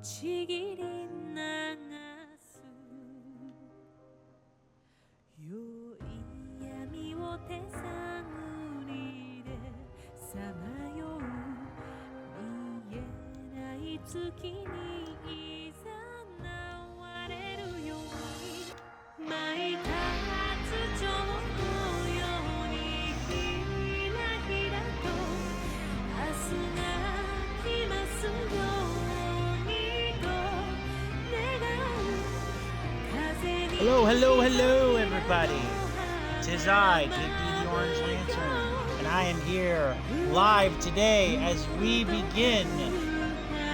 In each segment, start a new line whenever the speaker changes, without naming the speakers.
ちぎり流す良い闇を手探りでさまよう見えない月にいざなわれるように舞い立つ蝶のようにひらひらと明日が来ますようにと願う風に
Hello, everybody. Tis I, JPtheOrangeLantern, and I am here live today as we begin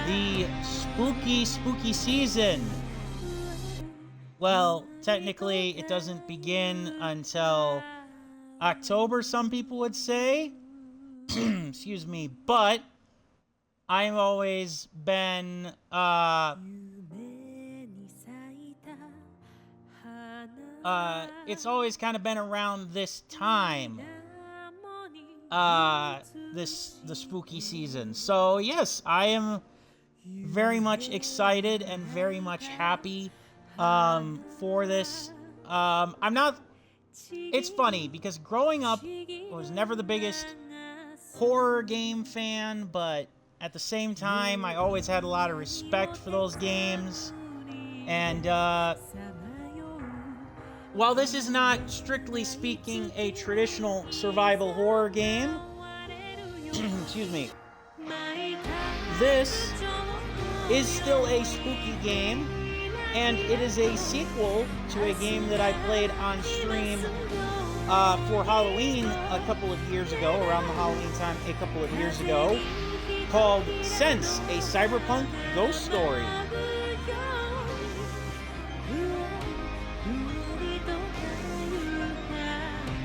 the spooky season. Well, technically, it doesn't begin until October, some people would say. Excuse me, but I've always been, it's always kind of been around this time, the spooky season. So yes, I am very much excited and very much happy, for this. It's funny because growing up, I was never the biggest horror game fan, but at the same time, I always had a lot of respect for those games. And, while this is not, strictly speaking, a traditional survival horror game, excuse me, this is still a spooky game, and it is a sequel to a game that I played on stream for Halloween a couple of years ago, around the Halloween time a couple of years ago, called Sense, a Cyberpunk Ghost Story.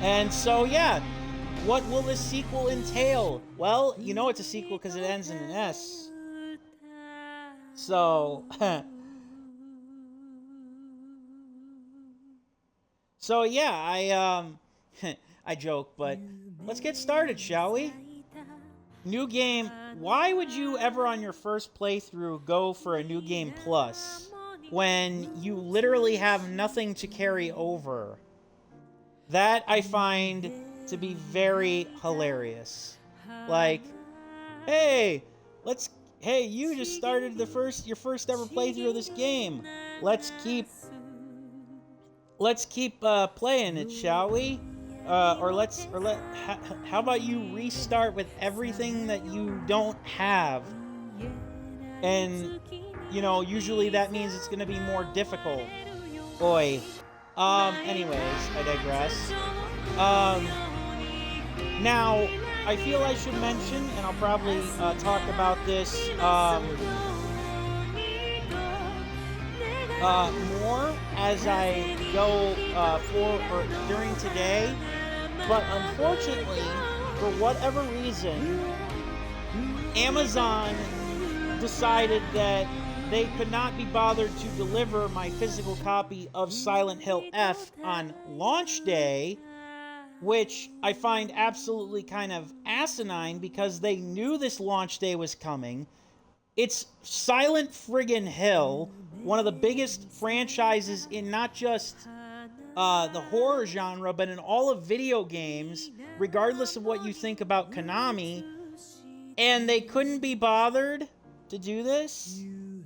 And so, yeah, what will this sequel entail? Well, you know it's a sequel because it ends in an S. So, so yeah, I joke, but let's get started, shall we? New game. Why would you ever on your first playthrough go for a new game plus when you literally have nothing to carry over? That I find to be very hilarious. Like, hey, you just started your first ever playthrough of this game. Let's keep playing it, shall we? How about you restart with everything that you don't have? And, you know, usually that means it's gonna be more difficult. Oi. Anyways, I digress. Now, I feel I should mention, and I'll probably, talk about this, more as I go, during today, but unfortunately, for whatever reason, Amazon decided that they could not be bothered to deliver my physical copy of Silent Hill F on launch day, which I find absolutely kind of asinine because they knew this launch day was coming. It's Silent friggin' Hill, one of the biggest franchises in not just the horror genre, but in all of video games, regardless of what you think about Konami, and they couldn't be bothered to do this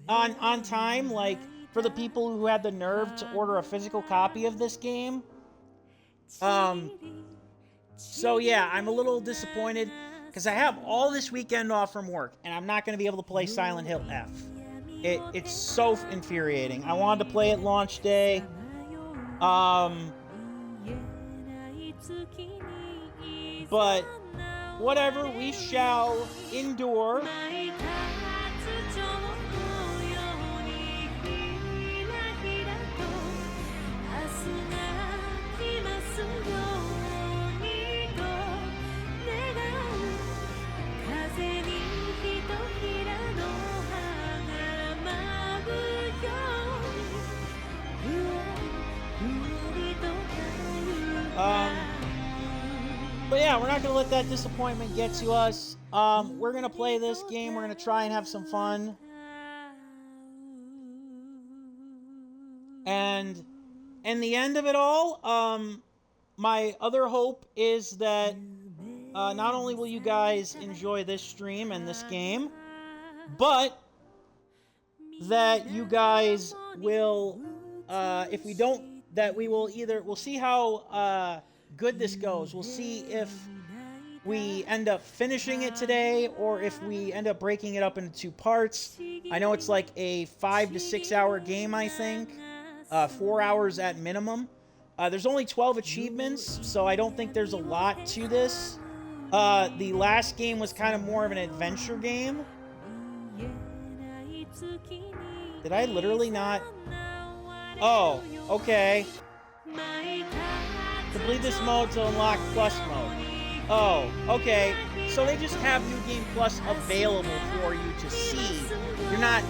on time, like, for the people who had the nerve to order a physical copy of this game. So yeah, I'm a little disappointed, because I have all this weekend off from work, and I'm not going to be able to play Silent Hill F. It's so infuriating. I wanted to play it launch day. But whatever, we shall endure. But yeah, we're not gonna let that disappointment get to us. We're gonna play this game. We're gonna try and have some fun. And in the end of it all, my other hope is that not only will you guys enjoy this stream and this game, but that you guys will, if we don't, that we will we'll see how good this goes. We'll see if we end up finishing it today or if we end up breaking it up into 2 parts. I know it's like a 5 to 6 hour game, I think. 4 hours at minimum. There's only 12 achievements, so I don't think there's a lot to this. The last game was kind of more of an adventure game. Did I literally not? Oh, okay. Complete this mode to unlock Plus mode. Oh, okay. So they just have New Game Plus available for you to see.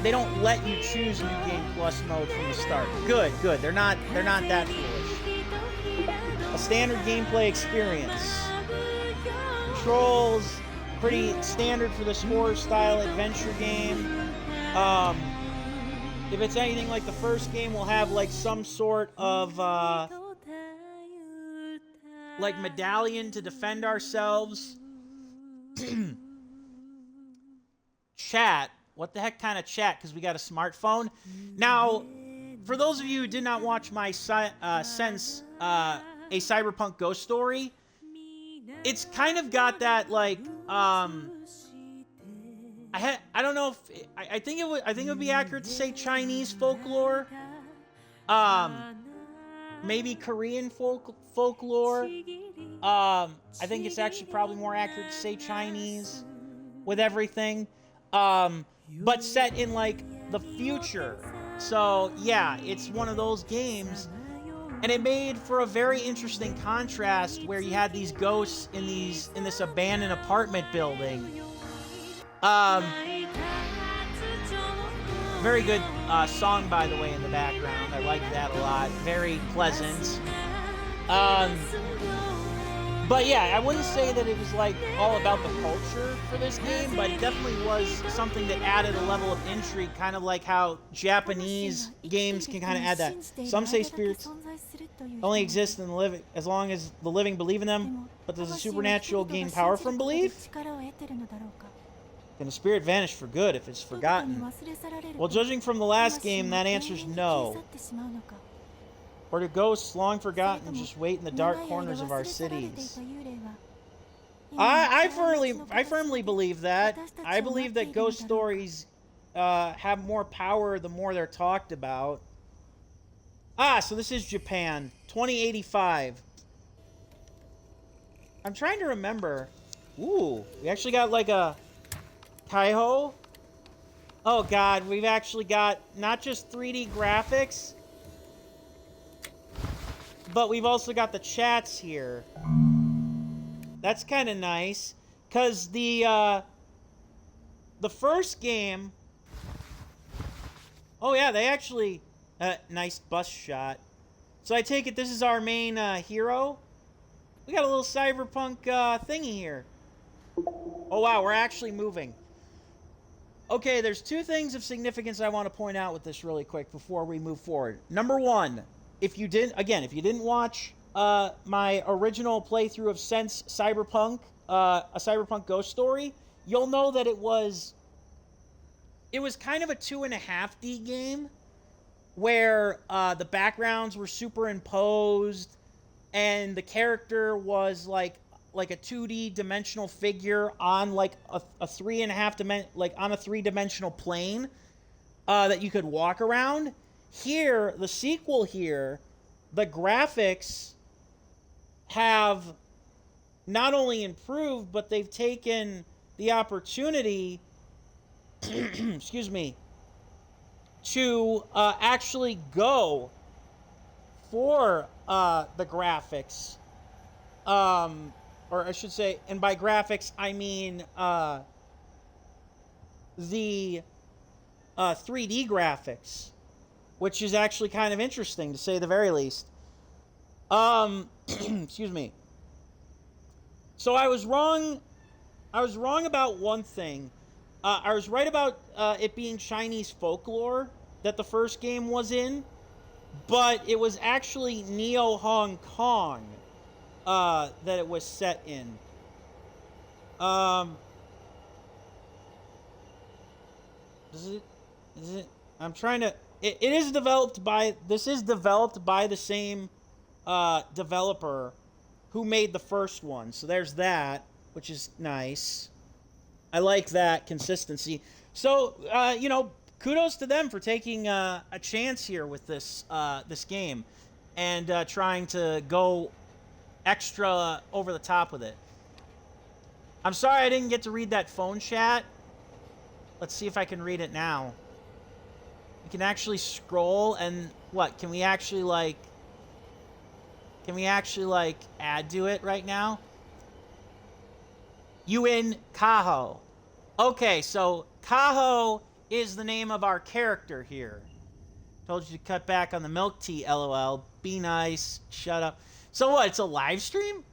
They don't let you choose New Game Plus mode from the start. Good. They're not that foolish. A standard gameplay experience. Controls, pretty standard for this horror-style adventure game. If it's anything like the first game, we'll have like some sort of like medallion to defend ourselves. Chat. What the heck kind of chat? Because we got a smartphone. Now, for those of you who did not watch my A Cyberpunk Ghost Story, it's kind of got that like I don't know if I think it would be accurate to say Chinese folklore, maybe Korean folklore. I think it's actually probably more accurate to say Chinese with everything, but set in like the future. So yeah, it's one of those games. And it made for a very interesting contrast where you had these ghosts in this abandoned apartment building. Very good song, by the way, in the background. I like that a lot. Very pleasant. But yeah, I wouldn't say that it was like all about the culture for this game, but it definitely was something that added a level of intrigue, kind of like how Japanese games can kind of add that. Some say spirits only exist in the living as long as the living believe in them, but does the supernatural gain power from belief? Can a spirit vanish for good if it's forgotten? Well, judging from the last game, that answer's no. Or do ghosts long forgotten just wait in the dark corners of our cities? I firmly believe that. I believe that ghost stories have more power the more they're talked about. So this is Japan, 2085. I'm trying to remember. Ooh, we actually got like a Kaiho. Oh god, we've actually got not just 3D graphics, but we've also got the chats here. That's kind of nice, because the first game... Oh yeah, they actually... nice bus shot. So I take it this is our main hero? We got a little cyberpunk thingy here. Oh wow, we're actually moving. Okay, there's 2 things of significance I want to point out with this really quick before we move forward. Number 1, if you didn't watch my original playthrough of Sense Cyberpunk, A Cyberpunk Ghost Story, you'll know that it was kind of a 2.5D game where the backgrounds were superimposed and the character was like a 2D dimensional figure on like a 3-dimensional plane that you could walk around. Here, the sequel here, the graphics have not only improved, but they've taken the opportunity excuse me, to actually go for the graphics. Or I should say, and by graphics, I mean the 3D graphics, which is actually kind of interesting, to say the very least. Excuse me. So I was wrong about one thing. I was right about it being Chinese folklore that the first game was in. but it was actually Neo Hong Kong that it was set in. Is it? I'm trying to. It is developed by. This is developed by the same developer who made the first one. So there's that, which is nice. I like that consistency. So kudos to them for taking a chance here with this this game, and trying to go extra over the top with it. I'm sorry I didn't get to read that phone chat. Let's see if I can read it now. We can actually scroll and what? Can we actually like add to it right now? You in Kaho. Okay, so Kaho is the name of our character here. Told you to cut back on the milk tea, LOL. Be nice. Shut up. So what? It's a live stream?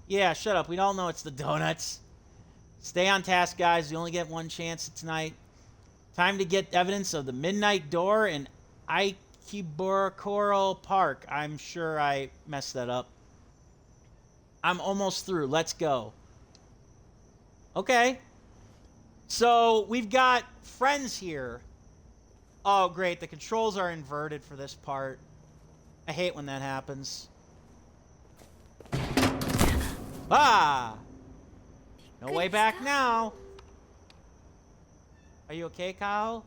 Yeah, shut up. We all know it's the donuts. Stay on task, guys. You only get one chance tonight. Time to get evidence of the Midnight Door in Ikebukuro Park. I'm sure I messed that up. I'm almost through. Let's go. Okay. So we've got friends here. Oh, great. The controls are inverted for this part. I hate when that happens. Ah! No way back now. Are you okay, Kyle?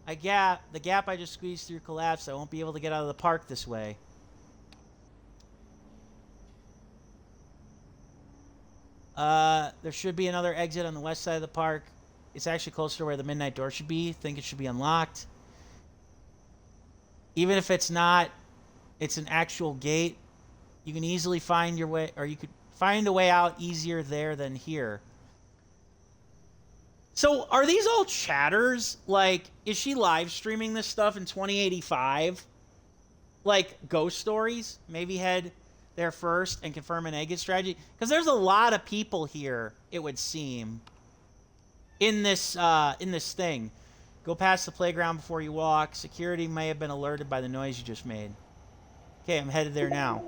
The gap I just squeezed through collapsed. I won't be able to get out of the park this way. There should be another exit on the west side of the park. It's actually closer to where the Midnight Door should be. Think it should be unlocked. Even if it's not, it's an actual gate. You can easily find your way, or you could find a way out easier there than here. So, are these all chatters? Like, is she live streaming this stuff in 2085? Like, ghost stories? Maybe head there first and confirm an exit strategy? Because there's a lot of people here, it would seem, in this thing. Go past the playground before you walk. Security may have been alerted by the noise you just made. Okay, I'm headed there now.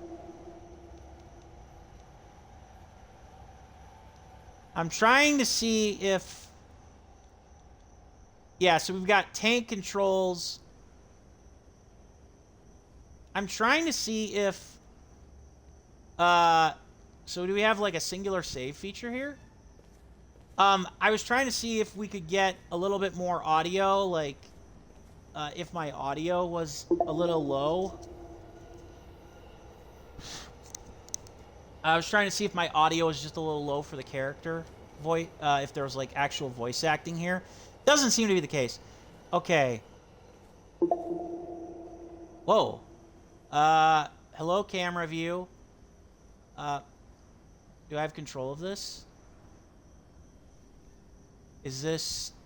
I'm trying to see if... Yeah, so we've got tank controls. I'm trying to see if... So do we have like a singular save feature here? I was trying to see if we could get a little bit more audio, like... if my audio was a little low. I was trying to see if my audio was just a little low for the character voice, if there was like actual voice acting here. Doesn't seem to be the case. Okay. Whoa. Hello, camera view. Do I have control of this?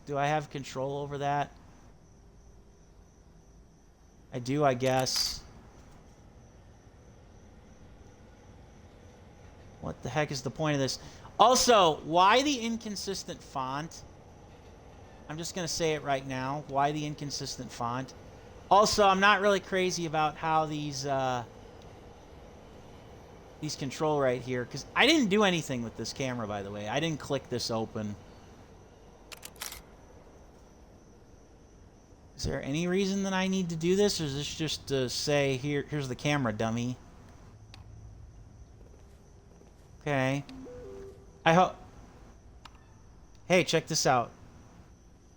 Do I have control over that? I do, I guess. What the heck is the point of this? Also, why the inconsistent font? I'm just going to say it right now. Why the inconsistent font? Also, I'm not really crazy about how these control right here, because I didn't do anything with this camera, by the way. I didn't click this open. Is there any reason that I need to do this, or is this just to say, here's the camera, dummy? Okay. I hope... Hey, check this out.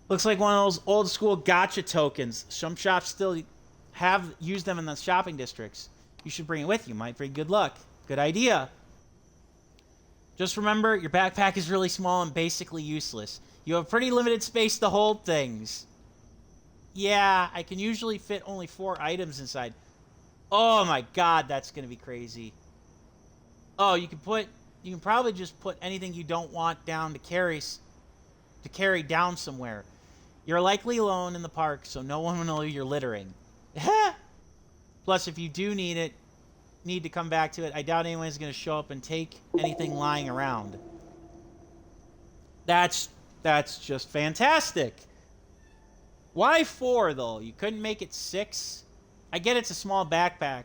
Looks like one of those old school gotcha tokens. Some shops still have used them in the shopping districts. You should bring it with you. Might bring good luck. Good idea. Just remember, your backpack is really small and basically useless. You have pretty limited space to hold things. Yeah, I can usually fit only 4 items inside. Oh my god, that's going to be crazy. Oh, you can probably just put anything you don't want down to carry down somewhere. You're likely alone in the park, so no one will know you're littering. Plus, if you do need to come back to it, I doubt anyone's going to show up and take anything lying around. That's just fantastic. Why 4, though? You couldn't make it 6? I get it's a small backpack.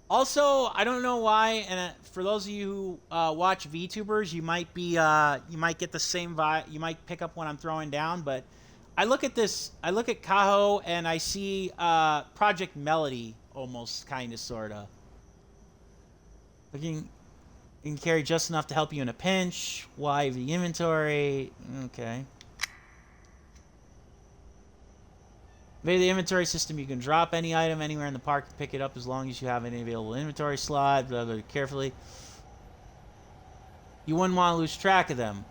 Also, I don't know why, and for those of you who watch VTubers, you might get the same vibe. You might pick up what I'm throwing down, but I look at this. I look at Kaho, and I see Project Melody, almost, kind of, sorta. Looking, you can carry just enough to help you in a pinch. Why the inventory? Okay. Via the inventory system, you can drop any item anywhere in the park and pick it up as long as you have any available inventory slot. Blah, blah, carefully. You wouldn't want to lose track of them.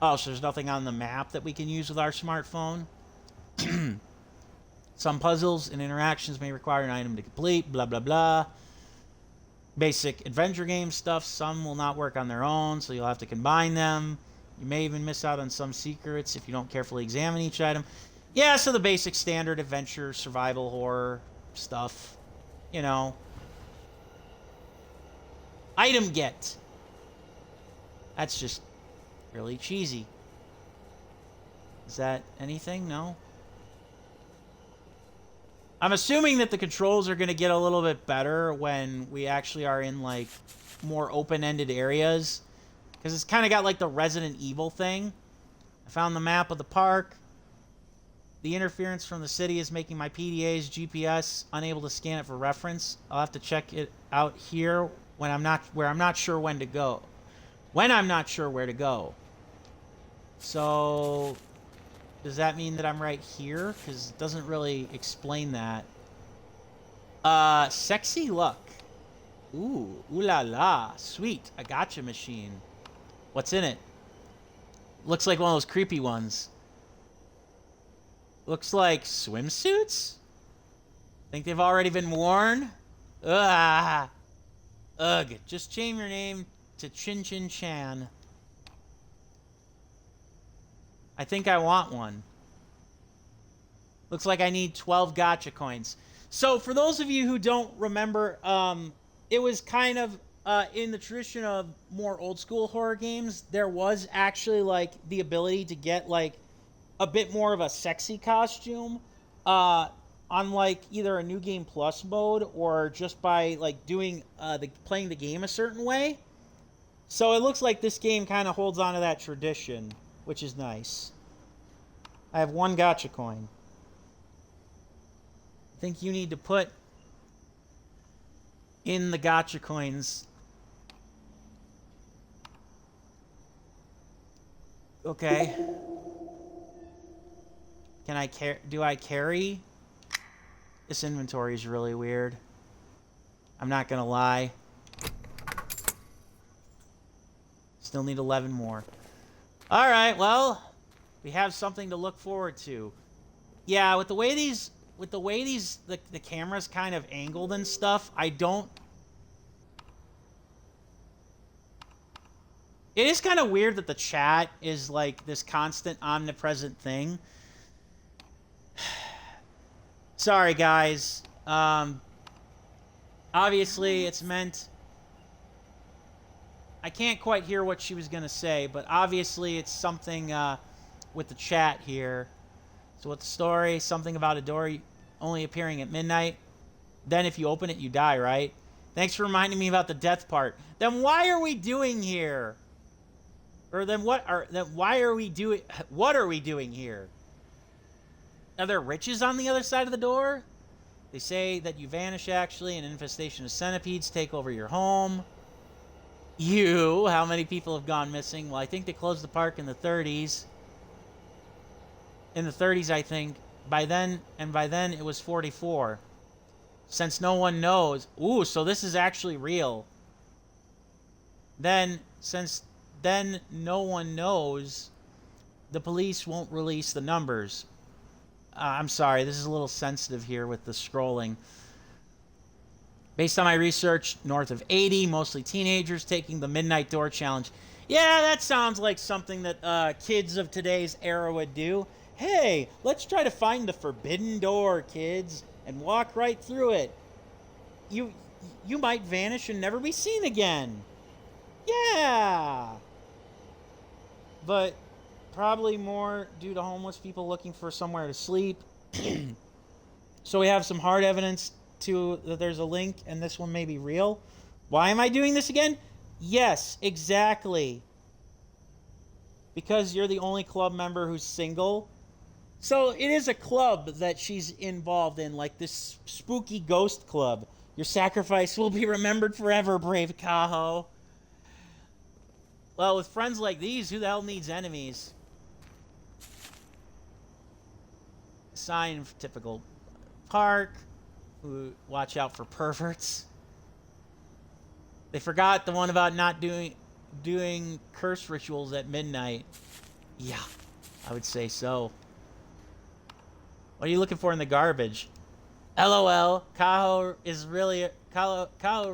Oh, so there's nothing on the map that we can use with our smartphone? Some puzzles and interactions may require an item to complete. Blah, blah, blah. Basic adventure game stuff. Some will not work on their own, so you'll have to combine them. You may even miss out on some secrets if you don't carefully examine each item. Yeah, so the basic standard adventure, survival, horror stuff. You know. Item get. That's just really cheesy. Is that anything? No? I'm assuming that the controls are going to get a little bit better when we actually are in, like, more open-ended areas. Because it's kind of got, like, the Resident Evil thing. I found the map of the park. The interference from the city is making my PDA's GPS unable to scan it for reference. I'll have to check it out here when I'm not sure when to go. When I'm not sure where to go. So, does that mean that I'm right here? Because it doesn't really explain that. Sexy luck. Ooh, ooh la la. Sweet, a gotcha machine. What's in it? Looks like one of those creepy ones. Looks like swimsuits? Think they've already been worn? Ugh. Ugh. Just change your name to Chin Chin Chan. I think I want one. Looks like I need 12 gotcha coins. So for those of you who don't remember, it was kind of in the tradition of more old school horror games, there was actually like the ability to get like a bit more of a sexy costume on like either a New Game Plus mode or just by like doing playing the game a certain way. So it looks like this game kind of holds on to that tradition, which is nice. I have one gotcha coin. I think you need to put in the gotcha coins. Okay. Can I do I carry? This inventory is really weird. I'm not gonna lie. Still need 11 more. All right, well, we have something to look forward to. Yeah, with the way the camera's kind of angled and stuff, I don't. It is kind of weird that the chat is like this constant omnipresent thing. Sorry, guys. Obviously, it's meant... I can't quite hear what she was going to say, but obviously it's something with the chat here. So what's the story? Something about a door only appearing at midnight. Then if you open it, you die, right? Thanks for reminding me about the death part. Then why are we doing here? Or then what are we doing here? Are there riches on the other side of the door? They say that you vanish, actually, and an infestation of centipedes take over your home. How many people have gone missing? Well, I think they closed the park in the 30s. In the 30s, I think. By then it was 44. Since no one knows. Ooh, so this is actually real. Since no one knows, the police won't release the numbers. I'm sorry, this is a little sensitive here with the scrolling. Based on my research, north of 80, mostly teenagers taking the Midnight Door Challenge. Yeah, that sounds like something that kids of today's era would do. Hey, let's try to find the forbidden door, kids, and walk right through it. You might vanish and never be seen again. Yeah! But probably more due to homeless people looking for somewhere to sleep. So we have some hard evidence to that there's a link, and this one may be real. Why am I doing this again? Yes, exactly. Because you're the only club member who's single. So it is a club that she's involved in, like this spooky ghost club. Your sacrifice will be remembered forever, brave Kaho. Well, with friends like these, who the hell needs enemies? Sign of typical park. Watch out for perverts. They forgot the one about not doing curse rituals at midnight. Yeah, I would say so. What are you looking for in the garbage? LOL. Kaho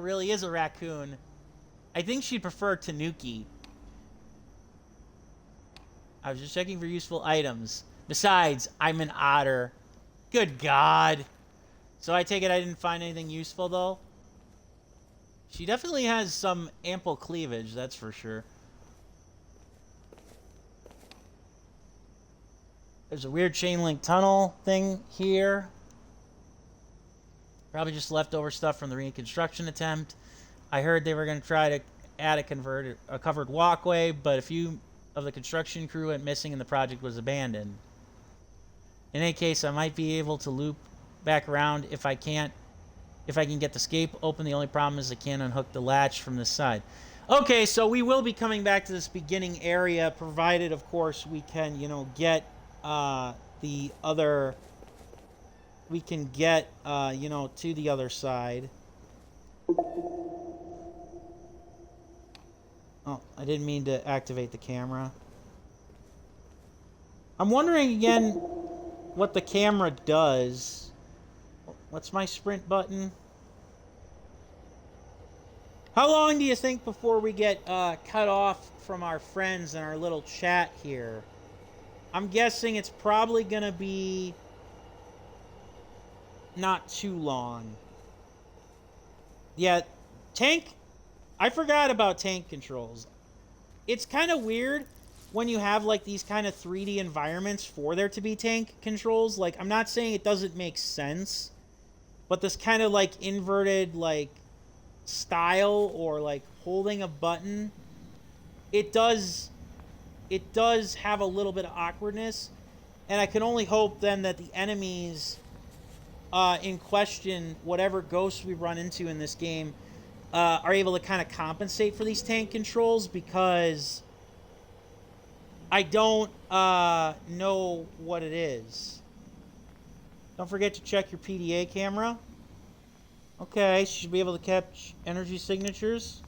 really is a raccoon. I think she'd prefer Tanuki. I was just checking for useful items. Besides, I'm an otter. Good God. So I take it I didn't find anything useful, though? She definitely has some ample cleavage, that's for sure. There's a weird chain link tunnel thing here. Probably just leftover stuff from the reconstruction attempt. I heard they were going to try to add a covered walkway, but a few of the construction crew went missing and the project was abandoned. In any case, I might be able to loop back around if I can get the scape open. The only problem is I can't unhook the latch from this side. Okay, so we will be coming back to this beginning area, provided, of course, we can, get the other... We can get, to the other side. Oh, I didn't mean to activate the camera. I'm wondering again what the camera does. What's my sprint button? How long do you think before we get cut off from our friends and our little chat here? I'm guessing it's probably going to be not too long. Yeah, tank... I forgot about tank controls. It's kind of weird when you have, like, these kind of 3D environments for there to be tank controls. Like, I'm not saying it doesn't make sense, but this kind of, like, inverted, like, style or, like, holding a button, it does have a little bit of awkwardness. And I can only hope, then, that the enemies in question, whatever ghosts we run into in this game, are able to kind of compensate for these tank controls, because I don't know what it is. Don't forget to check your PDA camera. Okay, you should be able to catch energy signatures.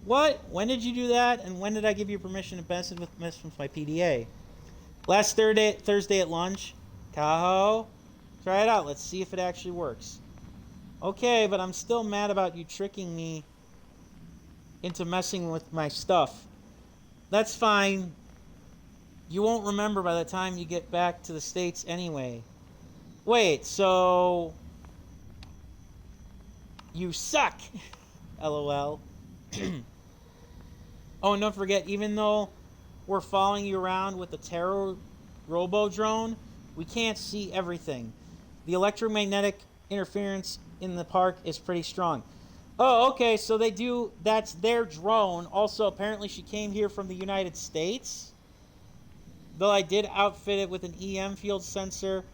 What? When did you do that? And when did I give you permission to mess with my PDA? Last Thursday at lunch. Kaho, try it out. Let's see if it actually works. Okay, but I'm still mad about you tricking me into messing with my stuff. That's fine. You won't remember by the time you get back to the States anyway. Wait, so... You suck! LOL. Oh, and don't forget, even though we're following you around with the Terror Robo drone, we can't see everything. The electromagnetic interference in the park is pretty strong. Oh, okay, so they do... That's their drone. Also, apparently she came here from the United States. Though I did outfit it with an EM field sensor.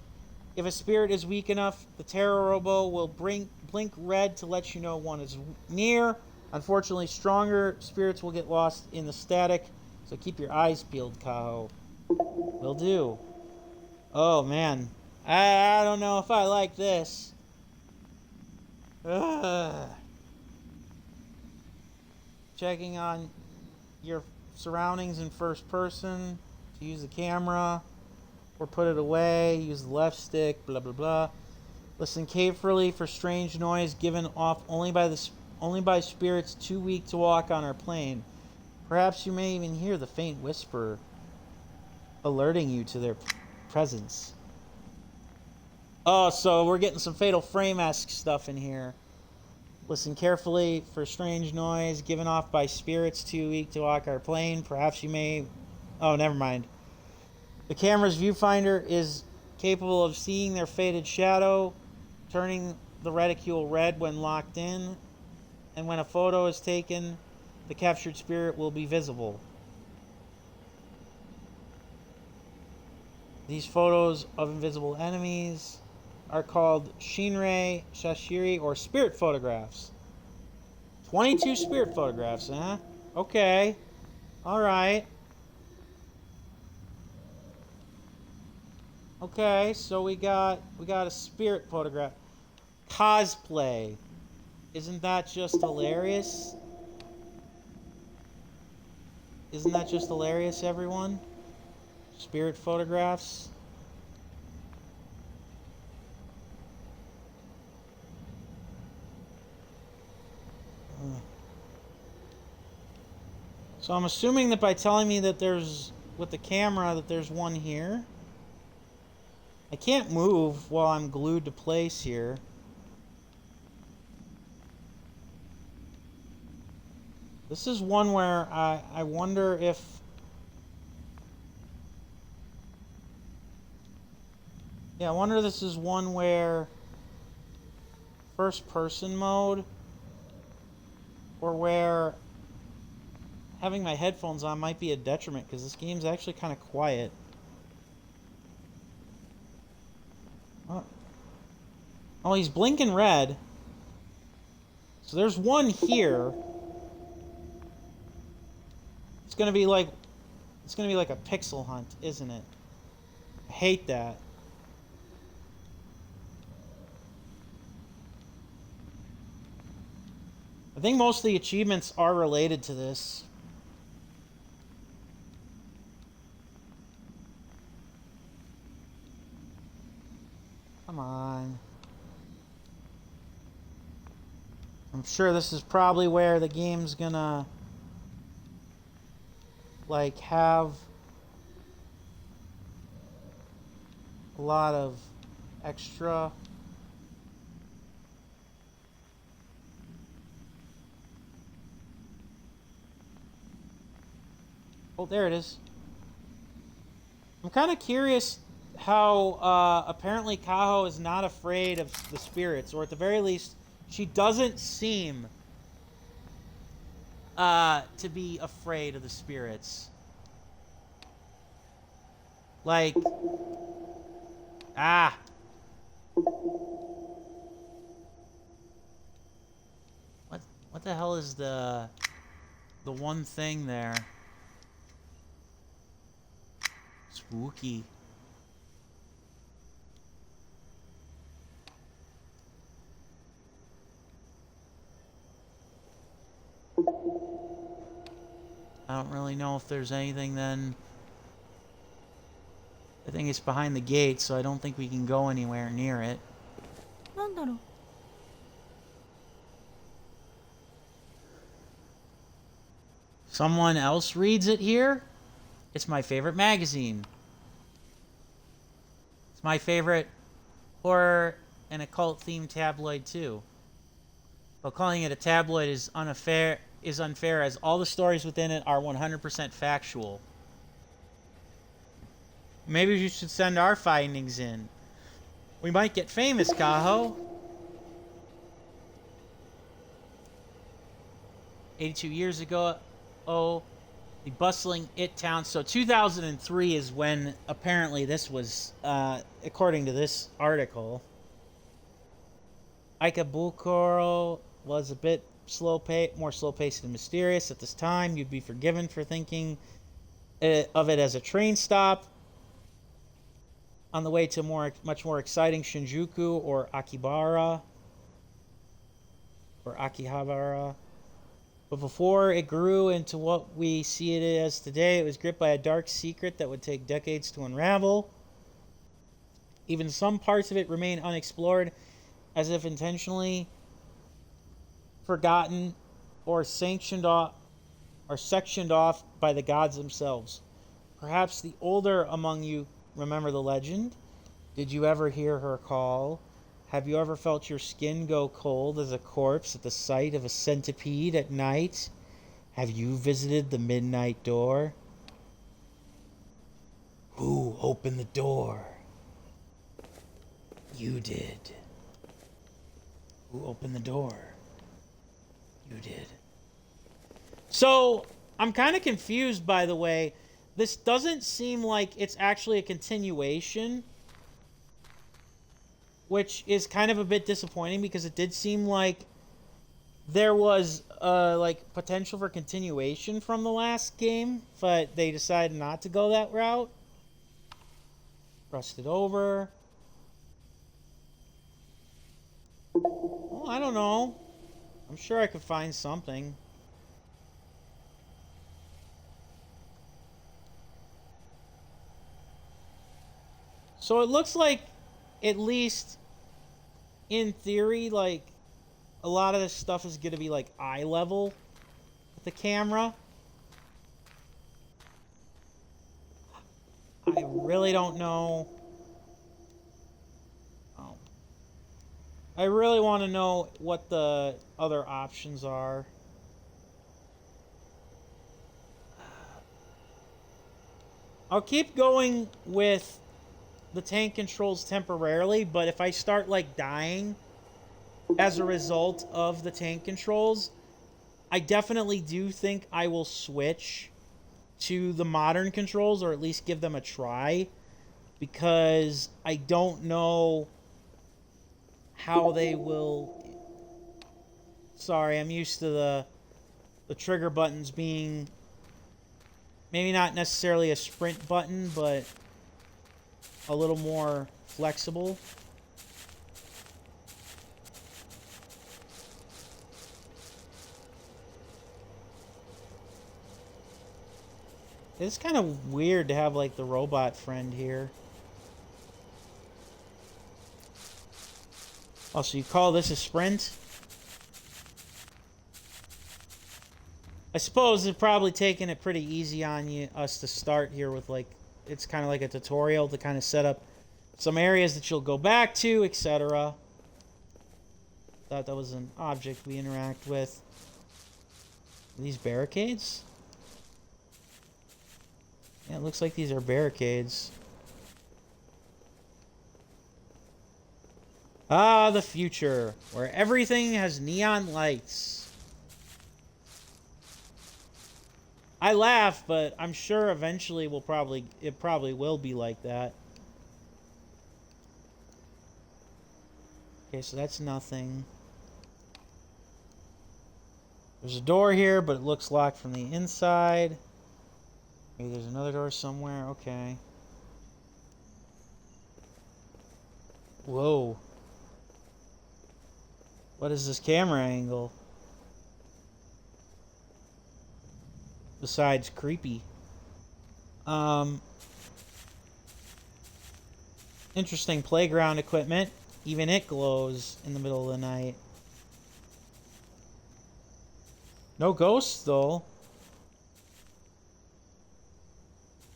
If a spirit is weak enough, the Terror Robo will blink red to let you know one is near. Unfortunately, stronger spirits will get lost in the static, so keep your eyes peeled, Kaho. Will do. Oh, man. I don't know if I like this. Ugh. Checking on your surroundings in first person. To use the camera or put it away. Use the left stick. Blah blah blah. Listen carefully for strange noise given off only by spirits too weak to walk on our plane. Perhaps you may even hear the faint whisper alerting you to their presence. Oh, so we're getting some Fatal Frame-esque stuff in here. Listen carefully for strange noise given off by spirits too weak to walk our plane. Perhaps you may... Oh, never mind. The camera's viewfinder capable of seeing their faded shadow, turning the reticule red when locked in, and when a photo is taken, the captured spirit will be visible. These photos of invisible enemies are called Shinrei, Shashiri, or spirit photographs. 22 spirit photographs, huh? Okay. Alright. Okay, so we got a spirit photograph. Cosplay. Isn't that just hilarious? Isn't that just hilarious, everyone? Spirit photographs. So I'm assuming that by telling me that there's, with the camera, that there's one here. I can't move while I'm glued to place here. This is one where I wonder if... Yeah, I wonder if this is one where... first person mode, or where having my headphones on might be a detriment, because this game's actually kind of quiet. Oh, he's blinking red. So there's one here. It's gonna be like a pixel hunt, isn't it? I hate that. I think most of the achievements are related to this. Come on. I'm sure this is probably where the game's gonna like have a lot of extra Oh, there it is. I'm kind of curious how apparently Kaho is not afraid of the spirits, or at the very least, she doesn't seem to be afraid of the spirits. Like, what the hell is the one thing there? Spooky. I don't really know if there's anything then. I think it's behind the gate, so I don't think we can go anywhere near it.
なんだろう
Someone else reads it here? It's my favorite magazine. It's my favorite horror and occult themed tabloid too. But calling it a tabloid is unfair, as all the stories within it are 100% factual. Maybe you should send our findings in. We might get famous, Kaho. 82 years ago, the bustling It town. So 2003 is when apparently this was, according to this article. Ikebukuro was a bit more slow-paced and mysterious. At this time, you'd be forgiven for thinking of it as a train stop on the way to much more exciting Shinjuku or Akihabara. But before it grew into what we see it as today, it was gripped by a dark secret that would take decades to unravel. Even some parts of it remain unexplored, as if intentionally forgotten or sectioned off by the gods themselves. Perhaps the older among you remember the legend. Did you ever hear her call? Have you ever felt your skin go cold as a corpse at the sight of a centipede at night? Have you visited the midnight door? Who opened the door? You did. Who opened the door? You did. So, I'm kind of confused, by the way. This doesn't seem like it's actually a continuation, which is kind of a bit disappointing because it did seem like there was like potential for continuation from the last game, but they decided not to go that route. Rust it over. Well, I don't know. I'm sure I could find something. So it looks like, at least in theory, like, a lot of this stuff is going to be, like, eye level with the camera. I really don't know. Oh. I really want to know what the other options are. I'll keep going with the tank controls temporarily, but if I start, like, dying as a result of the tank controls, I definitely do think I will switch to the modern controls, or at least give them a try, because I don't know how they will... Sorry, I'm used to the trigger buttons being maybe not necessarily a sprint button, but a little more flexible. It's kind of weird to have, like, the robot friend here. Oh, so you call this a sprint? I suppose they're probably taking it pretty easy on us to start here with, like, it's kind of like a tutorial to kind of set up some areas that you'll go back to, etc. Thought that was an object we interact with. Are these barricades? Yeah, it looks like these are barricades. Ah, the future, where everything has neon lights. I laugh, but I'm sure eventually it probably will be like that. Okay, so that's nothing. There's a door here, but it looks locked from the inside. Maybe there's another door somewhere. Okay. Whoa. What is this camera angle? Besides creepy. Interesting playground equipment. Even it glows in the middle of the night. No ghosts, though.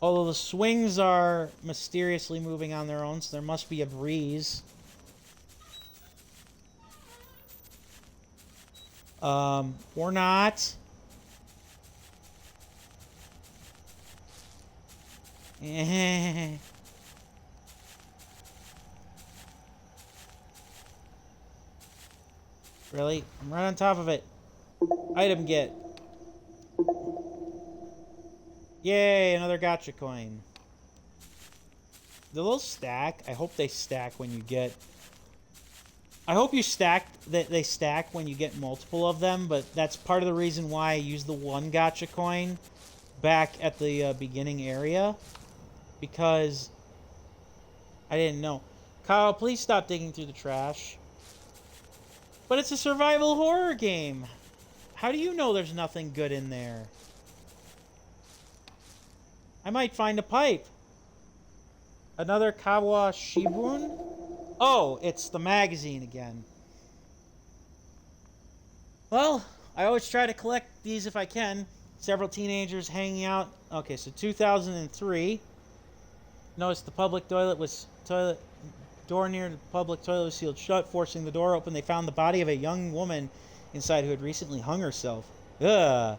Although the swings are mysteriously moving on their own, so there must be a breeze. Or not. Really? I'm right on top of it. Item get. Yay, another gotcha coin. The little stack, I hope they stack when you get... I hope you they stack when you get multiple of them, but that's part of the reason why I use the one gotcha coin back at the beginning area. Because I didn't know. Kyle, please stop digging through the trash. But it's a survival horror game. How do you know there's nothing good in there? I might find a pipe. Another Kawa Shibun? Oh, it's the magazine again. Well, I always try to collect these if I can. Several teenagers hanging out. Okay, so 2003. Notice the public door near the public toilet was sealed shut, forcing the door open. They found the body of a young woman inside who had recently hung herself. Ugh.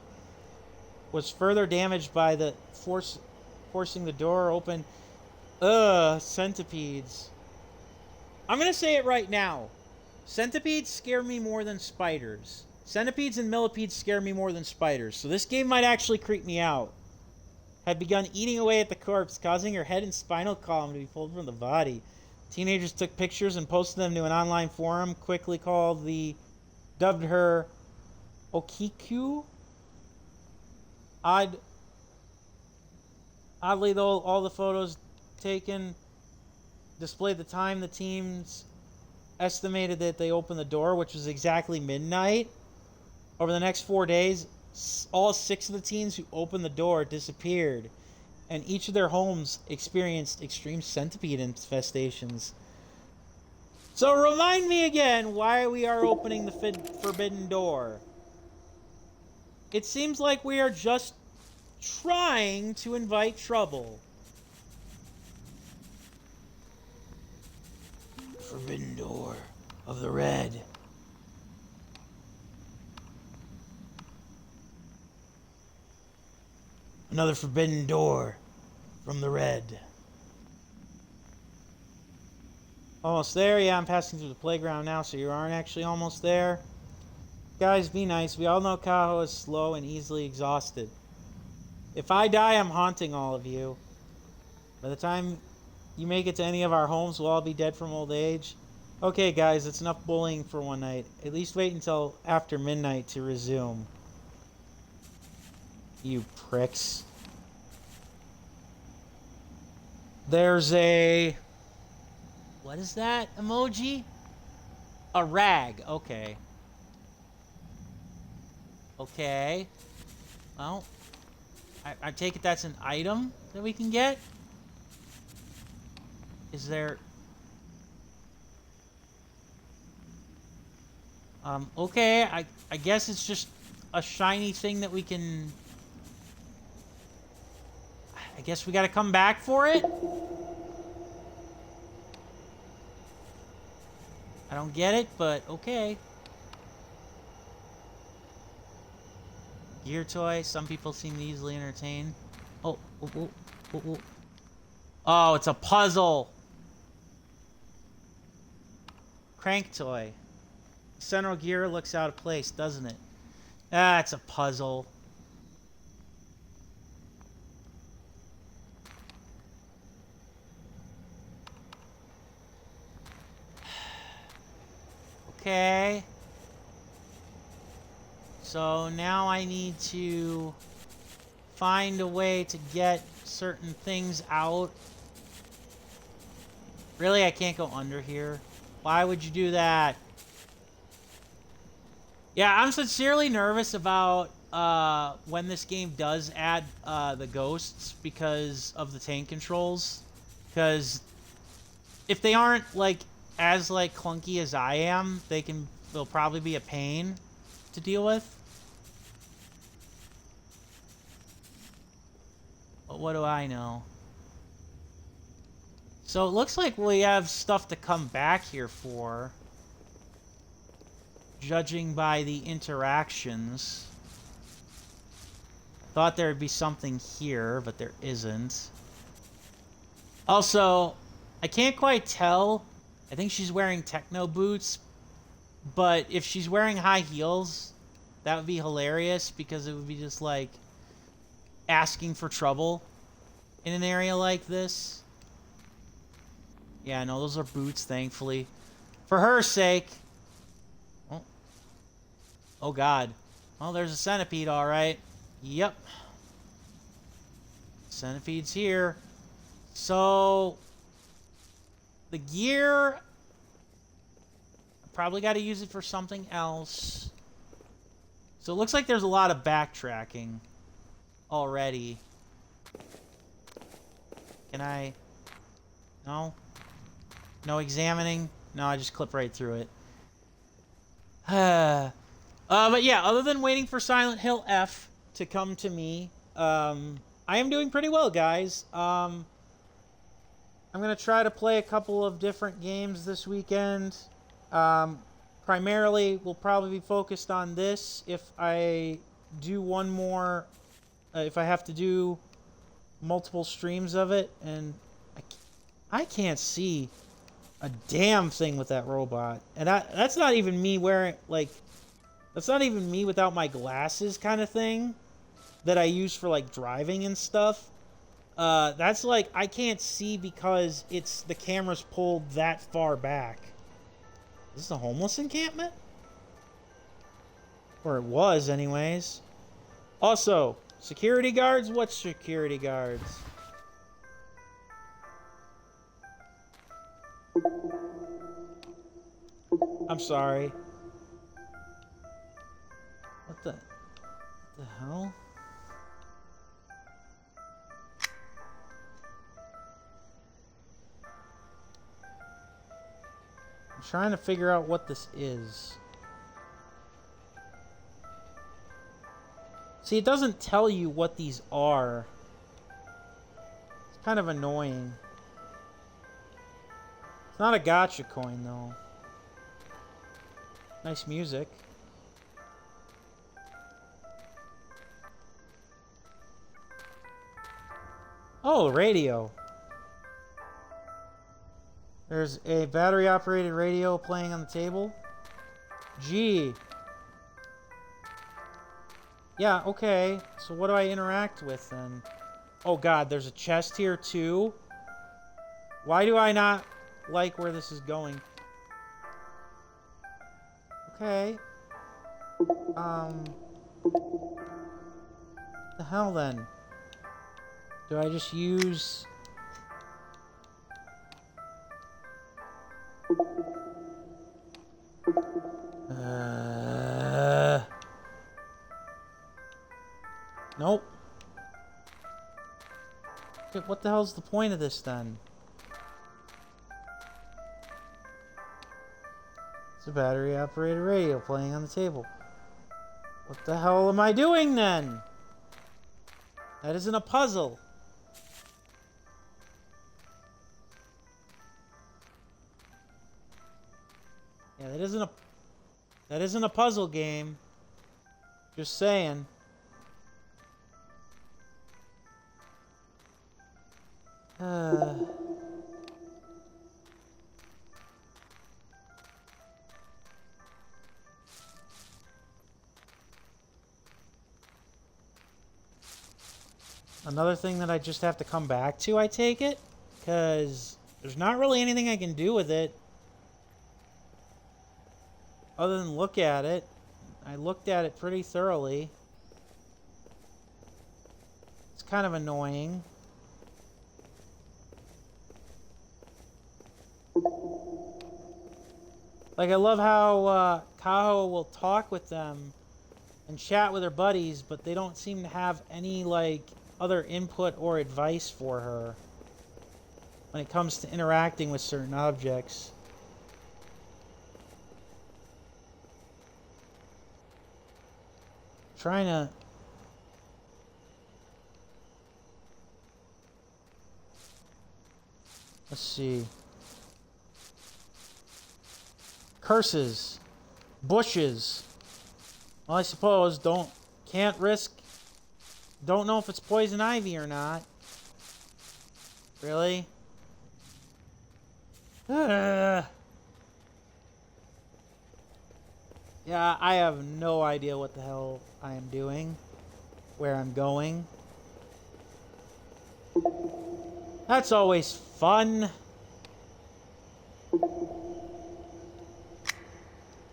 Was further damaged by the forcing the door open. Ugh, centipedes. I'm gonna say it right now. Centipedes scare me more than spiders. Centipedes and millipedes scare me more than spiders. So this game might actually creep me out. Had begun eating away at the corpse, causing her head and spinal column to be pulled from the body. Teenagers took pictures and posted them to an online forum, dubbed her Okiku. Oddly though, all the photos taken displayed the time the teams estimated that they opened the door, which was exactly midnight. Over the next 4 days, all 6 of the teens who opened the door disappeared, and each of their homes experienced extreme centipede infestations. So remind me again why we are opening the forbidden door. It seems like we are just trying to invite trouble. Forbidden door of the red. Another forbidden door from the red. Almost there? Yeah, I'm passing through the playground now, so you aren't actually almost there. Guys, be nice. We all know Kaho is slow and easily exhausted. If I die, I'm haunting all of you. By the time you make it to any of our homes, we'll all be dead from old age. Okay, guys, it's enough bullying for one night. At least wait until after midnight to resume. You pricks. There's a... What is that emoji? A rag. Okay. Okay. Well, I take it that's an item that we can get? Is there... okay, I guess it's just a shiny thing that we can... I guess we gotta come back for it? I don't get it, but okay. Gear toy. Some people seem easily entertained. Oh, oh, it's a puzzle. Crank toy. Central gear looks out of place, doesn't it? Ah, it's a puzzle. Okay. So now I need to find a way to get certain things out. Really, I can't go under here. Why would you do that? Yeah, I'm sincerely nervous about when this game does add the ghosts because of the tank controls. Because if they aren't like as like clunky as I am, they'll probably be a pain to deal with. But what do I know? So it looks like we have stuff to come back here for, judging by the interactions. Thought there would be something here, but there isn't. Also, I can't quite tell. I think she's wearing techno boots, but if she's wearing high heels, that would be hilarious because it would be just like asking for trouble in an area like this. Yeah, no, those are boots, thankfully. For her sake. Oh, oh God. Well, there's a centipede, all right. Yep. Centipede's here. So the gear, I probably got to use it for something else. So it looks like there's a lot of backtracking already. Can I? No? No examining? No, I just clip right through it. But yeah, other than waiting for Silent Hill F to come to me, I am doing pretty well, guys. I'm going to try to play a couple of different games this weekend. Primarily, we'll probably be focused on this. If I do one more, if I have to do multiple streams of it, and I can't see a damn thing with that robot. And that's not even me wearing, like, that's not even me without my glasses kind of thing that I use for, like, driving and stuff. That's like, I can't see because the camera's pulled that far back. Is this a homeless encampment? Or it was, anyways. Also, security guards? What security guards? I'm sorry. What the hell? I'm trying to figure out what this is. See, it doesn't tell you what these are. It's kind of annoying. It's not a gacha coin, though. Nice music. Oh, radio. There's a battery-operated radio playing on the table. Gee. Yeah, okay. So what do I interact with, then? Oh, God, there's a chest here, too? Why do I not like where this is going? Okay. The hell, then? Do I just use... Nope. Okay, what the hell's the point of this, then? It's a battery-operated radio playing on the table. What the hell am I doing, then? That isn't a puzzle. Yeah, that isn't a puzzle game. Just saying. Another thing that I just have to come back to, I take it? Because there's not really anything I can do with it. Other than look at it. I looked at it pretty thoroughly. It's kind of annoying. Like, I love how Kaho will talk with them and chat with her buddies, but they don't seem to have any, like, other input or advice for her when it comes to interacting with certain objects. Trying to... Let's see. Curses. Bushes. Well, I suppose can't risk. Don't know if it's poison ivy or not. Really? Yeah, I have no idea what the hell I am doing. Where I'm going. That's always fun.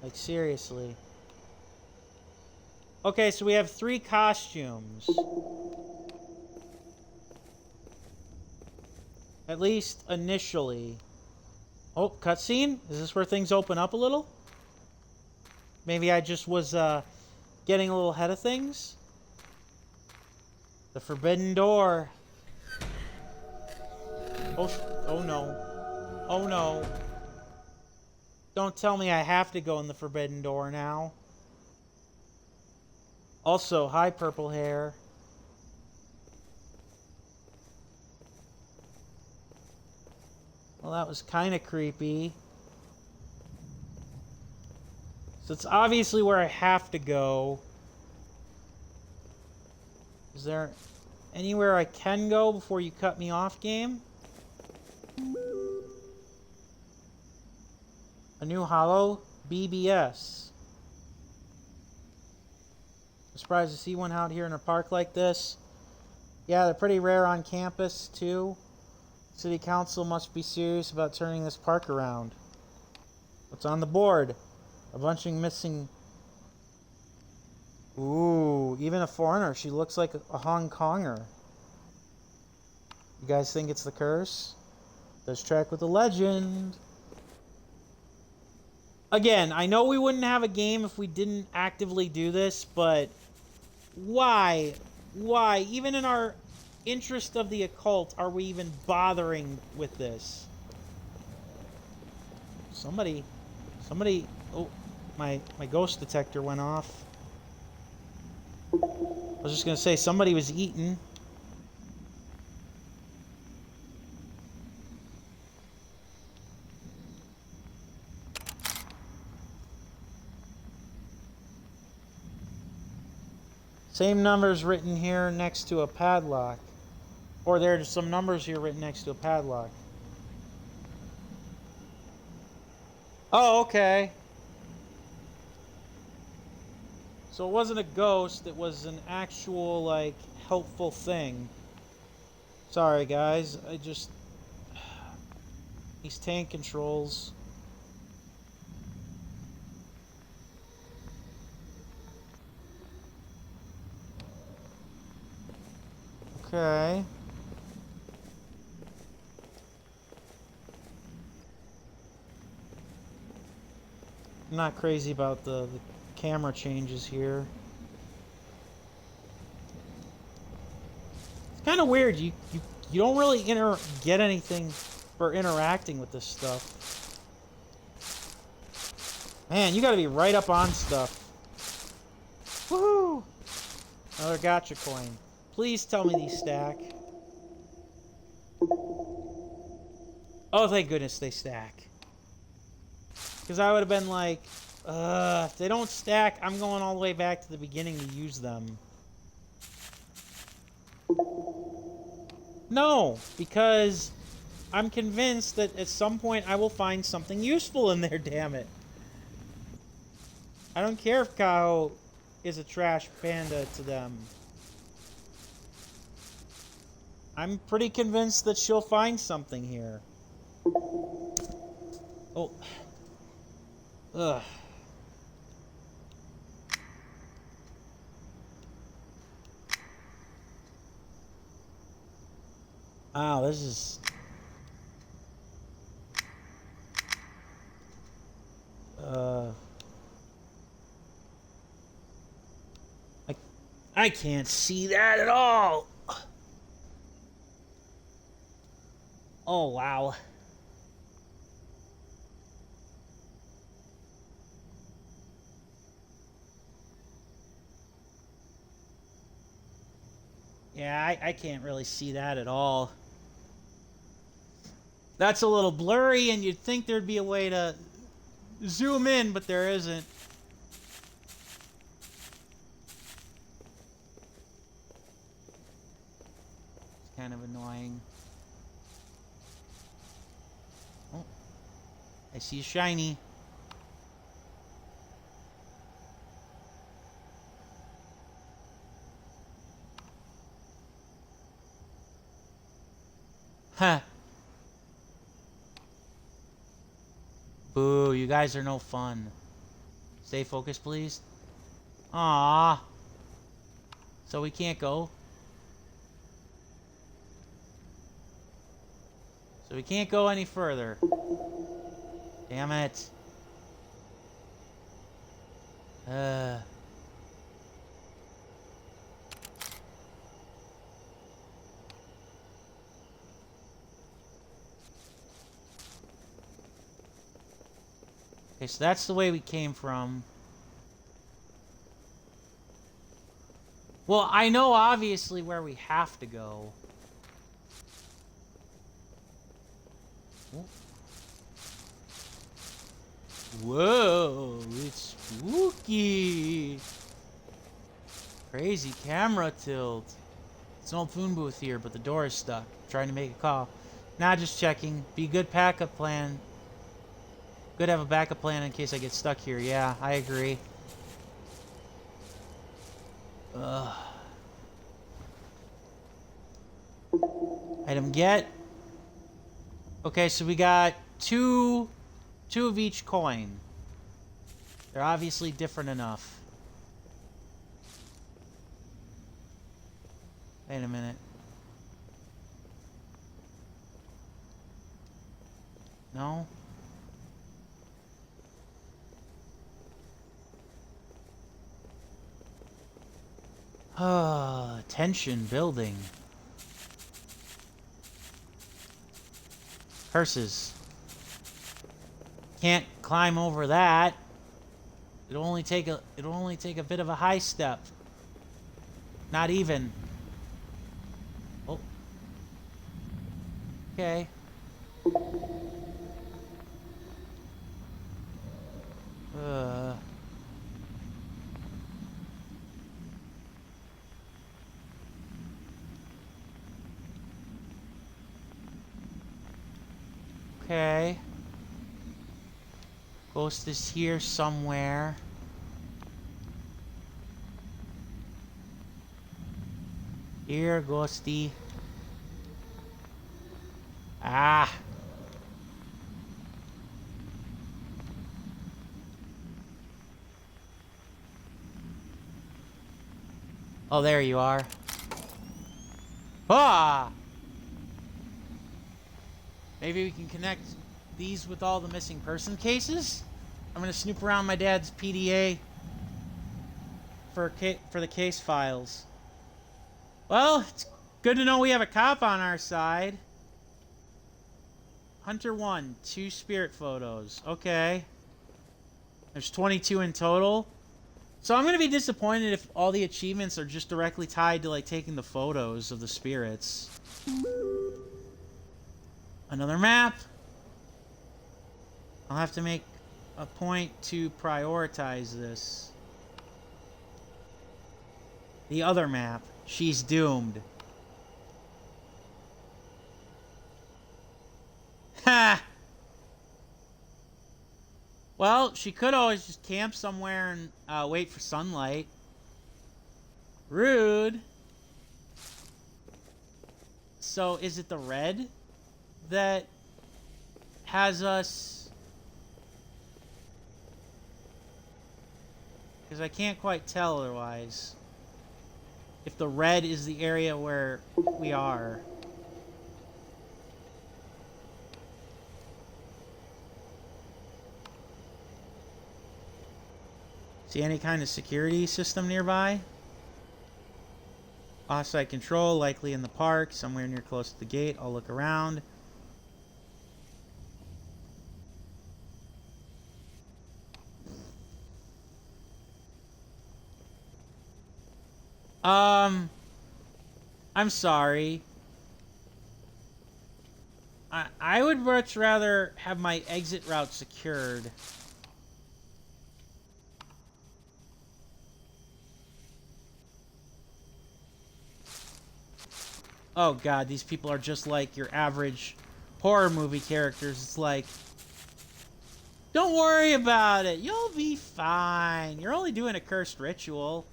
Like, seriously. Okay, so we have 3 costumes. At least initially. Oh, cutscene? Is this where things open up a little? Maybe I just was getting a little ahead of things? The forbidden door. Oh no. Oh no. Don't tell me I have to go in the forbidden door now. Also, hi, purple hair. Well, that was kind of creepy. So it's obviously where I have to go. Is there anywhere I can go before you cut me off, game? A new hollow BBS. I'm surprised to see one out here in a park like this. Yeah, they're pretty rare on campus too. City Council must be serious about turning this park around. What's on the board? A bunch of missing... Ooh, even a foreigner. She looks like a Hong Konger. You guys think it's the curse? Does track with the legend. Again, I know we wouldn't have a game if we didn't actively do this, but why? Why? Even in our interest of the occult, are we even bothering with this? Somebody, oh, my ghost detector went off. I was just gonna say, somebody was eating. Same numbers written here next to a padlock. Or there's some numbers here written next to a padlock. Oh, okay. So it wasn't a ghost, it was an actual, like, helpful thing. Sorry, guys. I just... These tank controls... Okay. I'm not crazy about the camera changes here. It's kind of weird. You don't really get anything for interacting with this stuff. Man, you got to be right up on stuff. Woohoo! Another gotcha coin. Please tell me these stack. Oh, thank goodness they stack. Because I would have been like, if they don't stack, I'm going all the way back to the beginning to use them. No, because I'm convinced that at some point I will find something useful in there, damn it. I don't care if Kao is a trash panda to them. I'm pretty convinced that she'll find something here. Oh. Ugh. Wow, this is... I can't see that at all! Oh, wow. Yeah, I can't really see that at all. That's a little blurry, and you'd think there'd be a way to zoom in, but there isn't. It's kind of annoying. Oh, I see a shiny. Huh. Boo, you guys are no fun. Stay focused, please. Aww. So we can't go? So we can't go any further. Damn it. Okay, so that's the way we came from. Well, I know obviously where we have to go. Whoa, it's spooky. Crazy camera tilt. It's an old phone booth here, but the door is stuck. Trying to make a call. Nah, just checking. Be a good backup plan. Good to have a backup plan in case I get stuck here. Yeah, I agree. Ugh. Item get. Okay, so we got two of each coin. They're obviously different enough. Wait a minute. No? Tension building. Curses. Can't climb over that. It'll only take a bit of a high step. Not even. Oh. Okay. Okay. Ghost is here somewhere. Here, Ghosty. Ah. Oh, there you are. Ah! Maybe we can connect these with all the missing person cases? I'm gonna snoop around my dad's PDA for the case files. Well, it's good to know we have a cop on our side. Hunter 1, 2 spirit photos. Okay. There's 22 in total. So I'm gonna be disappointed if all the achievements are just directly tied to, like, taking the photos of the spirits. Another map. I'll have to make a point to prioritize this. The other map. She's doomed. Ha! Well, she could always just camp somewhere and wait for sunlight. Rude. So, is it the red that has us? Because I can't quite tell otherwise. If the red is the area where we are. See any kind of security system nearby? Offsite control, likely in the park, somewhere near close to the gate. I'll look around. I'm sorry. I would much rather have my exit route secured. Oh god, these people are just like your average horror movie characters. It's like, don't worry about it. You'll be fine. You're only doing a cursed ritual.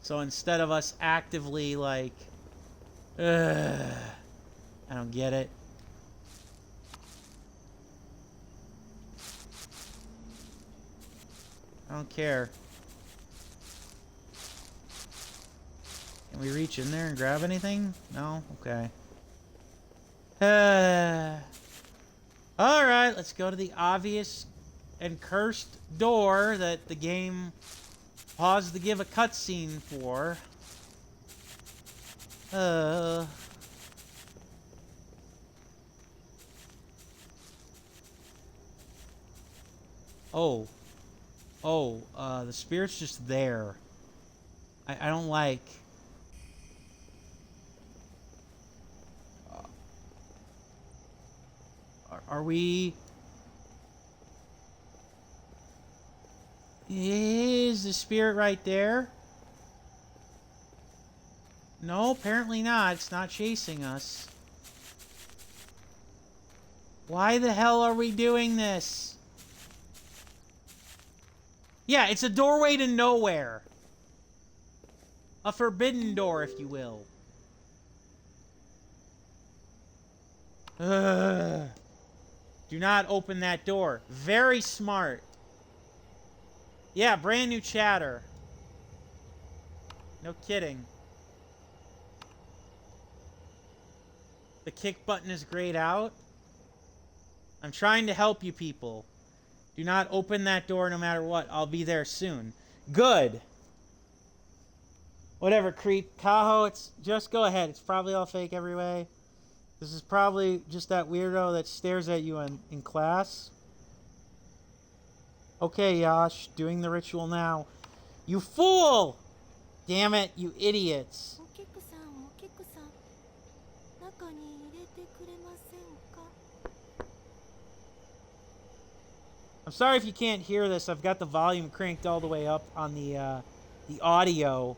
So instead of us actively, like, I don't get it. I don't care. Can we reach in there and grab anything? No? Okay. Alright, let's go to the obvious and cursed door that the game paused to give a cutscene for. The spirit's just there. I don't like... Are we... Is the spirit right there? No, apparently not. It's not chasing us. Why the hell are we doing this? Yeah, it's a doorway to nowhere. A forbidden door, if you will. Ugh. Do not open that door. Very smart. Yeah, brand new chatter. No kidding. The kick button is grayed out. I'm trying to help you people. Do not open that door no matter what. I'll be there soon. Good. Whatever, creep. Kaho, it's just go ahead. It's probably all fake every way. This is probably just that weirdo that stares at you in class. Okay, Yash, doing the ritual now. You fool! Damn it, you idiots.
お菊さん、お菊さん、中に入れてくれませんか?
I'm sorry if you can't hear this. I've got the volume cranked all the way up on the audio.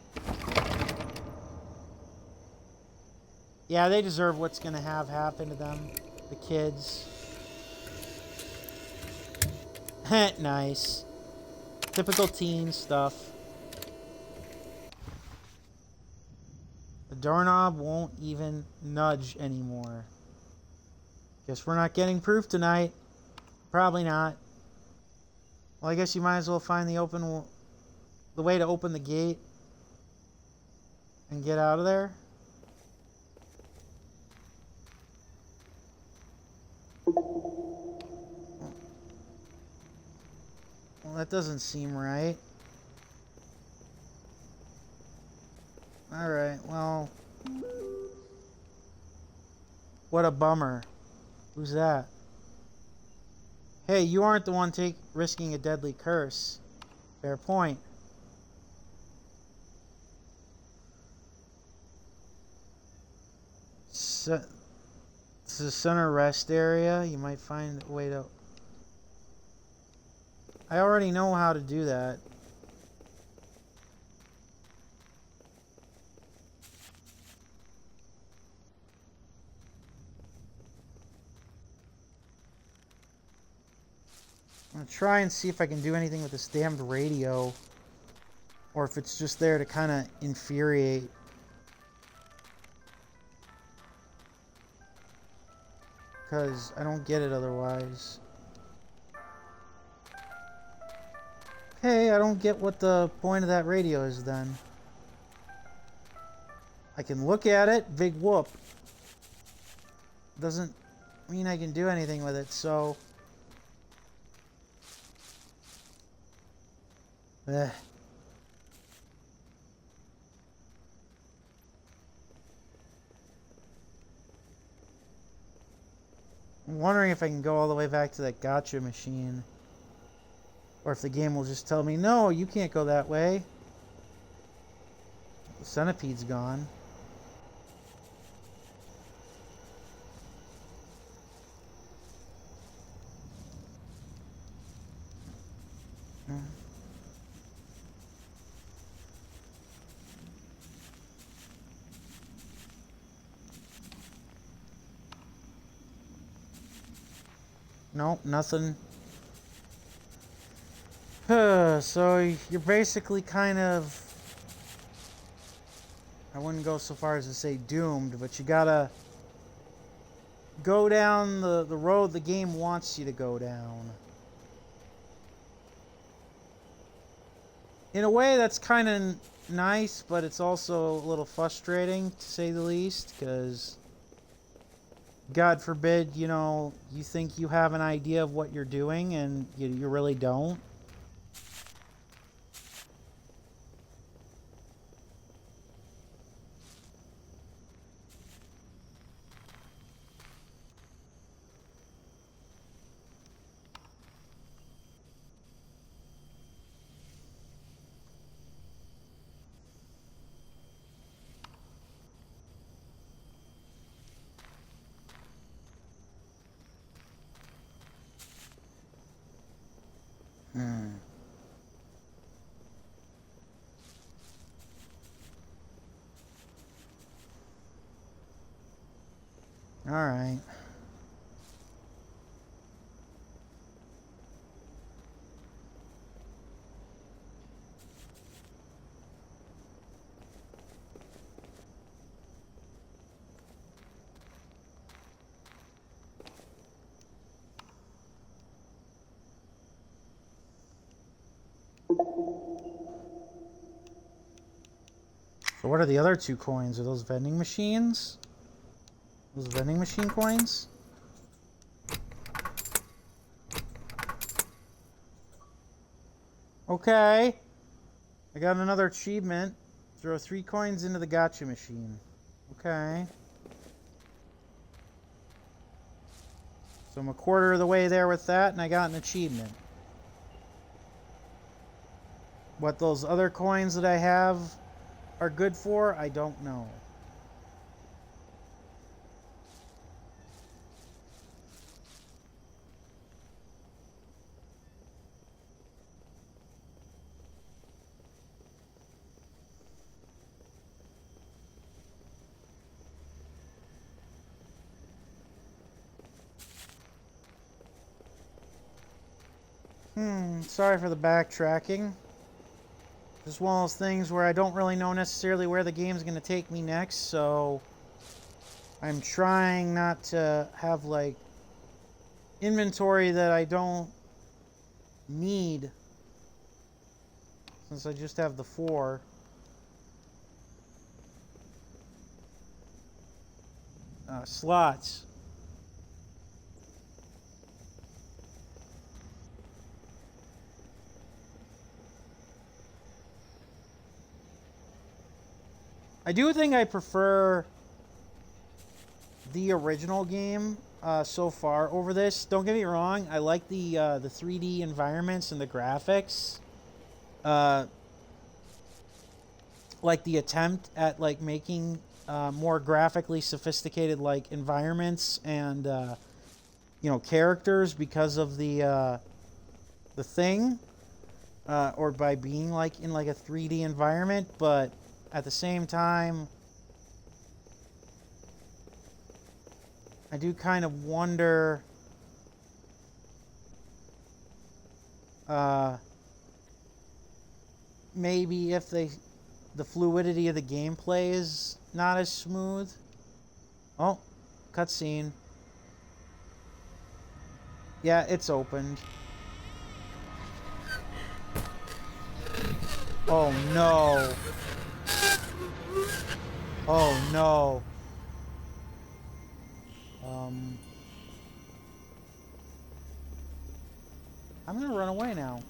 Yeah, they deserve what's gonna have happen to them. The kids. Nice. Typical teen stuff. The doorknob won't even nudge anymore. Guess we're not getting proof tonight. Probably not. Well, I guess you might as well find the way to open the gate and get out of there. Well, that doesn't seem right. Alright, well... What a bummer. Who's that? Hey, you aren't the one risking a deadly curse. Fair point. It's the center rest area. You might find a way to... I already know how to do that. I'm gonna try and see if I can do anything with this damned radio. Or if it's just there to kind of infuriate. Because I don't get it otherwise. Hey, I don't get what the point of that radio is then. I can look at it, big whoop. Doesn't mean I can do anything with it, so... Ugh. I'm wondering if I can go all the way back to that gotcha machine. Or if the game will just tell me, no, you can't go that way. The centipede's gone. Nope, nothing. So you're basically kind of... I wouldn't go so far as to say doomed, but you gotta go down the road the game wants you to go down. In a way, that's kind of nice, but it's also a little frustrating, to say the least, because... God forbid, you know, you think you have an idea of what you're doing, and you really don't. Alright. So what are the other 2 coins? Are those vending machines? Those vending machine coins? Okay. I got another achievement. Throw 3 coins into the gotcha machine. Okay. So I'm a quarter of the way there with that, and I got an achievement. What those other coins that I have are good for, I don't know. Sorry for the backtracking. Just one of those things where I don't really know necessarily where the game's going to take me next, so I'm trying not to have, like, inventory that I don't need, since I just have the 4. Slots. I do think I prefer the original game so far over this. Don't get me wrong, I like the 3D environments and the graphics. Like the attempt at like making more graphically sophisticated like environments and you know, characters because of the thing, or by being like in like a 3D environment, but at the same time, I do kind of wonder maybe if the fluidity of the gameplay is not as smooth. Oh, cutscene. Yeah, it's opened. Oh no. Oh no. I'm gonna run away now.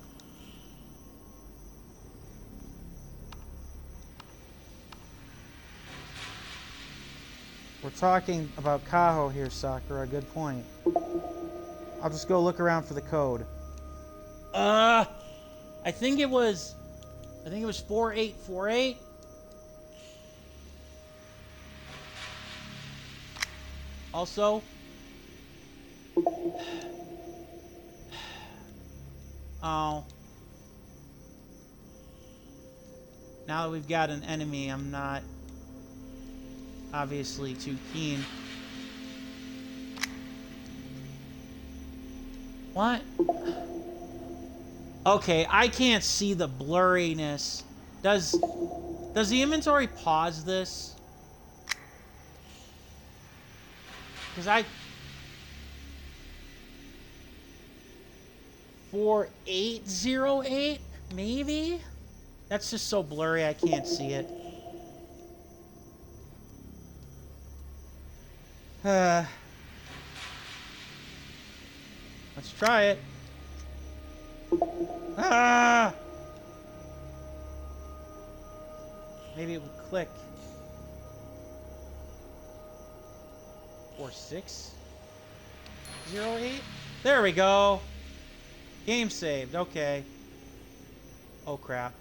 We're talking about Kaho here, Sakura. Good point. I'll just go look around for the code. I think it was 4848. Also, oh, now that we've got an enemy, I'm not obviously too keen. What? Okay, I can't see the blurriness. Does the inventory pause this? Because 4808 maybe? That's just so blurry I can't see it. Let's try it. Ah! Maybe it would click. 4608? There we go. Game saved. Okay. Oh crap.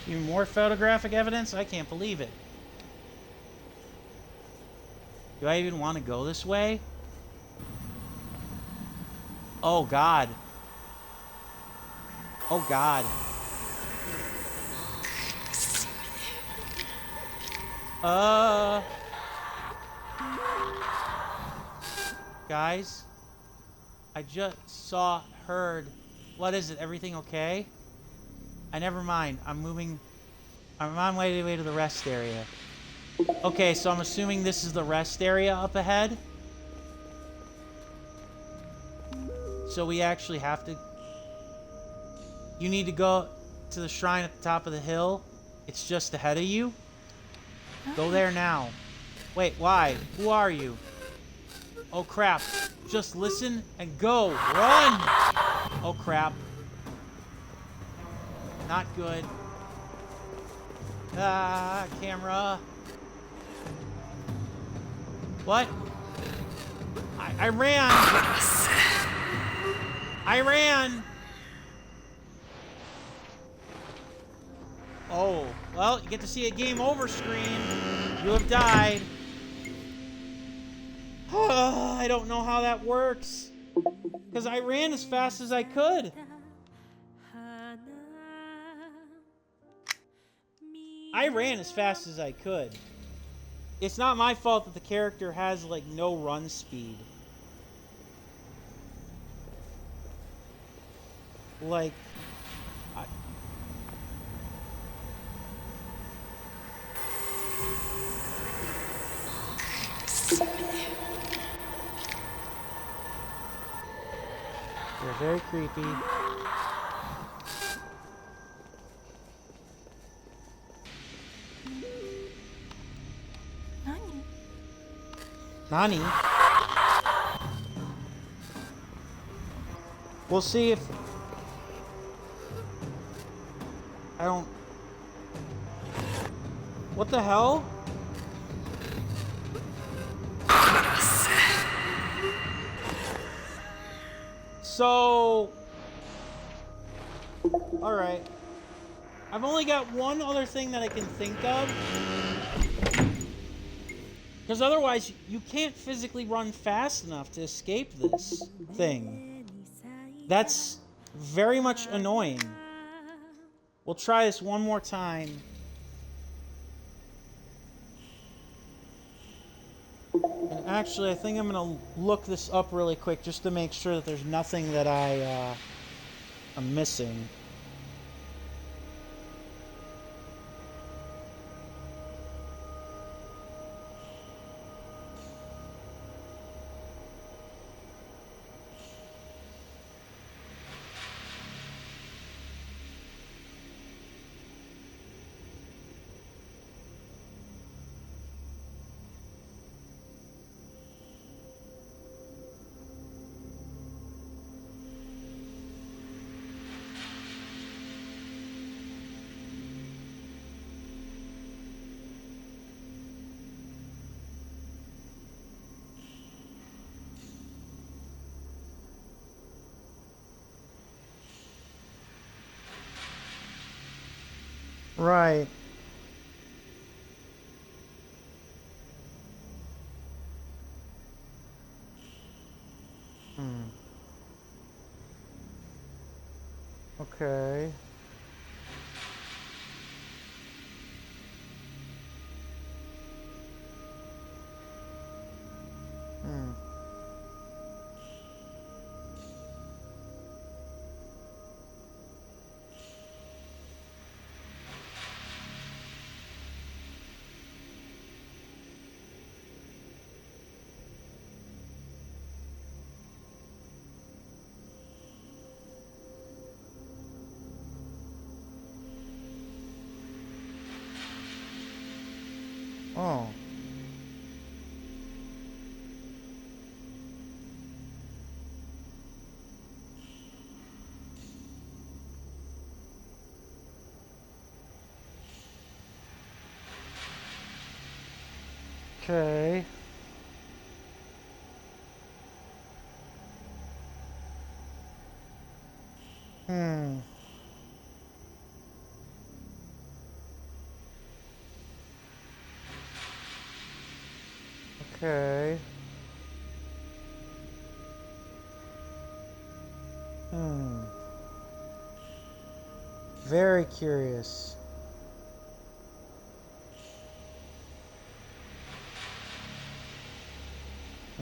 Even more photographic evidence? I can't believe it. Do I even want to go this way? Oh, God. Oh, God. Guys, I just heard. What is it? Everything okay? Never mind. I'm moving. I'm on my way to the rest area. Okay, so I'm assuming this is the rest area up ahead. So we actually have to... You need to go to the shrine at the top of the hill. It's just ahead of you. Go there now. Wait, why? Who are you? Oh, crap. Just listen and go. Run! Oh, crap. Not good. Ah, camera. What? I ran! I ran! Oh, well, you get to see a game over screen. You have died. I don't know how that works. Because I ran as fast as I could. I ran as fast as I could. It's not my fault that the character has, like, no run speed. Like... They're very creepy. Nani? We'll see if... I don't... What the hell? So... Alright. I've only got one other thing that I can think of. Because otherwise, you can't physically run fast enough to escape this thing. That's very much annoying. We'll try this one more time. And actually, I think I'm going to look this up really quick just to make sure that there's nothing that I'm missing. Right. Okay. Oh. Okay. Okay. Very curious.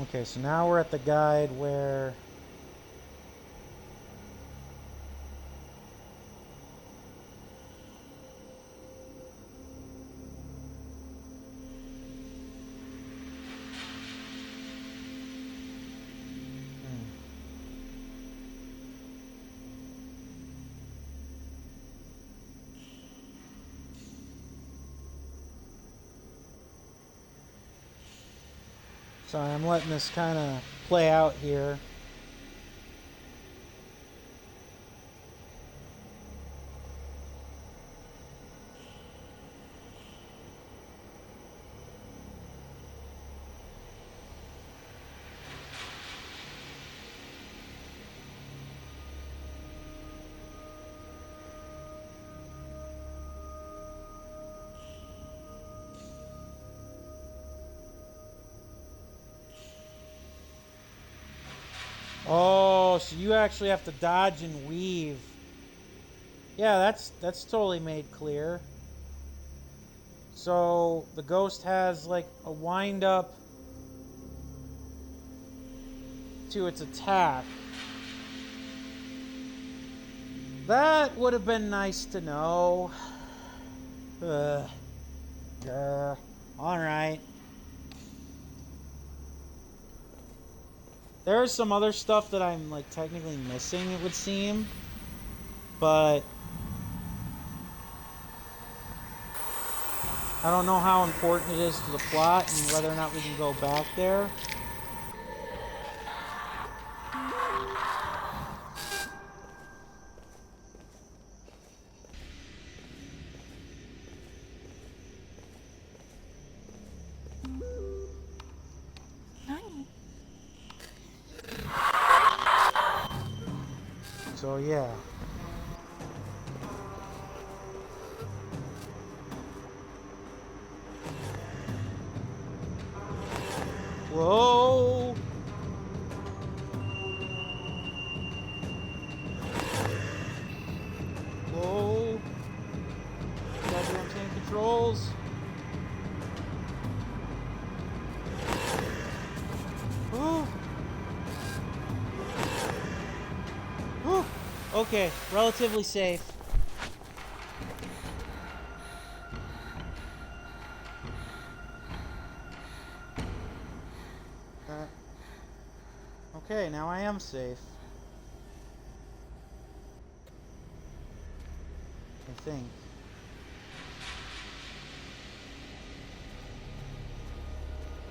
Okay, so now we're at the guide where... So I'm letting this kind of play out here. Oh, so you actually have to dodge and weave. Yeah, that's totally made clear. So the ghost has like a wind up to its attack. That would have been nice to know. Alright. There's some other stuff that I'm like technically missing, it would seem. But I don't know how important it is to the plot and whether or not we can go back there. So yeah. Whoa! Whoa! Goddamn tank controls! Woo! Woo! Okay, relatively safe. Okay, now I am safe. I think.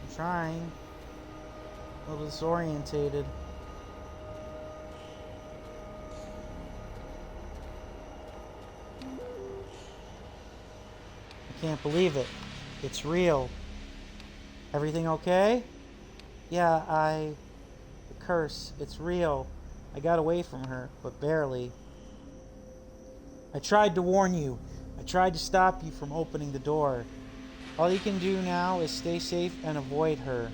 I'm trying. A little disorientated. I can't believe it. It's real. Everything okay? Yeah, the curse, it's real. I got away from her, but barely. I tried to warn you. I tried to stop you from opening the door. All you can do now is stay safe and avoid her.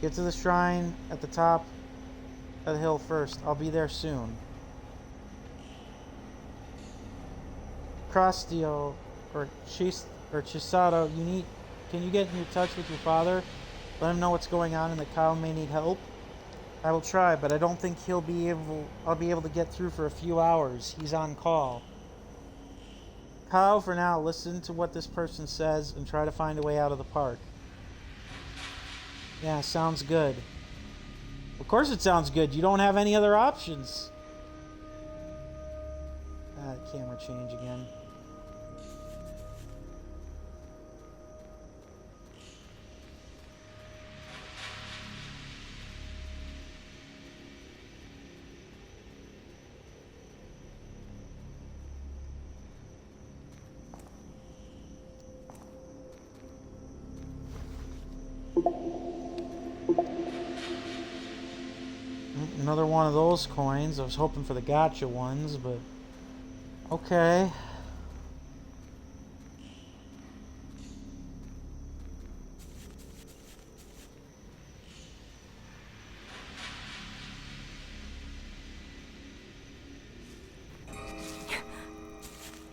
Get to the shrine at the top of the hill first. I'll be there soon. Crostio or Chisato, can you get in touch with your father? Let him know what's going on and that Kyle may need help. I will try, but I don't think I'll be able to get through for a few hours. He's on call. Kyle, for now, listen to what this person says and try to find a way out of the park. Yeah, sounds good. Of course it sounds good. You don't have any other options. Camera change again. Another one of those coins. I was hoping for the gotcha ones, but okay.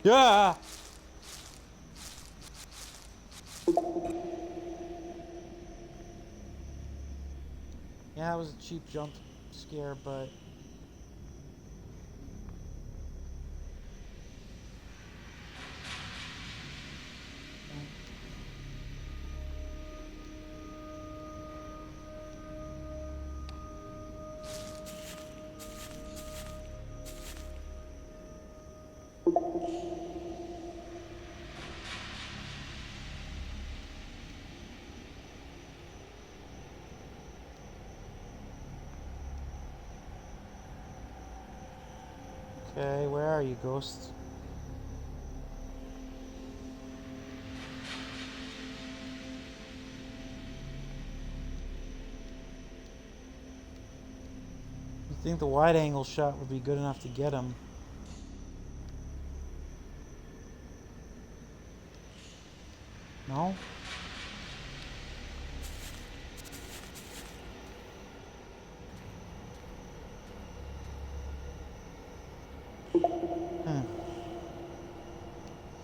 Yeah. Yeah, that was a cheap jump scare, but... Okay, where are you, ghost? You think the wide-angle shot would be good enough to get him? No?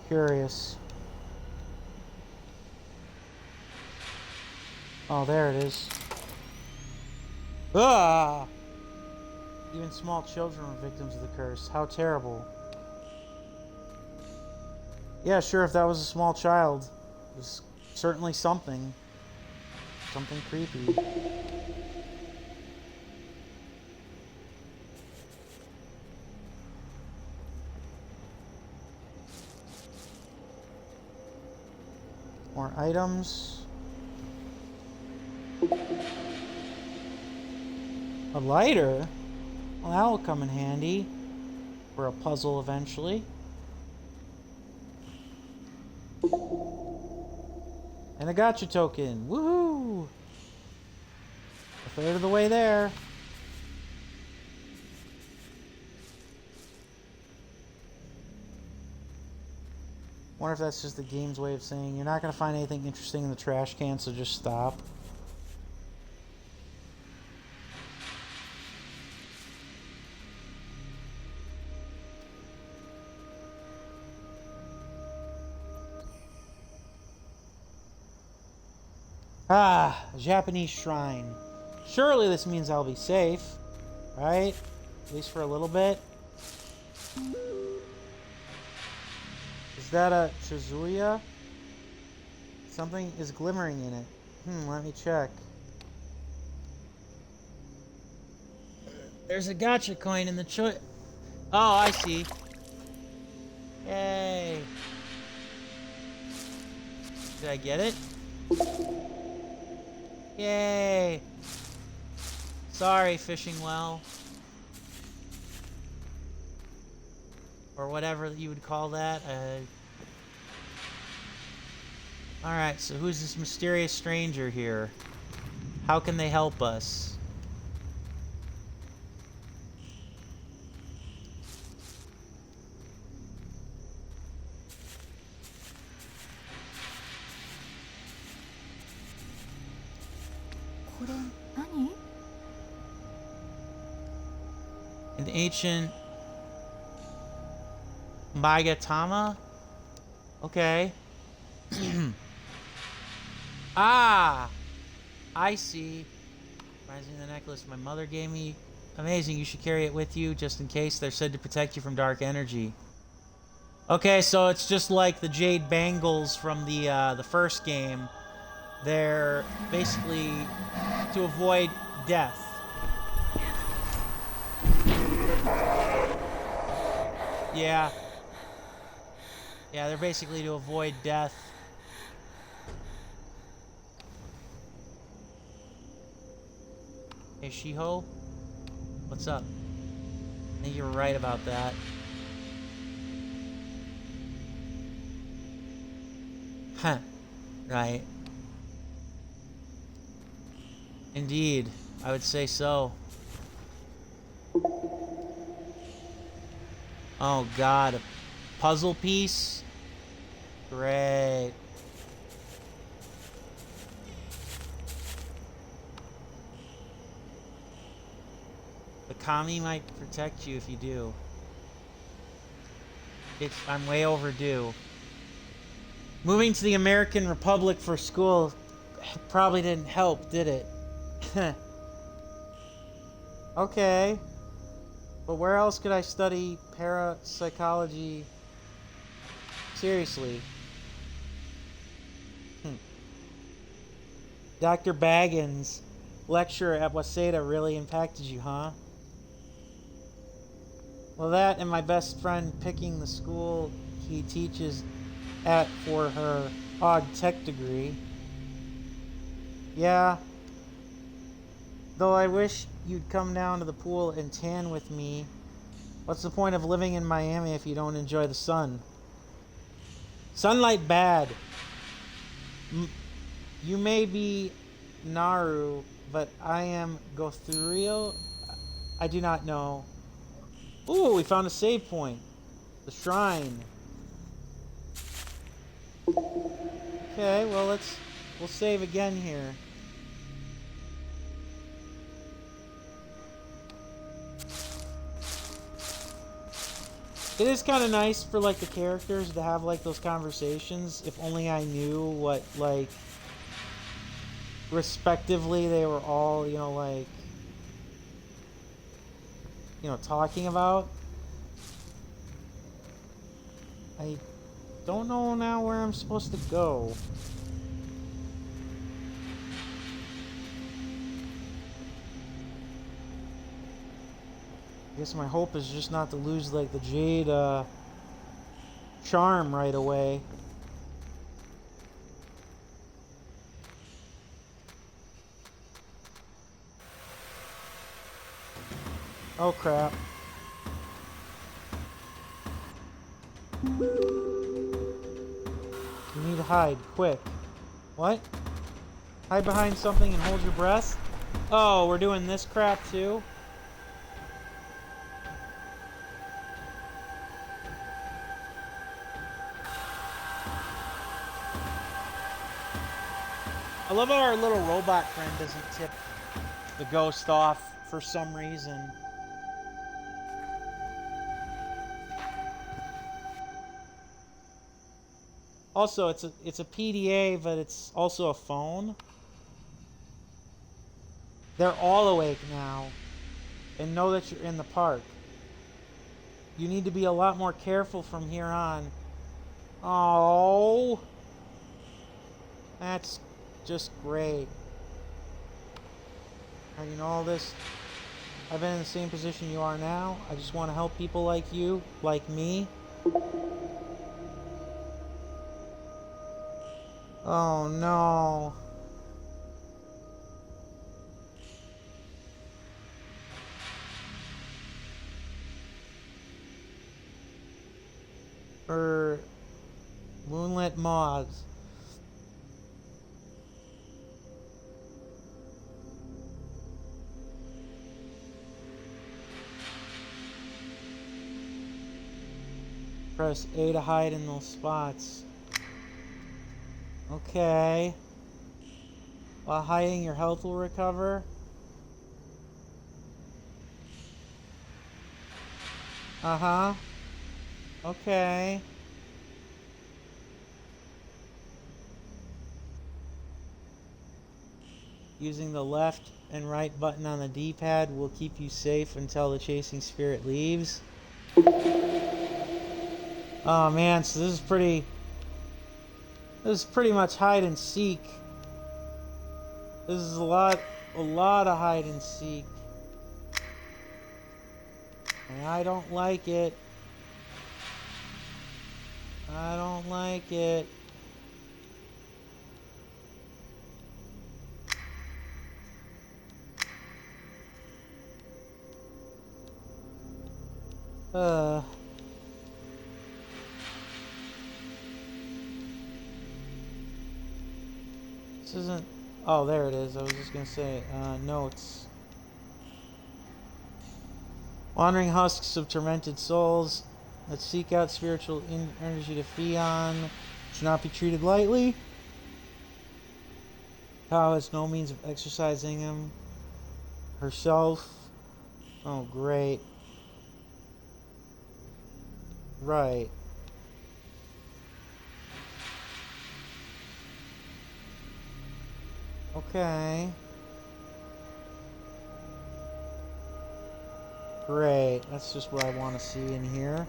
Curious. Oh, there it is. Ah! Even small children are victims of the curse. How terrible. Yeah, sure, if that was a small child. It was certainly something. Something creepy. More items. A lighter? Well, that'll come in handy for a puzzle eventually. And a gotcha token. Woohoo! A third of the way there. Wonder if that's just the game's way of saying you're not going to find anything interesting in the trash can, so just stop. Ah, a Japanese shrine. Surely this means I'll be safe, right? At least for a little bit. Is that a Chizuya? Something is glimmering in it. Let me check. There's a gotcha coin in the Oh, I see. Yay. Did I get it? Yay. Sorry, fishing well. Or whatever you would call that. Alright, so who's this mysterious stranger here? How can they help us? An ancient Magatama? Okay. Ah! I see. Rising the necklace my mother gave me. Amazing, you should carry it with you just in case. They're said to protect you from dark energy. Okay, so it's just like the jade bangles from the first game. They're basically to avoid death. Yeah. Yeah, they're basically to avoid death. Hey, Shiho? What's up? I think you're right about that. Huh. Right. Indeed. I would say so. Oh god, a puzzle piece? Great. The Kami might protect you if you do. I'm way overdue. Moving to the American Republic for school probably didn't help, did it? Okay. But where else could I study parapsychology seriously? Dr. Baggins' lecture at Waseda really impacted you, huh? Well, that and my best friend picking the school he teaches at for her odd tech degree. Yeah, though I wish you'd come down to the pool and tan with me. What's the point of living in Miami if you don't enjoy the sun? Sunlight bad. You may be Naru, but I am Gothurio. I do not know. Ooh, we found a save point. The shrine. Okay, well we'll save again here. It is kind of nice for like the characters to have like those conversations. If only I knew what like respectively they were all, like talking about. I don't know now where I'm supposed to go. I guess my hope is just not to lose like the jade charm right away. Oh crap. You need to hide, quick. What? Hide behind something and hold your breath? Oh, we're doing this crap too? I love how our little robot friend doesn't tip the ghost off for some reason. Also, it's a PDA, but it's also a phone. They're all awake now and know that you're in the park. You need to be a lot more careful from here on. Oh, that's just great. And you know all this? I've been in the same position you are now. I just want to help people like you, like me. Oh no. For moonlit moths. Press A to hide in those spots. Okay. While hiding, your health will recover. Uh-huh. Okay. Using the left and right button on the D-pad will keep you safe until the chasing spirit leaves. Oh man, so this is pretty much hide and seek. This is a lot of hide and seek. And I don't like it. I don't like it. This isn't... Oh, there it is. I was just gonna say, notes. Wandering husks of tormented souls that seek out spiritual energy to feed on should not be treated lightly. Kao has no means of exercising them herself. Oh, great. Right. Okay. Great. That's just what I want to see in here.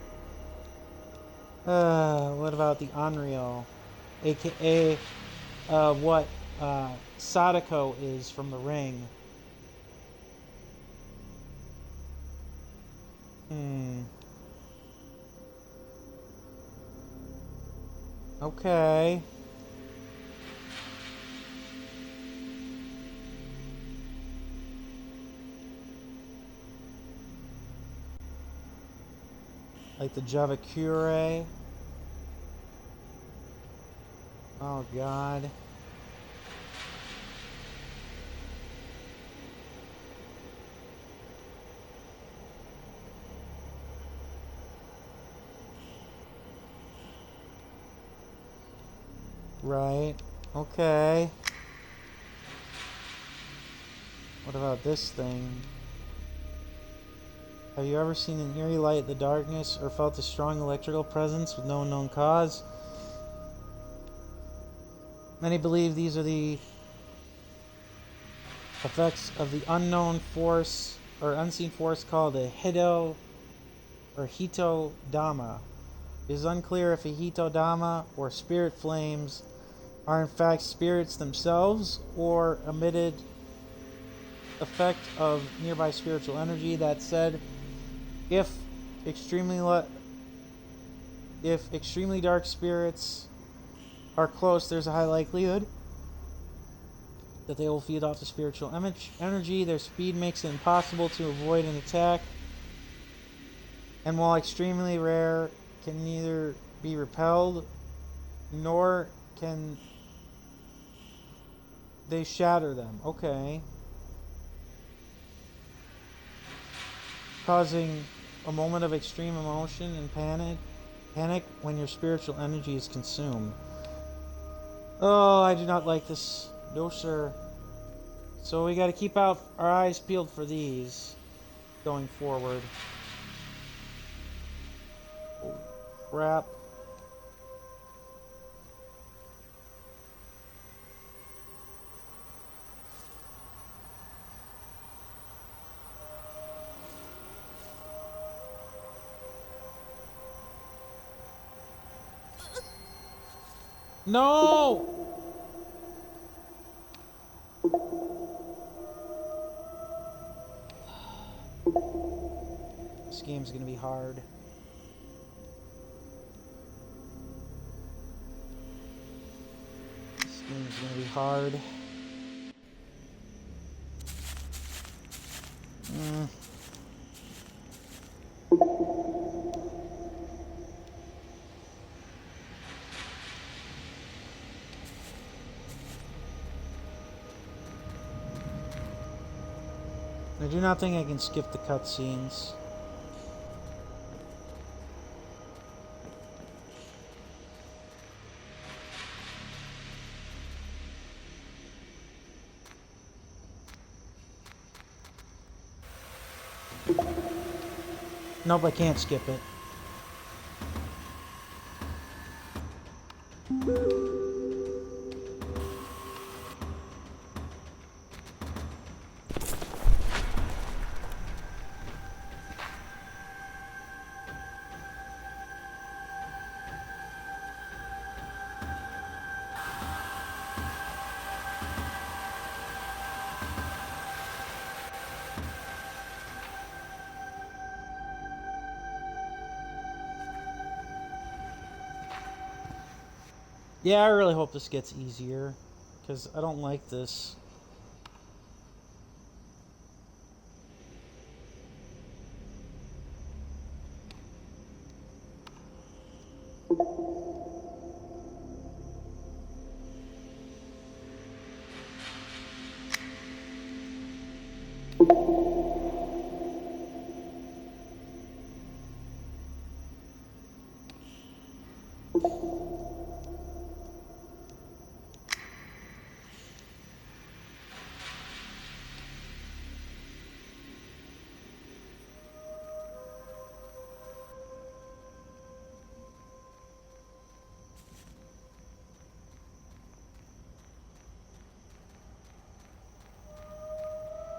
What about the Unreal? AKA, what Sadako is from The Ring. Okay. Like the Javakure. Oh, God. Right. Okay. What about this thing? Have you ever seen an eerie light in the darkness or felt a strong electrical presence with no known cause? Many believe these are the effects of the unknown force or unseen force called a Hito or Hito Dama. It is unclear if a Hito Dama or spirit flames are in fact spirits themselves or emitted effect of nearby spiritual energy. That said, if extremely dark spirits are close, there's a high likelihood that they will feed off the spiritual energy. Their speed makes it impossible to avoid an attack, and while extremely rare, can neither be repelled nor can they shatter them. Okay. Causing a moment of extreme emotion and panic when your spiritual energy is consumed. Oh, I do not like this. No, sir. So we got to keep our eyes peeled for these going forward. Oh, crap. No! This game's gonna be hard. This game's gonna be hard. I do not think I can skip the cutscenes. Nope, I can't skip it. Yeah, I really hope this gets easier, because I don't like this.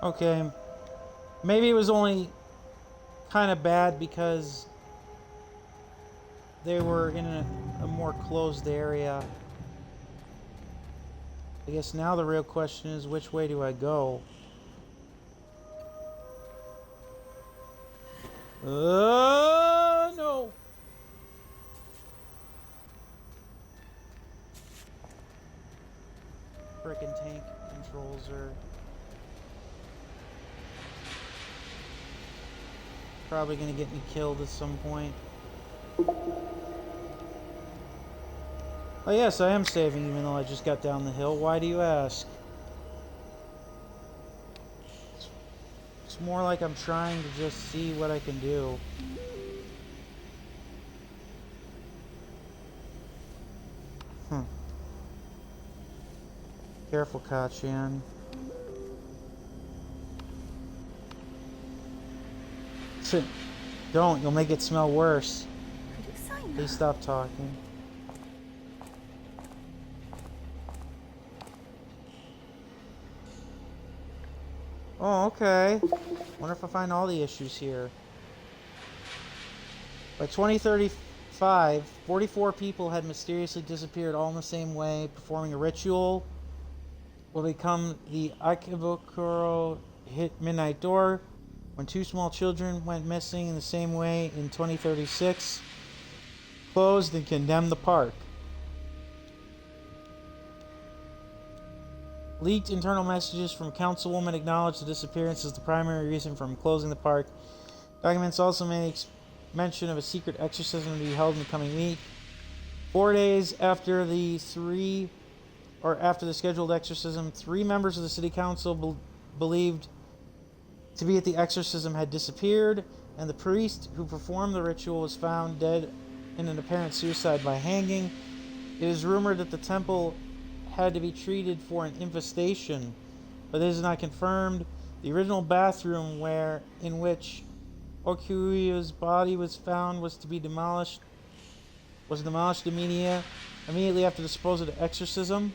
Okay. Maybe it was only kind of bad because they were in a more closed area. I guess now the real question is, which way do I go? No! Frickin' tank controls are probably gonna get me killed at some point. Oh yes, I am saving even though I just got down the hill. Why do you ask? It's more like I'm trying to just see what I can do. Careful, Kachan. Don't, you'll make it smell worse. Please stop talking. Oh, okay. Wonder if I find all the issues here. By 2035, 44 people had mysteriously disappeared all in the same way. Performing a ritual will become the Akibokuro hit midnight door. When 2 small children went missing in the same way in 2036, closed and condemned the park. Leaked internal messages from Councilwoman acknowledged the disappearance as the primary reason for closing the park. Documents also made mention of a secret exorcism to be held in the coming week. 4 days after the scheduled exorcism, 3 members of the city council believed to be at the exorcism had disappeared, and the priest who performed the ritual was found dead in an apparent suicide by hanging. It is rumored that the temple had to be treated for an infestation, but this is not confirmed. The original bathroom in which Okuyu's body was found was demolished immediately after the supposed exorcism.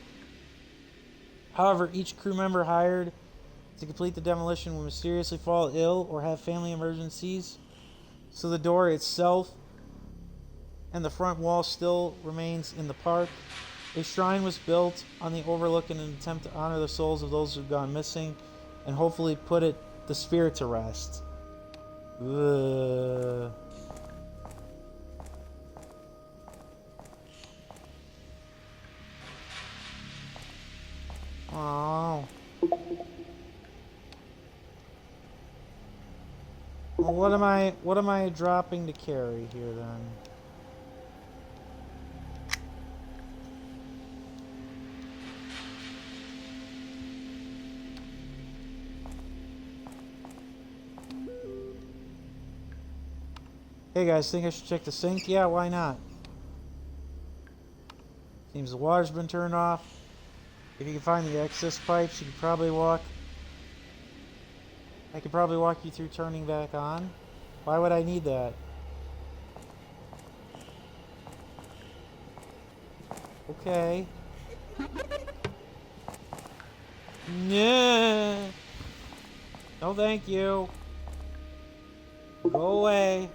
However, each crew member hired to complete the demolition will mysteriously fall ill or have family emergencies, so the door itself and the front wall still remains in the park. A shrine was built on the overlook in an attempt to honor the souls of those who've gone missing and hopefully put the spirit to rest. Ugh. Oh. Well, what am I dropping to carry here then? Hey guys, think I should check the sink? Yeah, why not? Seems the water's been turned off. If you can find the access pipes, you could probably I could probably walk you through turning back on. Why would I need that? Okay. Yeah. No, thank you. Go away.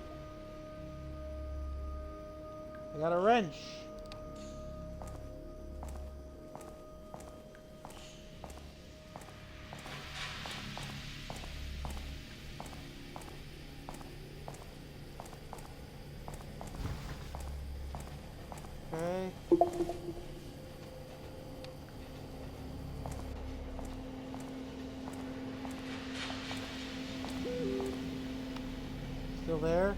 I got a wrench. Okay. Still there?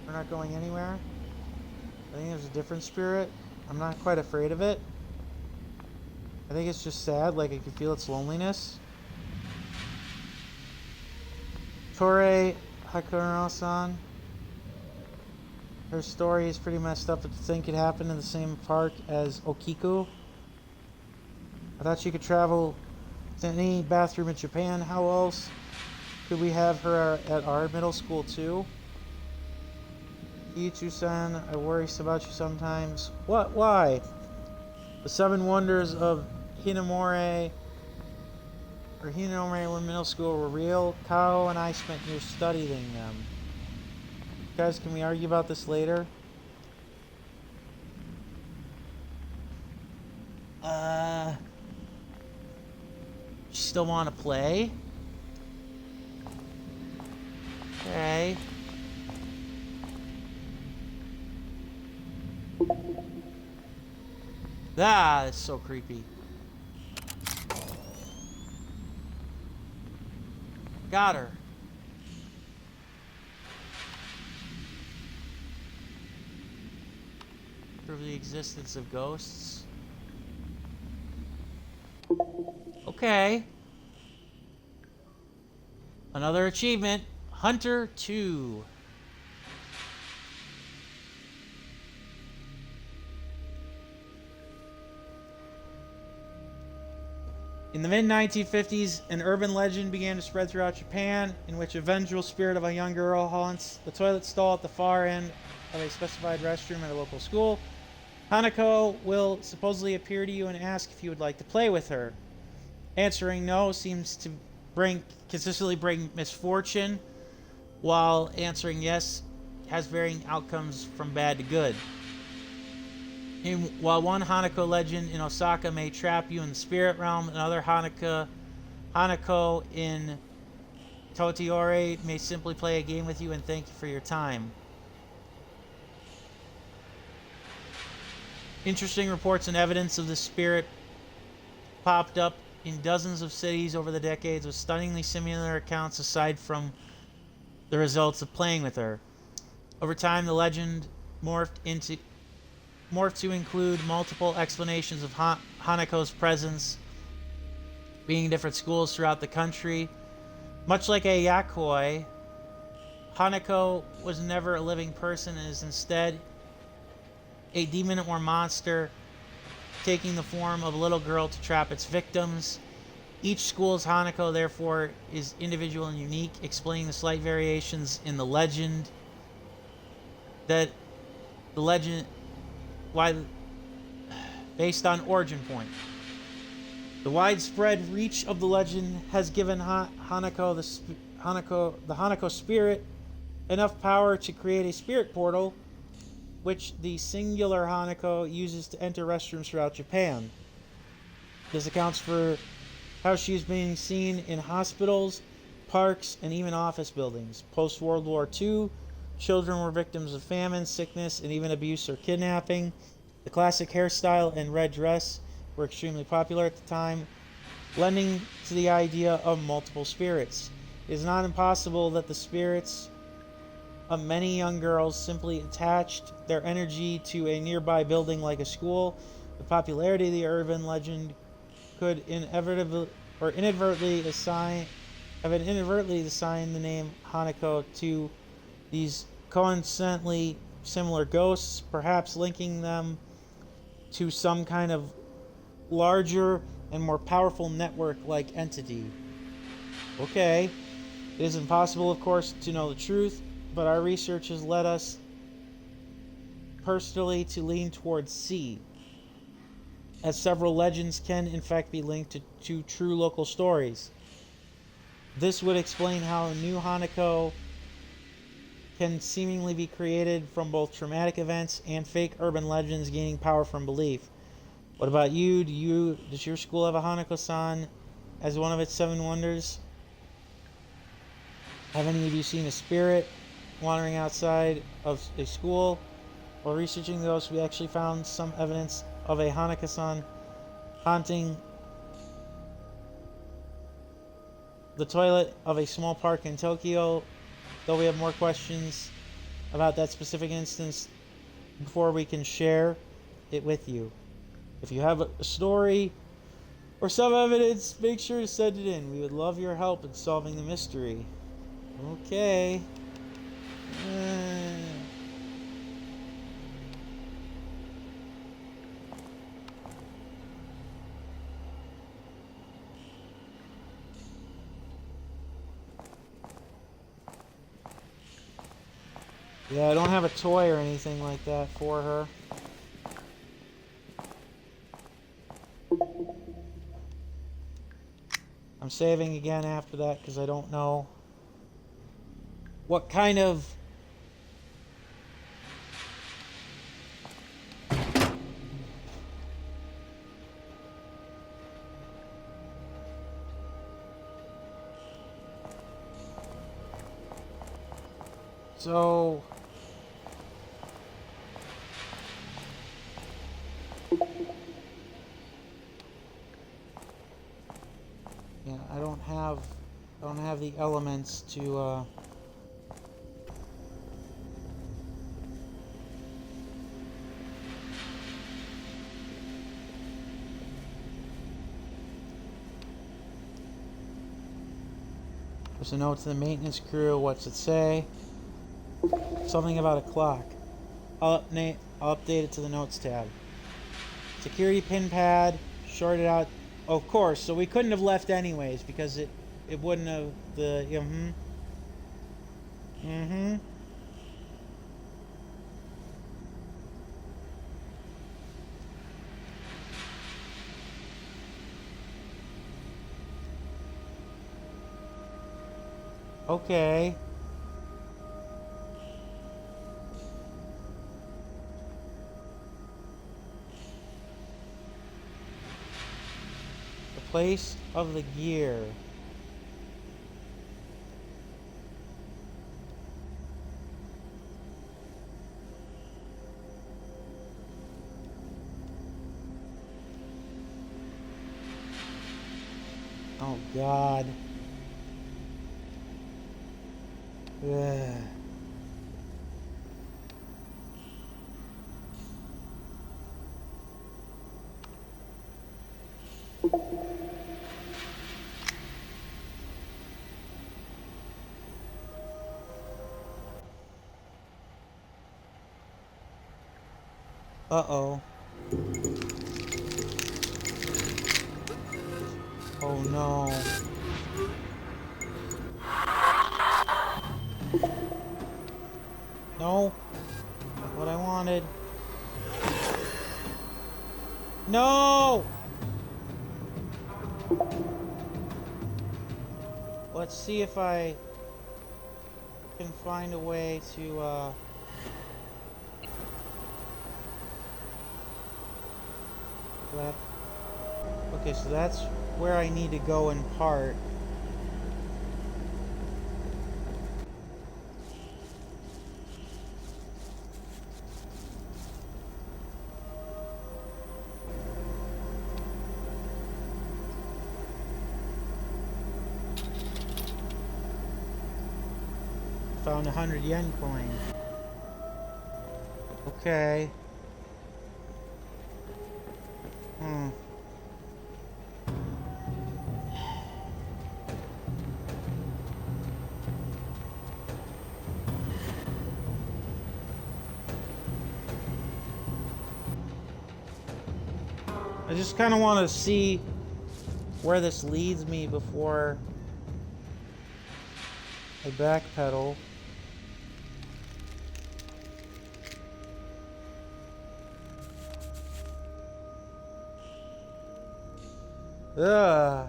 We're not going anywhere. I think there's a different spirit. I'm not quite afraid of it. I think it's just sad, like I can feel its loneliness. Torei Hakuno-san. Her story is pretty messed up, but to think it happened in the same park as Okiku. I thought she could travel to any bathroom in Japan. How else could we have her at our middle school too? Ichu-san, I worry about you sometimes. What? Why? The 7 wonders of Hinamori or Hinome when middle school were real. Kao and I spent years studying them. Guys, can we argue about this later? Still want to play? Okay. Ah, that's so creepy. Got her. Prove the existence of ghosts. Okay. Another achievement. Hunter 2. In the mid-1950s, an urban legend began to spread throughout Japan in which a vengeful spirit of a young girl haunts the toilet stall at the far end of a specified restroom at a local school. Hanako will supposedly appear to you and ask if you would like to play with her. Answering no seems to consistently bring misfortune, while answering yes has varying outcomes from bad to good. While one Hanako legend in Osaka may trap you in the spirit realm, another Hanako in Totiore may simply play a game with you and thank you for your time. Interesting reports and evidence of the spirit popped up in dozens of cities over the decades with stunningly similar accounts aside from the results of playing with her. Over time, the legend morphed to include multiple explanations of Hanako's presence being in different schools throughout the country. Much like a yakoi, Hanako was never a living person and is instead a demon or monster taking the form of a little girl to trap its victims. Each school's Hanako, therefore, is individual and unique, explaining the slight variations in the legend. Based on origin point. The widespread reach of the legend has given the Hanako spirit enough power to create a spirit portal, which the singular Hanako uses to enter restrooms throughout Japan. This accounts for how she is being seen in hospitals, parks, and even office buildings. Post-World War II, children were victims of famine, sickness, and even abuse or kidnapping. The classic hairstyle and red dress were extremely popular at the time, lending to the idea of multiple spirits. It is not impossible that the spirits of many young girls simply attached their energy to a nearby building like a school. The popularity of the urban legend could inadvertently assign the name Hanako to these coincidentally similar ghosts, perhaps linking them to some kind of larger and more powerful network-like entity. Okay, it is impossible, of course, to know the truth, but our research has led us personally to lean towards C, as several legends can in fact be linked to true local stories. This would explain how a new Hanako can seemingly be created from both traumatic events and fake urban legends gaining power from belief. What about you? Does your school have a Hanako-san as one of its 7 wonders? Have any of you seen a spirit wandering outside of a school? While researching those, we actually found some evidence of a Hanako-san haunting the toilet of a small park in Tokyo, though we have more questions about that specific instance before we can share it with you. If you have a story or some evidence, make sure to send it in. We would love your help in solving the mystery. Okay. Yeah, I don't have a toy or anything like that for her. I'm I'm saving again after that because I don't know what kind of so yeah, I don't have the elements to there's a note to the maintenance crew. What's it say? Something about a clock. I'll update it to the notes tab. Security pin pad, shorted out. Oh, of course, so we couldn't have left anyways because it wouldn't have the Okay. The place of the gear. Oh God. Ugh. Uh-oh. Oh no. No. Not what I wanted. No! Let's see if I can find a way to, left. Okay, so that's where I need to go in part. Found a 100 yen coin. Okay. I just kind of want to see where this leads me before I backpedal. Ugh.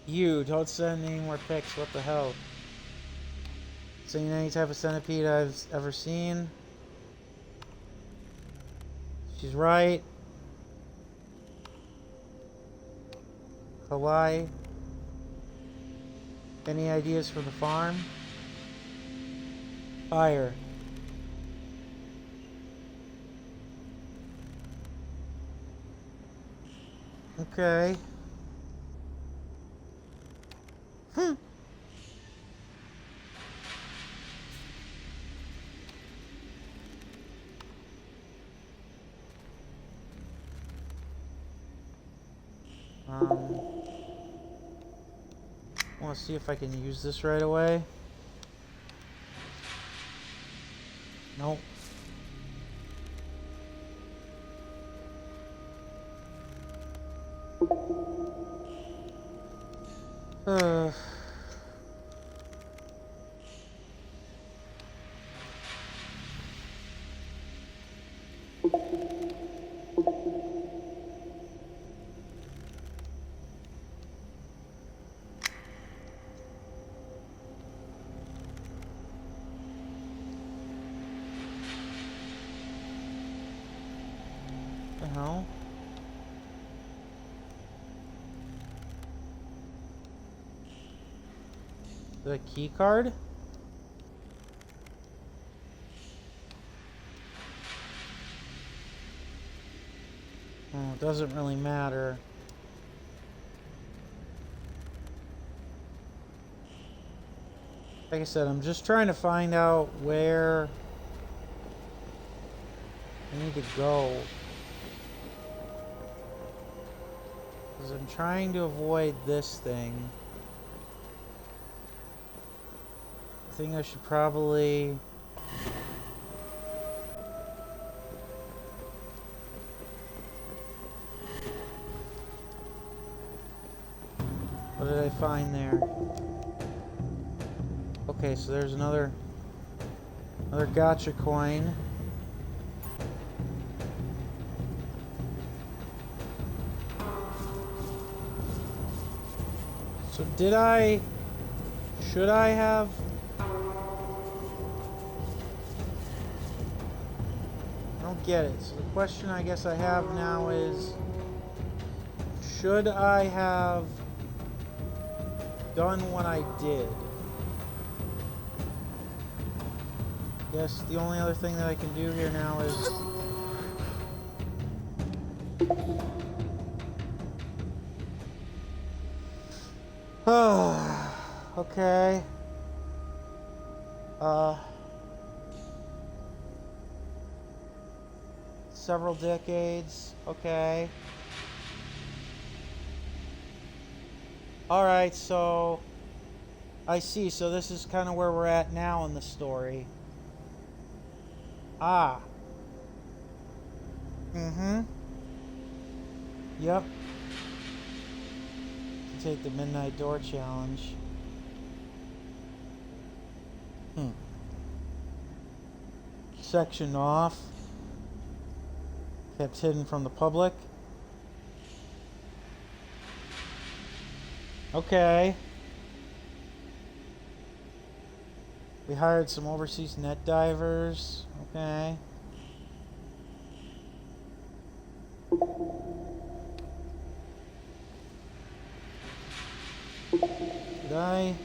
You, don't send any more pics. What the hell? Seen any type of centipede I've ever seen? She's right. Hawaii. Any ideas for the farm? Fire. Okay. I want to see if I can use this right away. Nope. The key card? Oh, it doesn't really matter. Like I said, I'm just trying to find out where I need to go. Because I'm trying to avoid this thing. I think I should probably... What did I find there? Okay, so there's another gotcha coin. So should I have? I don't get it. So the question I guess I have now is, should I have done what I did? I guess the only other thing that I can do here now is okay. Several decades. Okay. Alright, so I see. So this is kind of where we're at now in the story. Ah. Mm-hmm. Yep. Take the Midnight Door Challenge. Sectioned off. Kept hidden from the public. Okay. We hired some overseas net divers. Okay. Did I?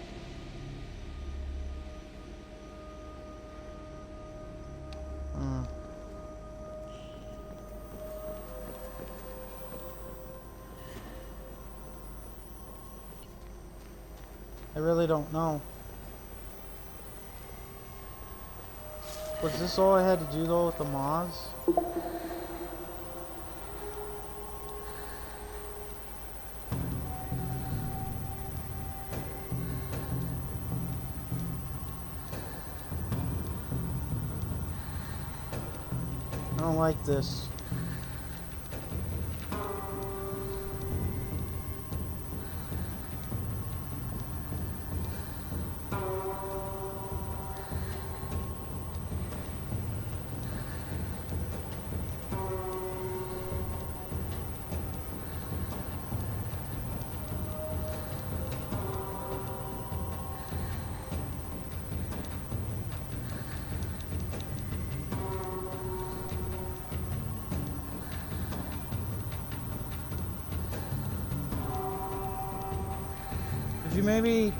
I really don't know. Was this all I had to do though with the moths? I don't like this. Could you maybe...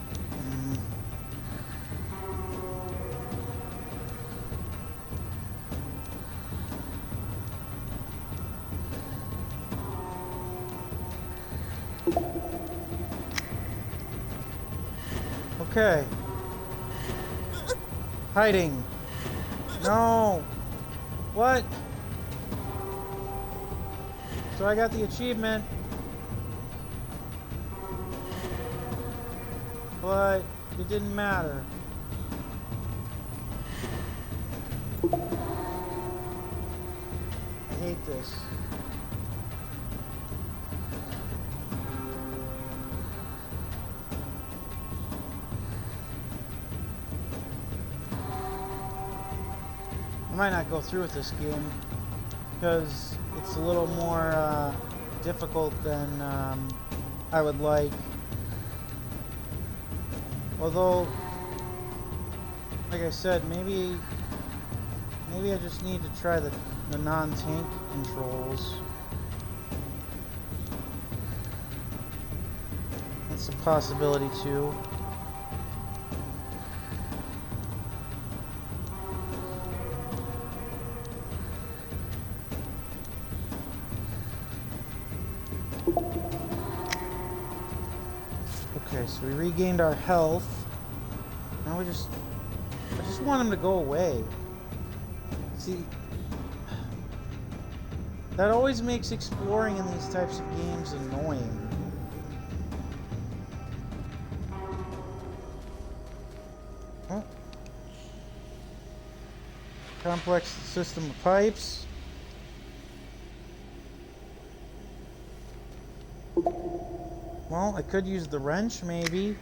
Okay. Hiding. No. What? So I got the achievement. But it didn't matter. I hate this. I might not go through with this game because it's a little more difficult than I would like. Although, like I said, maybe I just need to try the non-tank controls. That's a possibility too. Okay, so we regained our health. Now I just want him to go away. See, that always makes exploring in these types of games annoying. Oh. Complex system of pipes. Well, I could use the wrench, maybe.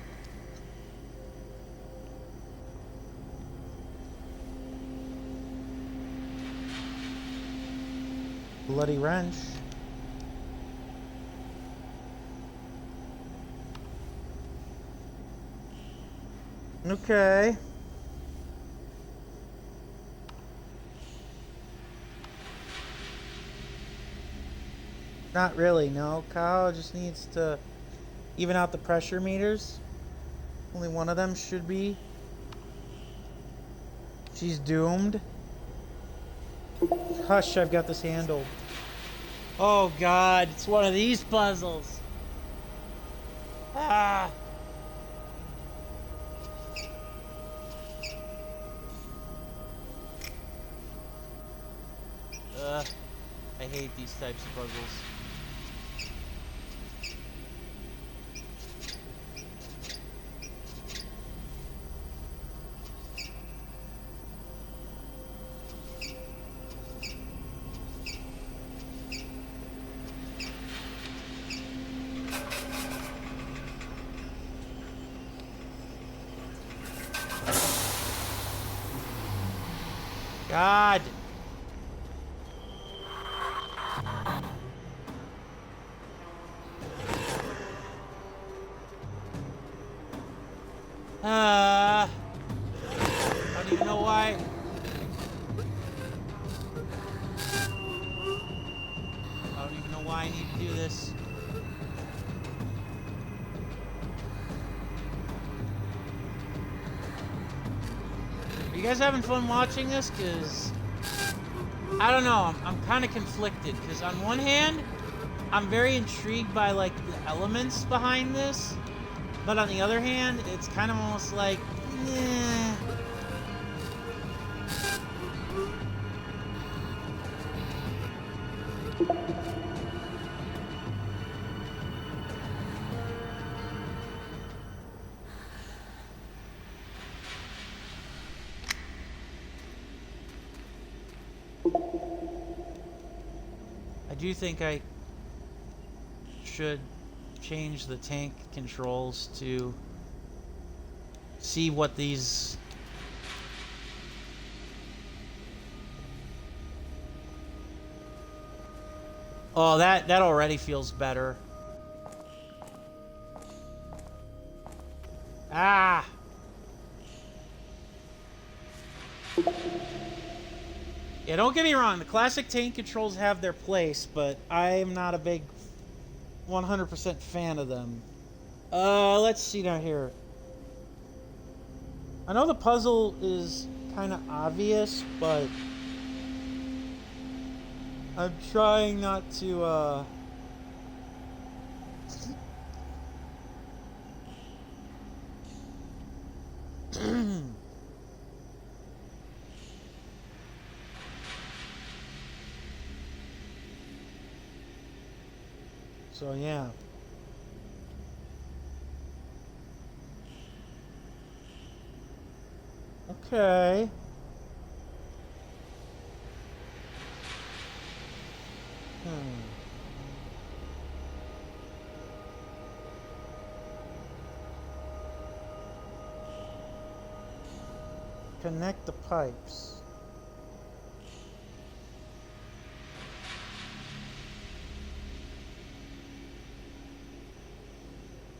Bloody wrench. Okay. Not really, no. Kyle just needs to even out the pressure meters. Only one of them should be. She's doomed. Hush, I've got this handled. Oh god, it's one of these puzzles. Ah. I hate these types of puzzles. God. I don't even know why. I don't even know why I need to do this. Are you guys having fun watching this? Because I don't know. I'm kind of conflicted. Because on one hand, I'm very intrigued by like the elements behind this. But on the other hand, it's kind of almost like, eh. I do think I should change the tank controls to see what these oh that already feels better. Ah, yeah, don't get me wrong, the classic tank controls have their place, but I'm not a big 100% fan of them. Let's see down here. I know the puzzle is kind of obvious, but I'm trying not to, so yeah. Okay. Connect the pipes.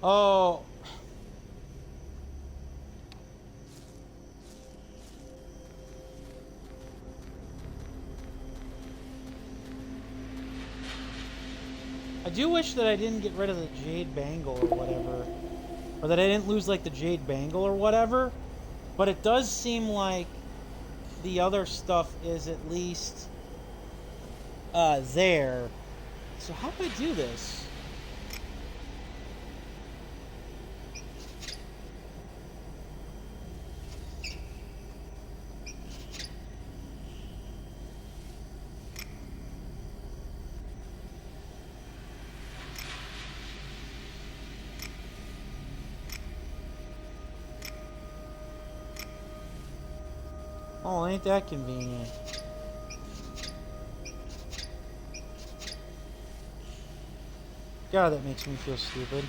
Oh. I do wish that I didn't get rid of the jade bangle or whatever. Or that I didn't lose, like, the jade bangle or whatever. But it does seem like the other stuff is at least there. So how do I do this? Oh, ain't that convenient. God, that makes me feel stupid.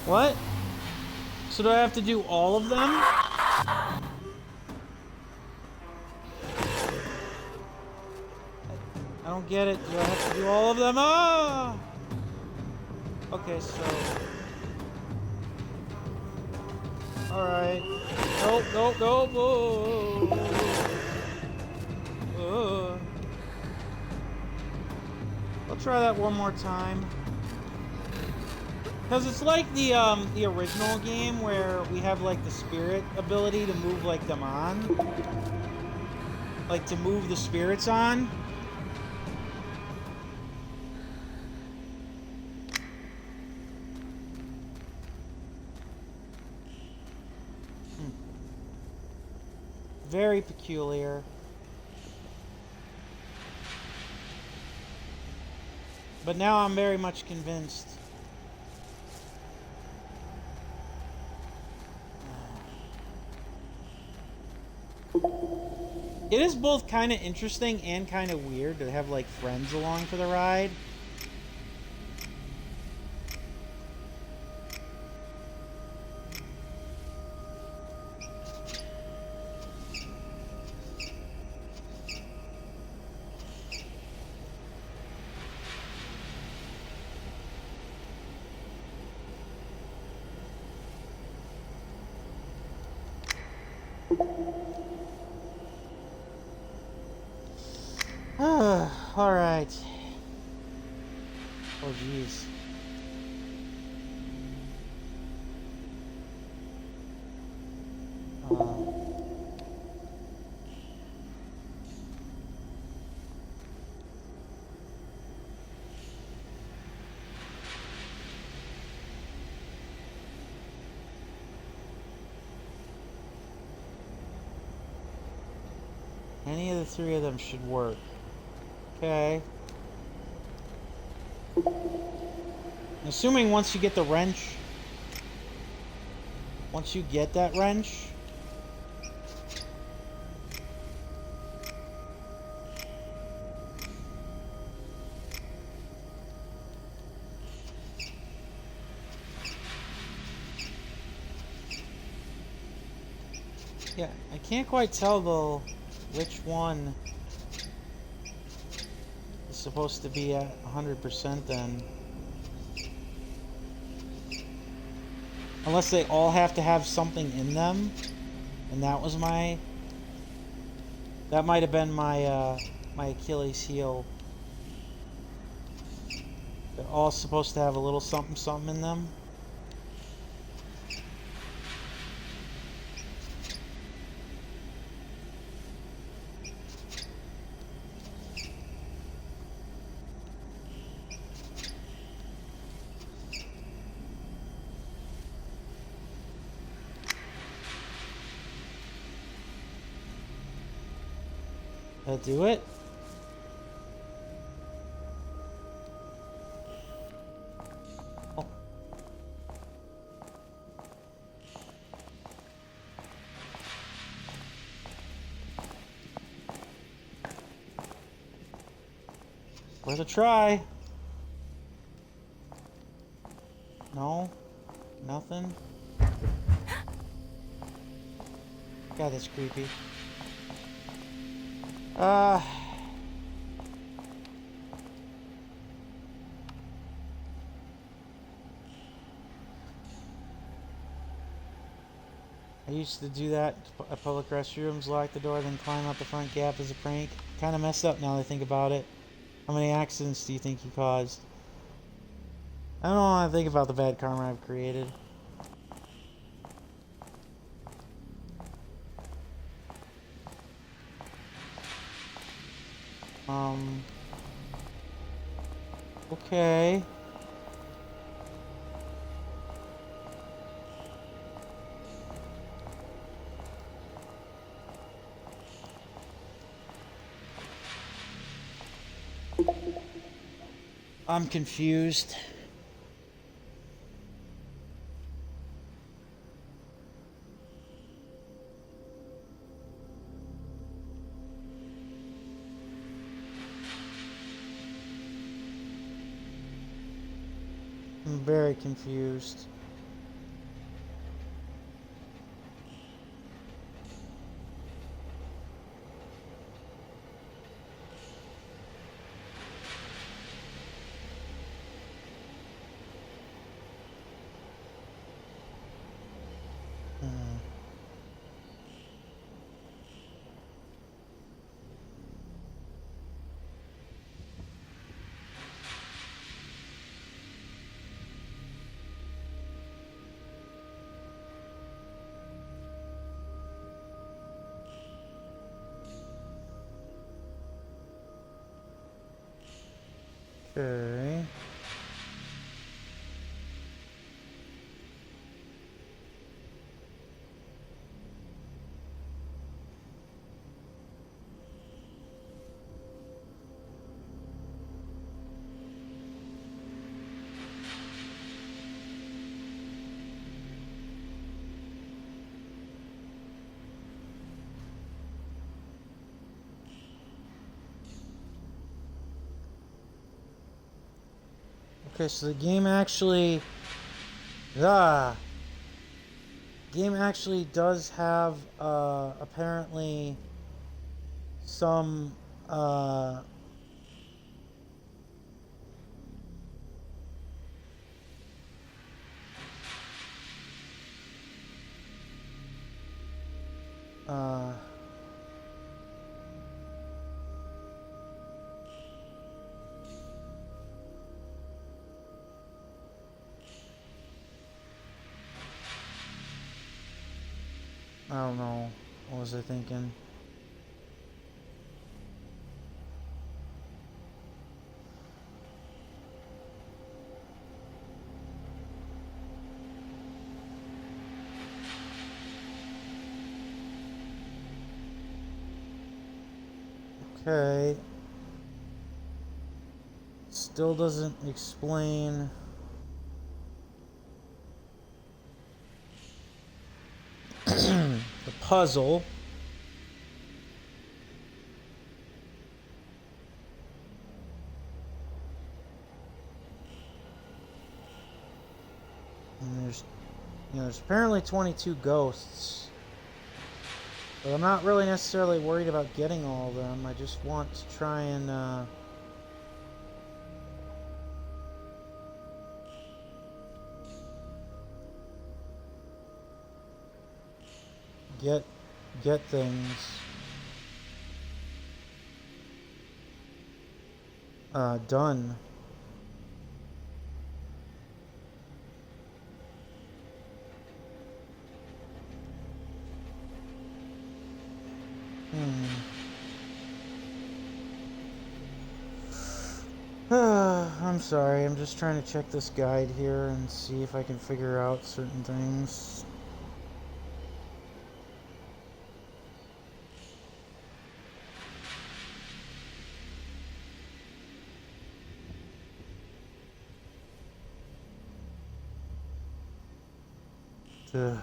What? So do I have to do all of them? I don't get it. Do I have to do all of them? Ah! Okay, so... Alright. Nope, nope, nope. Oh. I'll try that one more time. Because it's like the original game where we have like the spirit ability to move like them on. Like to move the spirits on. Very peculiar. But now I'm very much convinced. It is both kind of interesting and kind of weird to have like friends along for the ride. All right. Oh, jeez. Any of the three of them should work. Okay. Assuming once you get the wrench, once you get that wrench, yeah, I can't quite tell though which one is supposed to be at 100% then. Unless they all have to have something in them. And that was my... That might have been my, my Achilles heel. They're all supposed to have a little something something in them. That do it? Oh. Worth a try. No? Nothing? God, that's creepy. I used to do that at public restrooms, lock the door, then climb out the front gap as a prank. Kind of messed up now that I think about it. How many accidents do you think you caused? I don't want to think about the bad karma I've created. Okay. I'm confused. I'm very confused. Okay. Okay, so the game actually does have apparently some uh I don't know. What was I thinking? Okay. Still doesn't explain the puzzle. And there's apparently 22 ghosts. But I'm not really necessarily worried about getting all of them. I just want to try and get things done. I'm sorry, I'm just trying to check this guide here and see if I can figure out certain things. Ugh.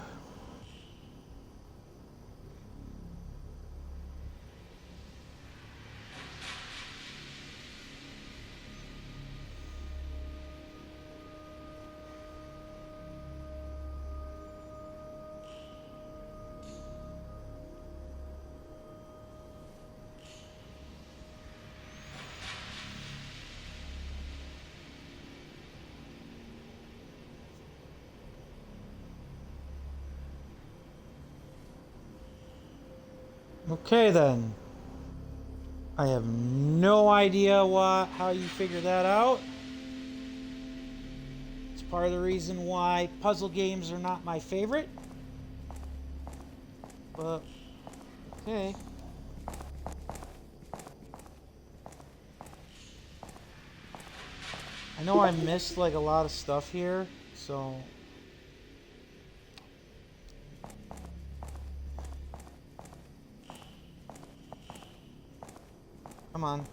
Okay then. I have no idea how you figure that out. It's part of the reason why puzzle games are not my favorite. But okay. I know I missed like a lot of stuff here, so come on.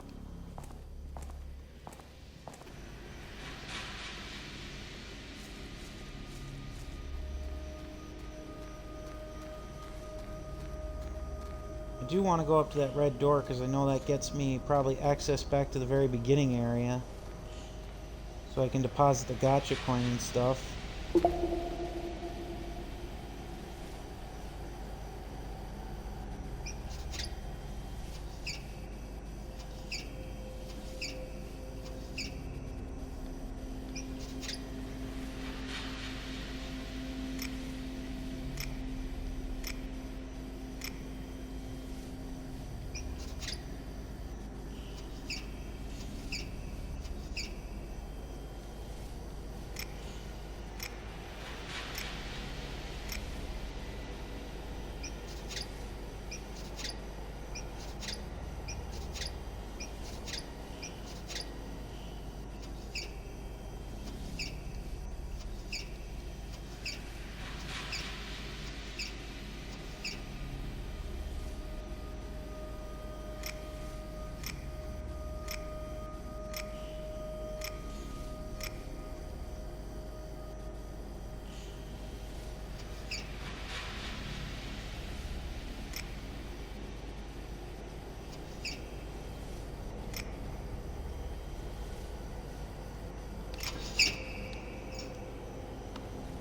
do want to go up to that red door because I know that gets me probably access back to the very beginning area. So I can deposit the gacha coin and stuff.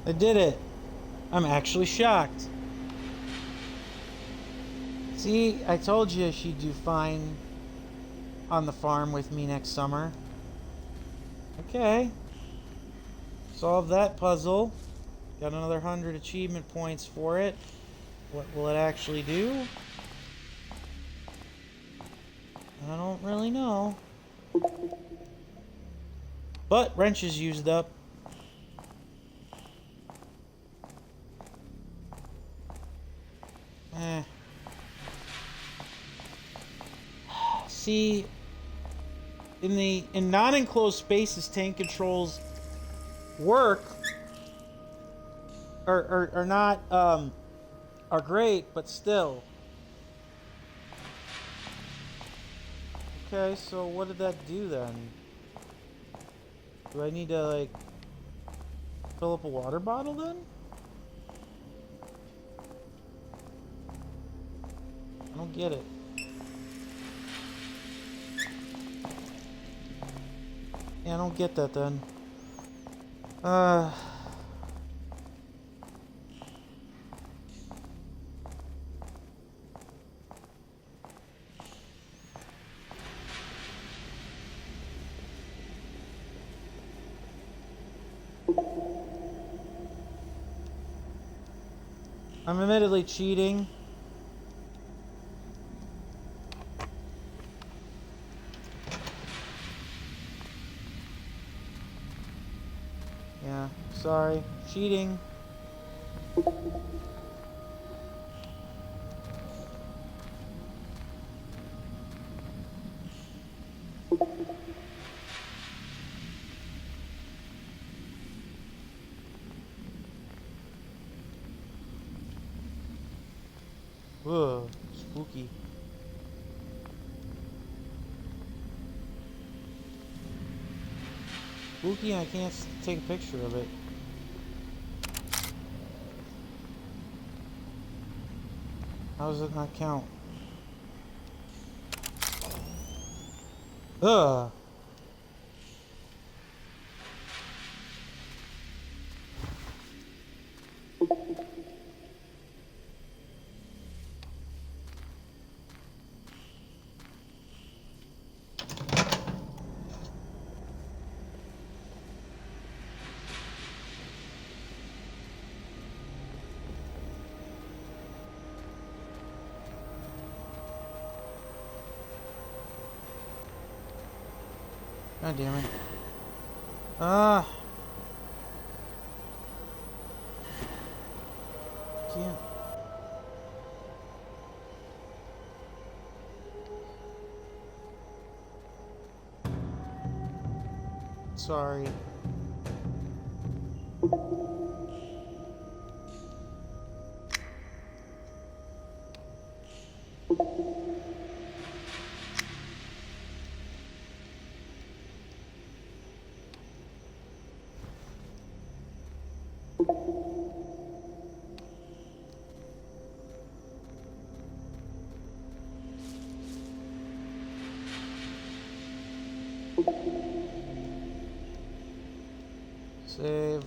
I did it. I'm actually shocked. See, I told you she'd do fine on the farm with me next summer. Okay. Solve that puzzle. Got another 100 achievement points for it. What will it actually do? I don't really know. But wrench is used up. See, in non-enclosed spaces, tank controls work are not are great, but still. Okay, so what did that do then? Do I need to like fill up a water bottle then? I don't get it. Yeah, I don't get that then. I'm admittedly cheating. Yeah, sorry. Cheating. Ugh, spooky. Spooky, I can't take a picture of it. How does it not count? Ugh. God damn it. Ah. Can't. Sorry. Save.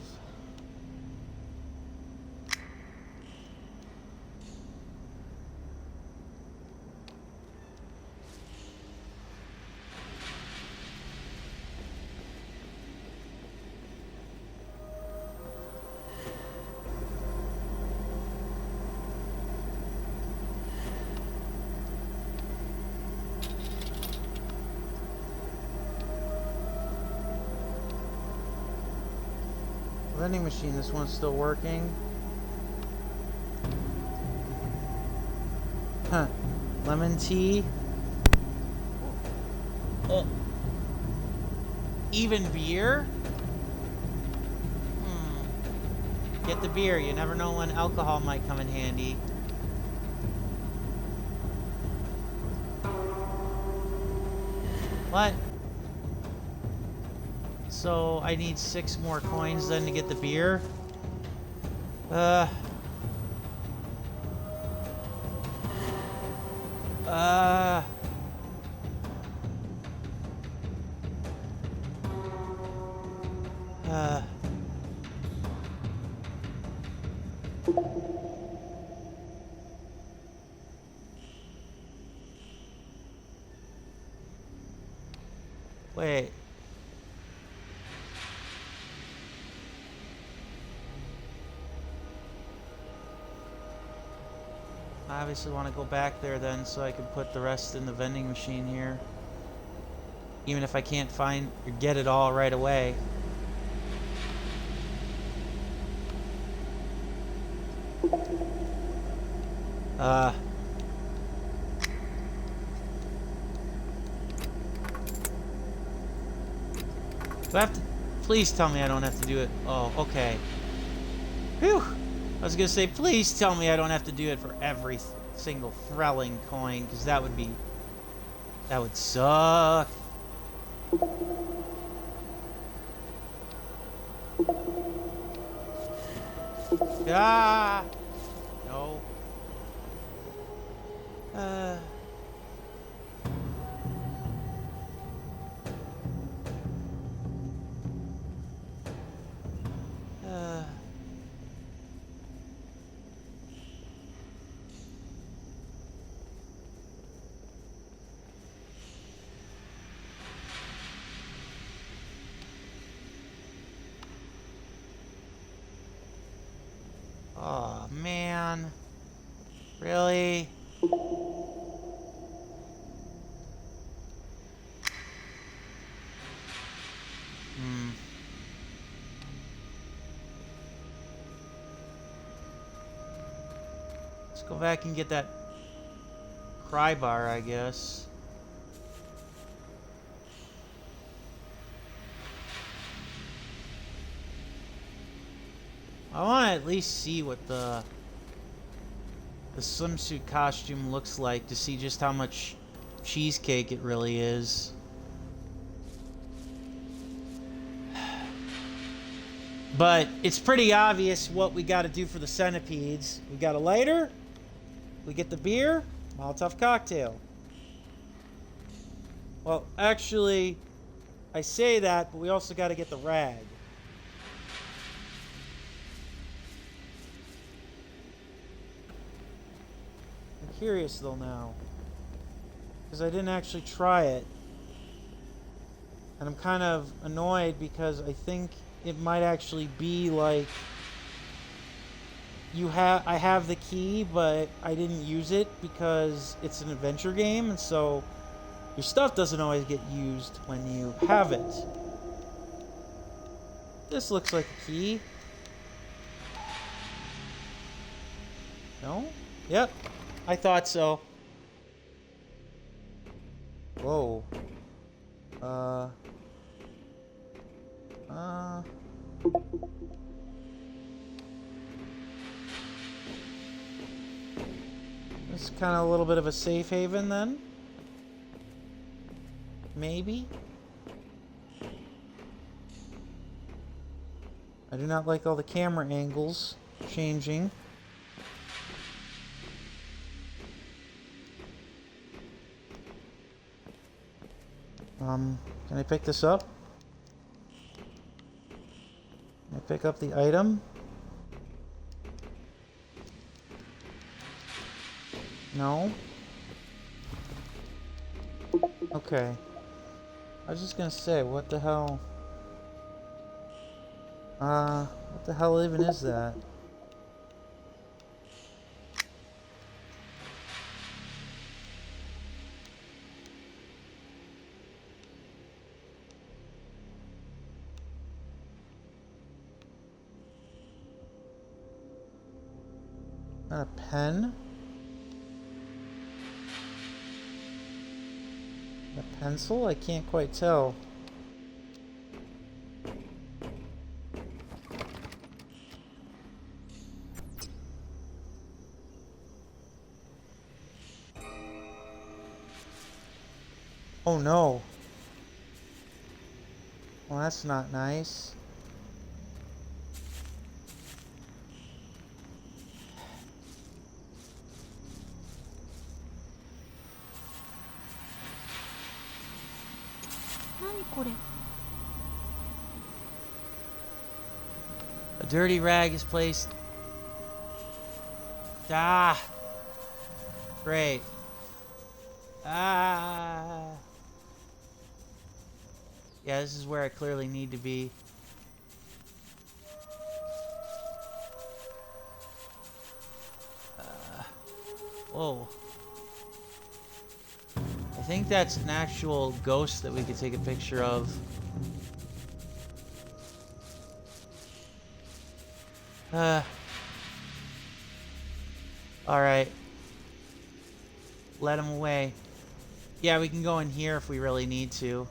Vending machine, this one's still working. Huh. Lemon tea. Oh. Even beer? Get the beer. You never know when alcohol might come in handy. What? So I need 6 more coins then to get the beer? Uh, wait. I obviously want to go back there then so I can put the rest in the vending machine here. Even if I can't find or get it all right away. Do I have to... Please tell me I don't have to do it. Oh, okay. Whew. I was gonna say, please tell me I don't have to do it for every single Threlling coin, because that would be... That would suck. Ah! No. Oh, man. Really? Let's go back and get that pry bar, I guess. I want to at least see what the swimsuit costume looks like to see just how much cheesecake it really is. But it's pretty obvious what we got to do for the centipedes. We got a lighter, we get the beer, Molotov cocktail. Well, actually, I say that, but we also got to get the rag. I'm curious though now, because I didn't actually try it. And I'm kind of annoyed because I think it might actually be like I have the key, but I didn't use it because it's an adventure game, and so your stuff doesn't always get used when you have it. This looks like a key. No? Yep. I thought so. Whoa. It's kind of a little bit of a safe haven then. Maybe. I do not like all the camera angles changing. Can I pick this up? Pick up the item. No. Okay. I was just gonna say, what the hell? What the hell even is that? A pen? A pencil? I can't quite tell. Oh no. Well, that's not nice. A dirty rag is placed. Ah! Great. Ah! Yeah, this is where I clearly need to be. Whoa. I think that's an actual ghost that we could take a picture of. Alright. Let him away. Yeah, we can go in here if we really need to.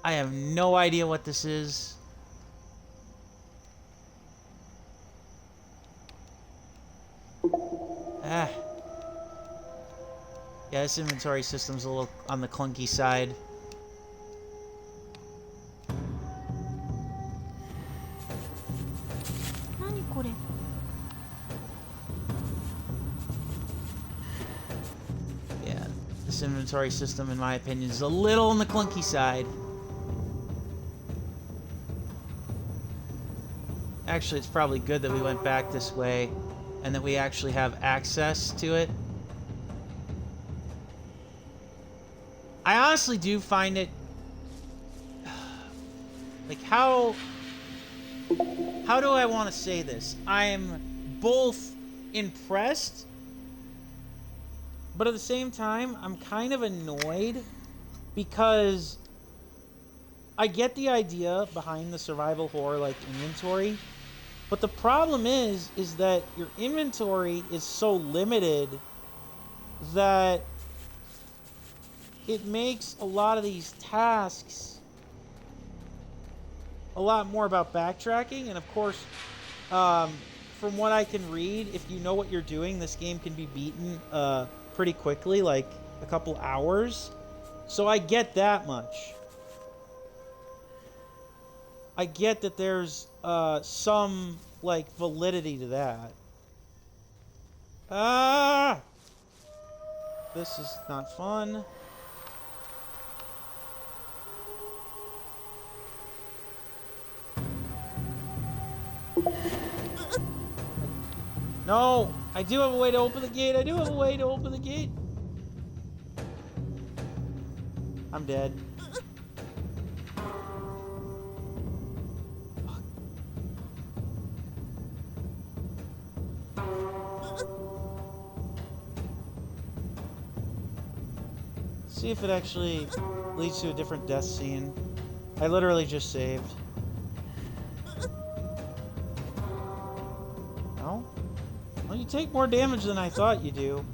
I have no idea what this is. Ah. Yeah, this inventory system's a little on the clunky side. Yeah, this inventory system, in my opinion, is a little on the clunky side. Actually, it's probably good that we went back this way and that we actually have access to it. I honestly do find it... Like, how do I want to say this? I am both impressed, but at the same time, I'm kind of annoyed because I get the idea behind the survival horror, like, inventory, but the problem is that your inventory is so limited that it makes a lot of these tasks a lot more about backtracking. And of course, from what I can read, if you know what you're doing, this game can be beaten pretty quickly, like a couple hours. So I get that much. I get that there's some, like, validity to that. Ah! This is not fun. No! I do have a way to open the gate! I do have a way to open the gate! I'm dead. See if it actually leads to a different death scene. I literally just saved. No? Well, you take more damage than I thought you do.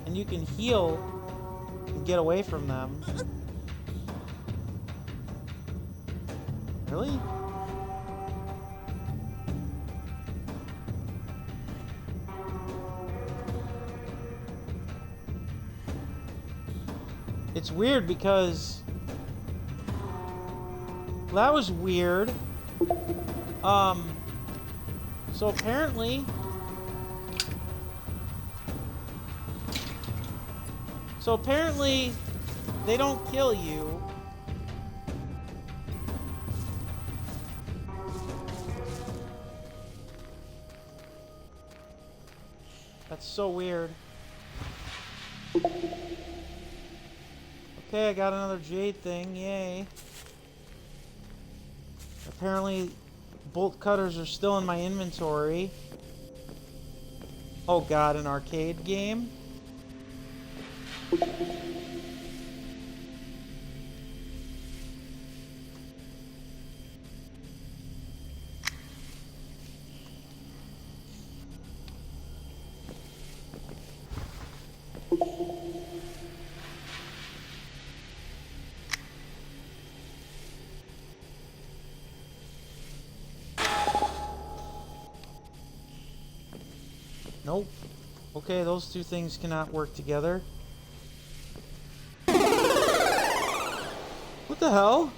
And you can heal and get away from them. Really? It's weird because that was weird. So apparently they don't kill you. That's so weird. Okay, I got another jade thing. Yay. Apparently, bolt cutters are still in my inventory. Oh god, an arcade game? Nope. Okay, those two things cannot work together. What the hell?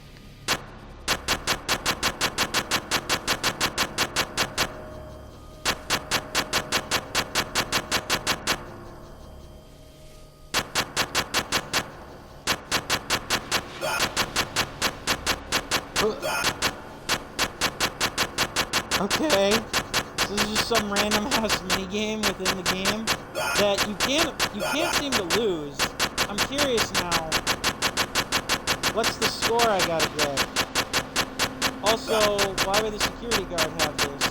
Okay. This is just some random ass mini game within the game that you can't seem to lose. I'm curious now. What's the score I gotta get? Also, why would the security guard have this?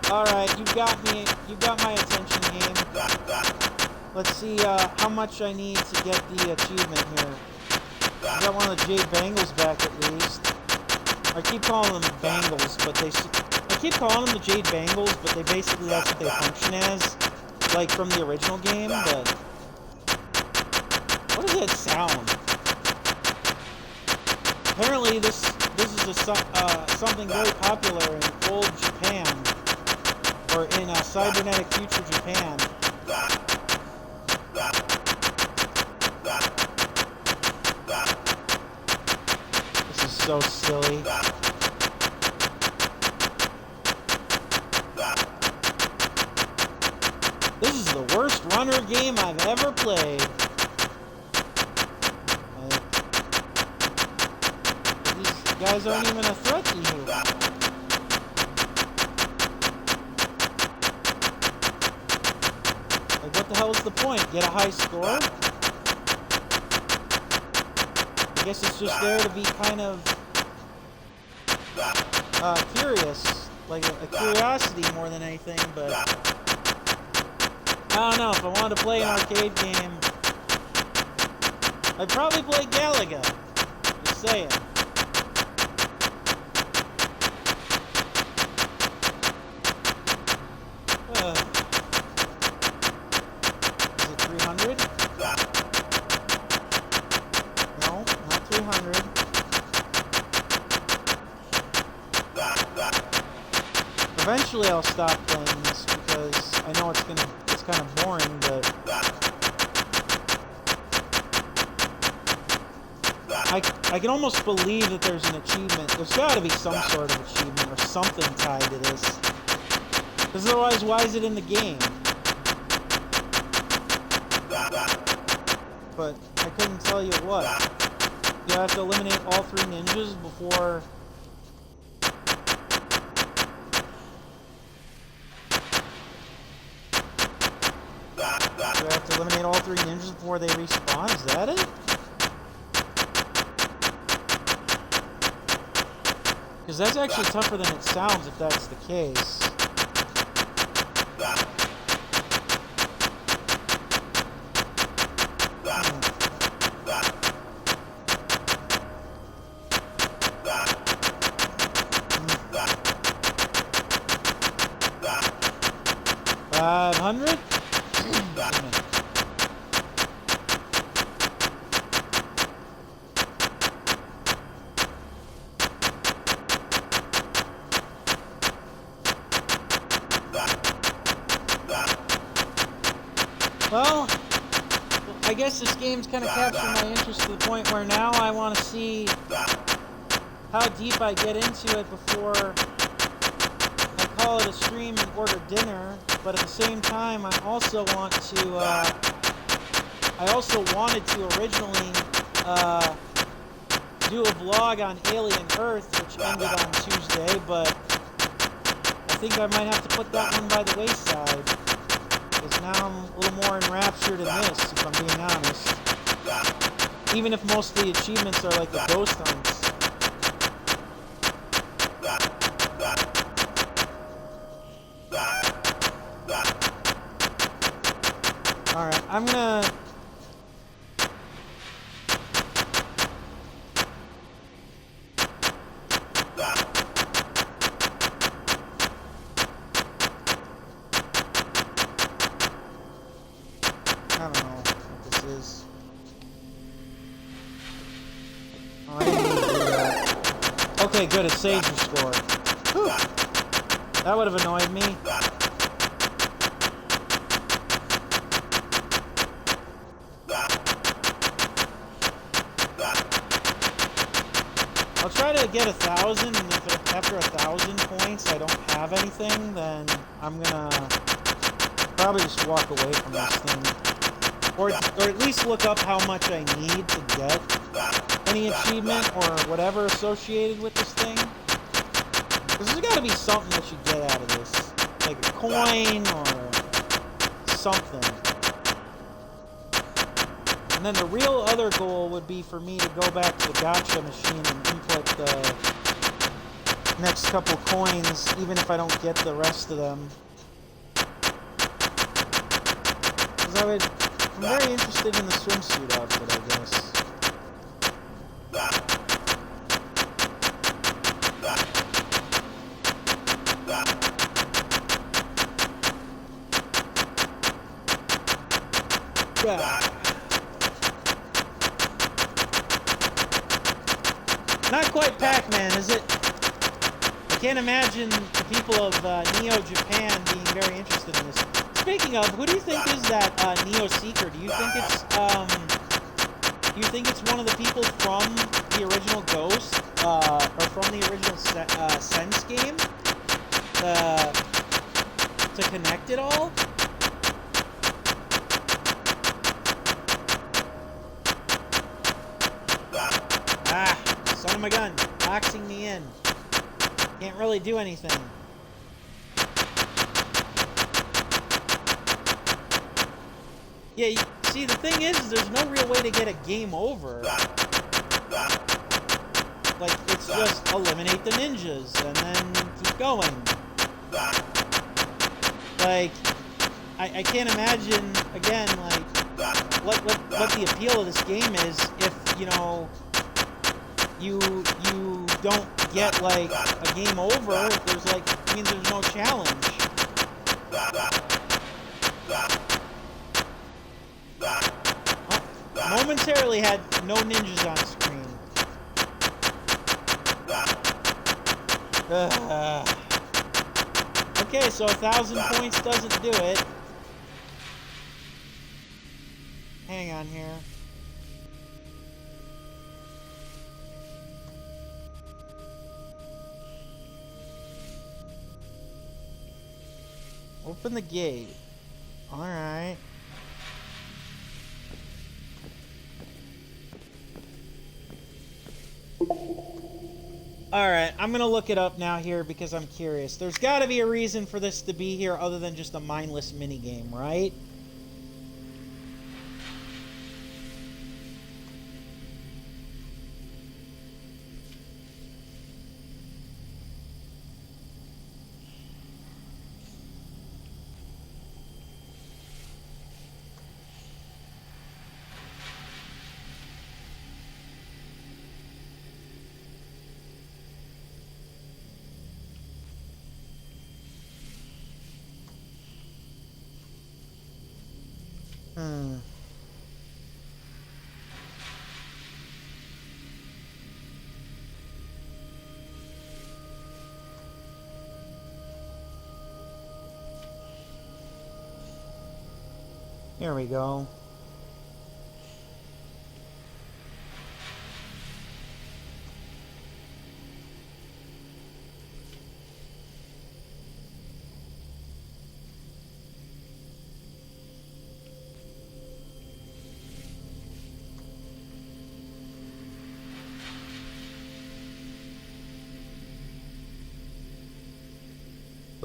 Alright, you got me. You got my attention, game. Let's see how much I need to get the achievement here. I got one of the Jade Bangles back at least. I keep calling them bangles, but I keep calling them the Jade Bangles, but basically that's what they function as, like from the original game. But what does that sound? Apparently, this is something very popular in old Japan, or in cybernetic future Japan. This is so silly. This is the worst runner game I've ever played. These guys aren't even a threat to you. Like, what the hell is the point? Get a high score? I guess it's just there to be kind of curious, like a curiosity more than anything, but I don't know, if I wanted to play an arcade game, I'd probably play Galaga, just saying. Is it 300? No, not 300. Eventually I'll stop playing this because I know it's kind of boring, but I can almost believe that there's an achievement. There's got to be some sort of achievement or something tied to this. Because otherwise, why is it in the game? But I couldn't tell you what. You have to eliminate all 3 ninjas before... Do I have to eliminate all 3 ninjas before they respawn? Is that it? Because that's actually tougher than it sounds if that's the case. 500? Well, I guess this game's kind of captured my interest to the point where now I want to see how deep I get into it before I call it a stream and order dinner. But at the same time, I also want to, I also wanted to originally do a vlog on Alien Earth, which ended on Tuesday, but I think I might have to put that one by the wayside. Because now I'm a little more enraptured in this, if I'm being honest. Even if most of the achievements are like the ghost hunts. Alright, I'm gonna... I don't know what this is. Oh, I didn't need to do that. Okay, good, it saves your score. Whew. That would have annoyed me. I'll try to get 1,000, and if after 1,000 points I don't have anything, then I'm gonna probably just walk away from this thing. Or at least look up how much I need to get any achievement or whatever associated with this thing. Because there's gotta be something that you get out of this. Like a coin or something. And then the real other goal would be for me to go back to the gacha machine and input the next couple coins, even if I don't get the rest of them. Because I'm very interested in the swimsuit outfit, I guess. Yeah. Not quite Pac-Man, is it? I can't imagine the people of Neo Japan being very interested in this. Speaking of, who do you think is that Neo Seeker? Do you think it's one of the people from the original Ghost, or from the original Sense game? To connect it all? Ah, son of a gun, boxing me in. Can't really do anything. Yeah, see, the thing is, there's no real way to get a game over. Like, it's just eliminate the ninjas, and then keep going. Like, I can't imagine, again, like, what the appeal of this game is if, you know, you don't get, like, a game over, if there's, like, it means there's no challenge. Oh, momentarily had no ninjas on screen. Okay, so 1,000 points doesn't do it. Hang on here. Open the gate. Alright. Alright, I'm gonna look it up now here because I'm curious. There's gotta be a reason for this to be here other than just a mindless minigame, right? Here we go.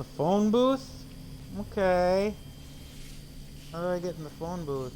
The phone booth? Okay. How do I get in the phone booth?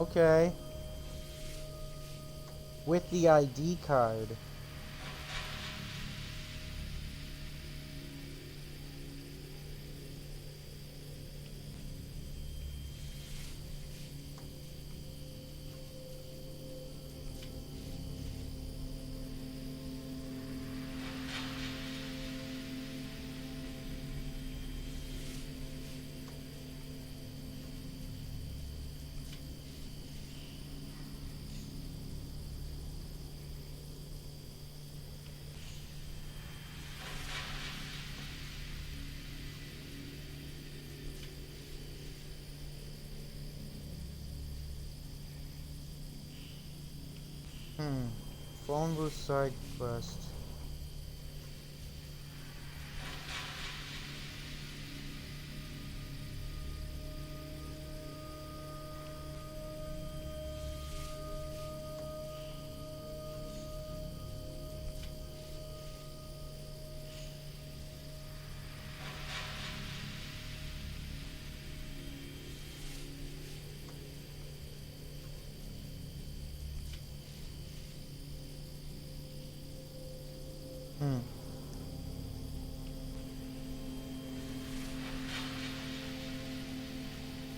Okay. With the ID card. Phone booth side quest.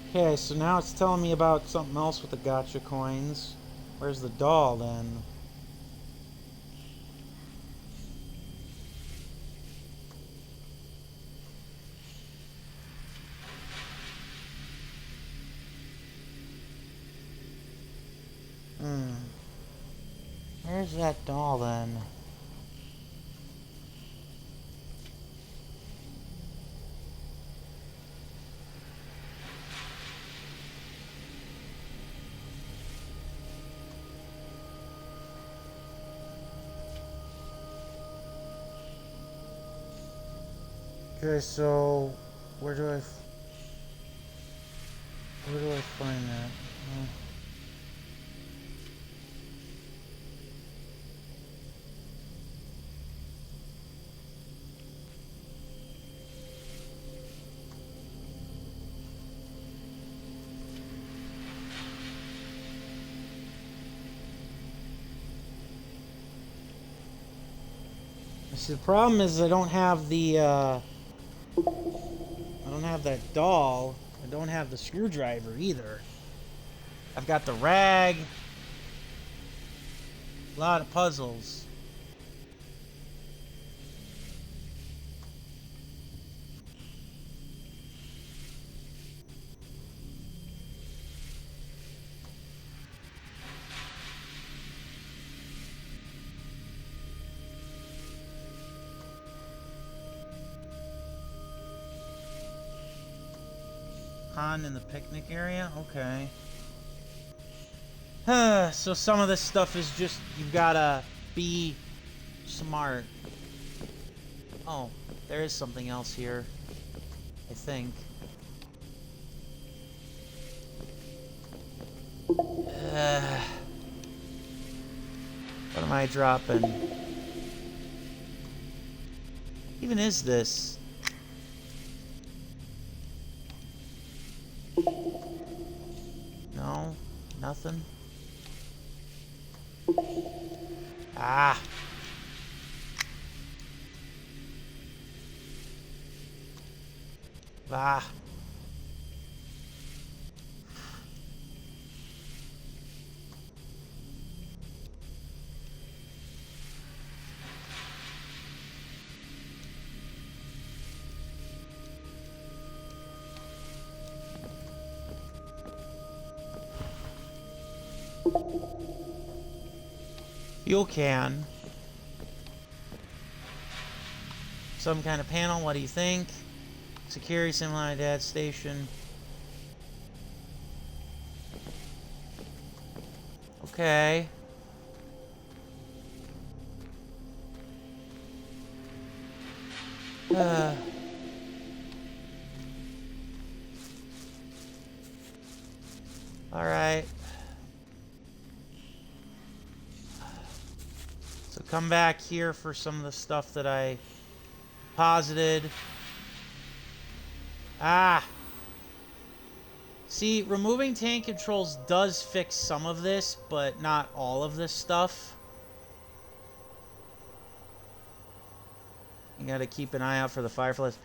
Okay, so now it's telling me about something else with the gotcha coins. Where's the doll then? Where's that doll then? Okay, so where do I find that? See, the problem is I don't have the I don't have that doll. I don't have the screwdriver either. I've got the rag. A lot of puzzles. In the picnic area? Okay. So some of this stuff is just, you've gotta be smart. Oh, there is something else here, I think. What am I dropping? Even is this? No, nothing. Ah. Ah. Fuel can. Some kind of panel. What do you think? Security similar to Dad's station. Okay. Alright. So come back here for some of the stuff that I posited. Ah! See, removing tank controls does fix some of this, but not all of this stuff. You gotta keep an eye out for the fireflies.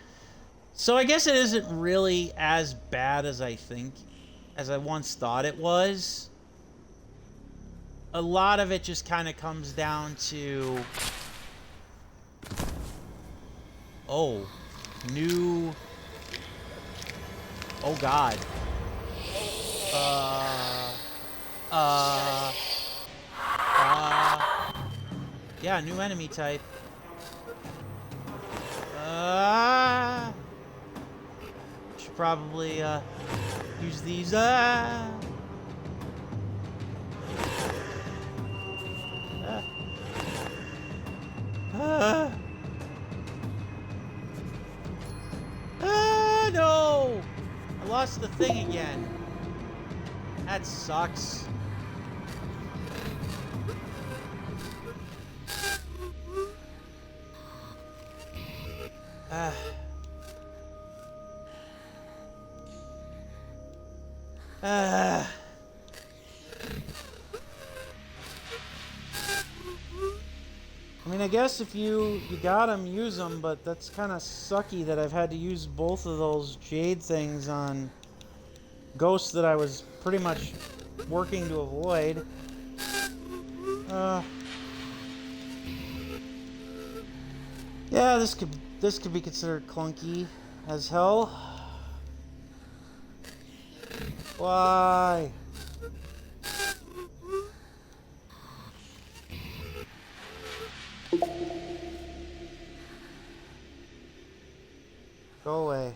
So I guess it isn't really as bad as I once thought it was. A lot of it just kind of comes down to... Oh. New... Oh, God. Yeah, new enemy type. Should probably, use these, no! I lost the thing again. That sucks. I mean, I guess if you got them, use them, but that's kind of sucky that I've had to use both of those jade things on ghosts that I was pretty much working to avoid. Yeah, this could be considered clunky as hell. Why? Go away.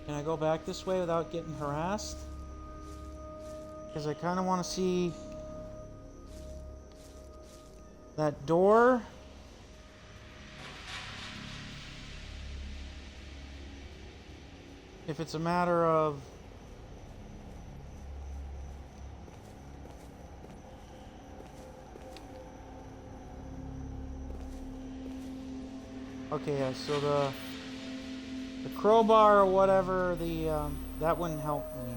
Can I go back this way without getting harassed? Because I kind of want to see that door. If it's a matter of... Okay, yeah, so the crowbar or whatever, that wouldn't help me.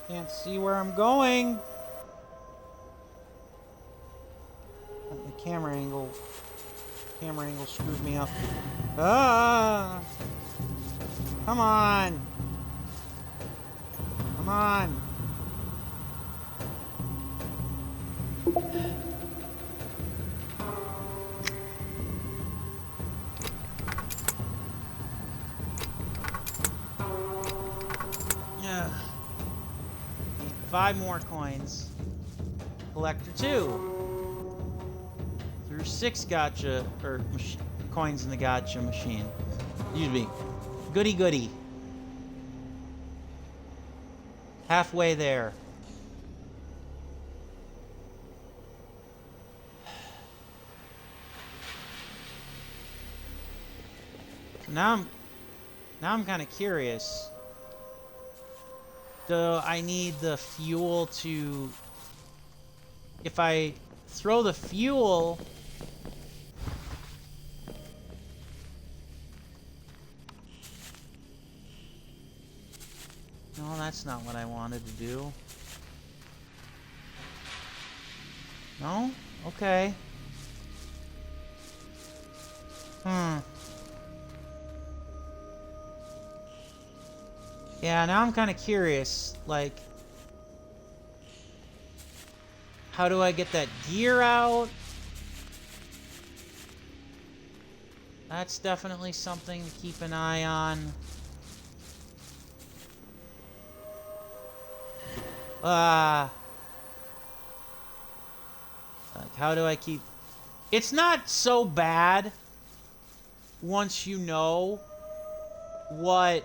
Can't see where I'm going. The camera angle screwed me up. Ah! Come on! Come on! Yeah. 5 more coins. Collector 2. Through 6 gotcha, or coins in the gotcha machine. Excuse me. Goody goody. Halfway there. Now I'm kind of curious. Do I need the fuel to... If I throw the fuel... No, that's not what I wanted to do. No? Okay. Yeah, now I'm kind of curious. Like, How do I get that gear out? That's definitely something to keep an eye on. Like, how do I keep... It's not so bad once you know what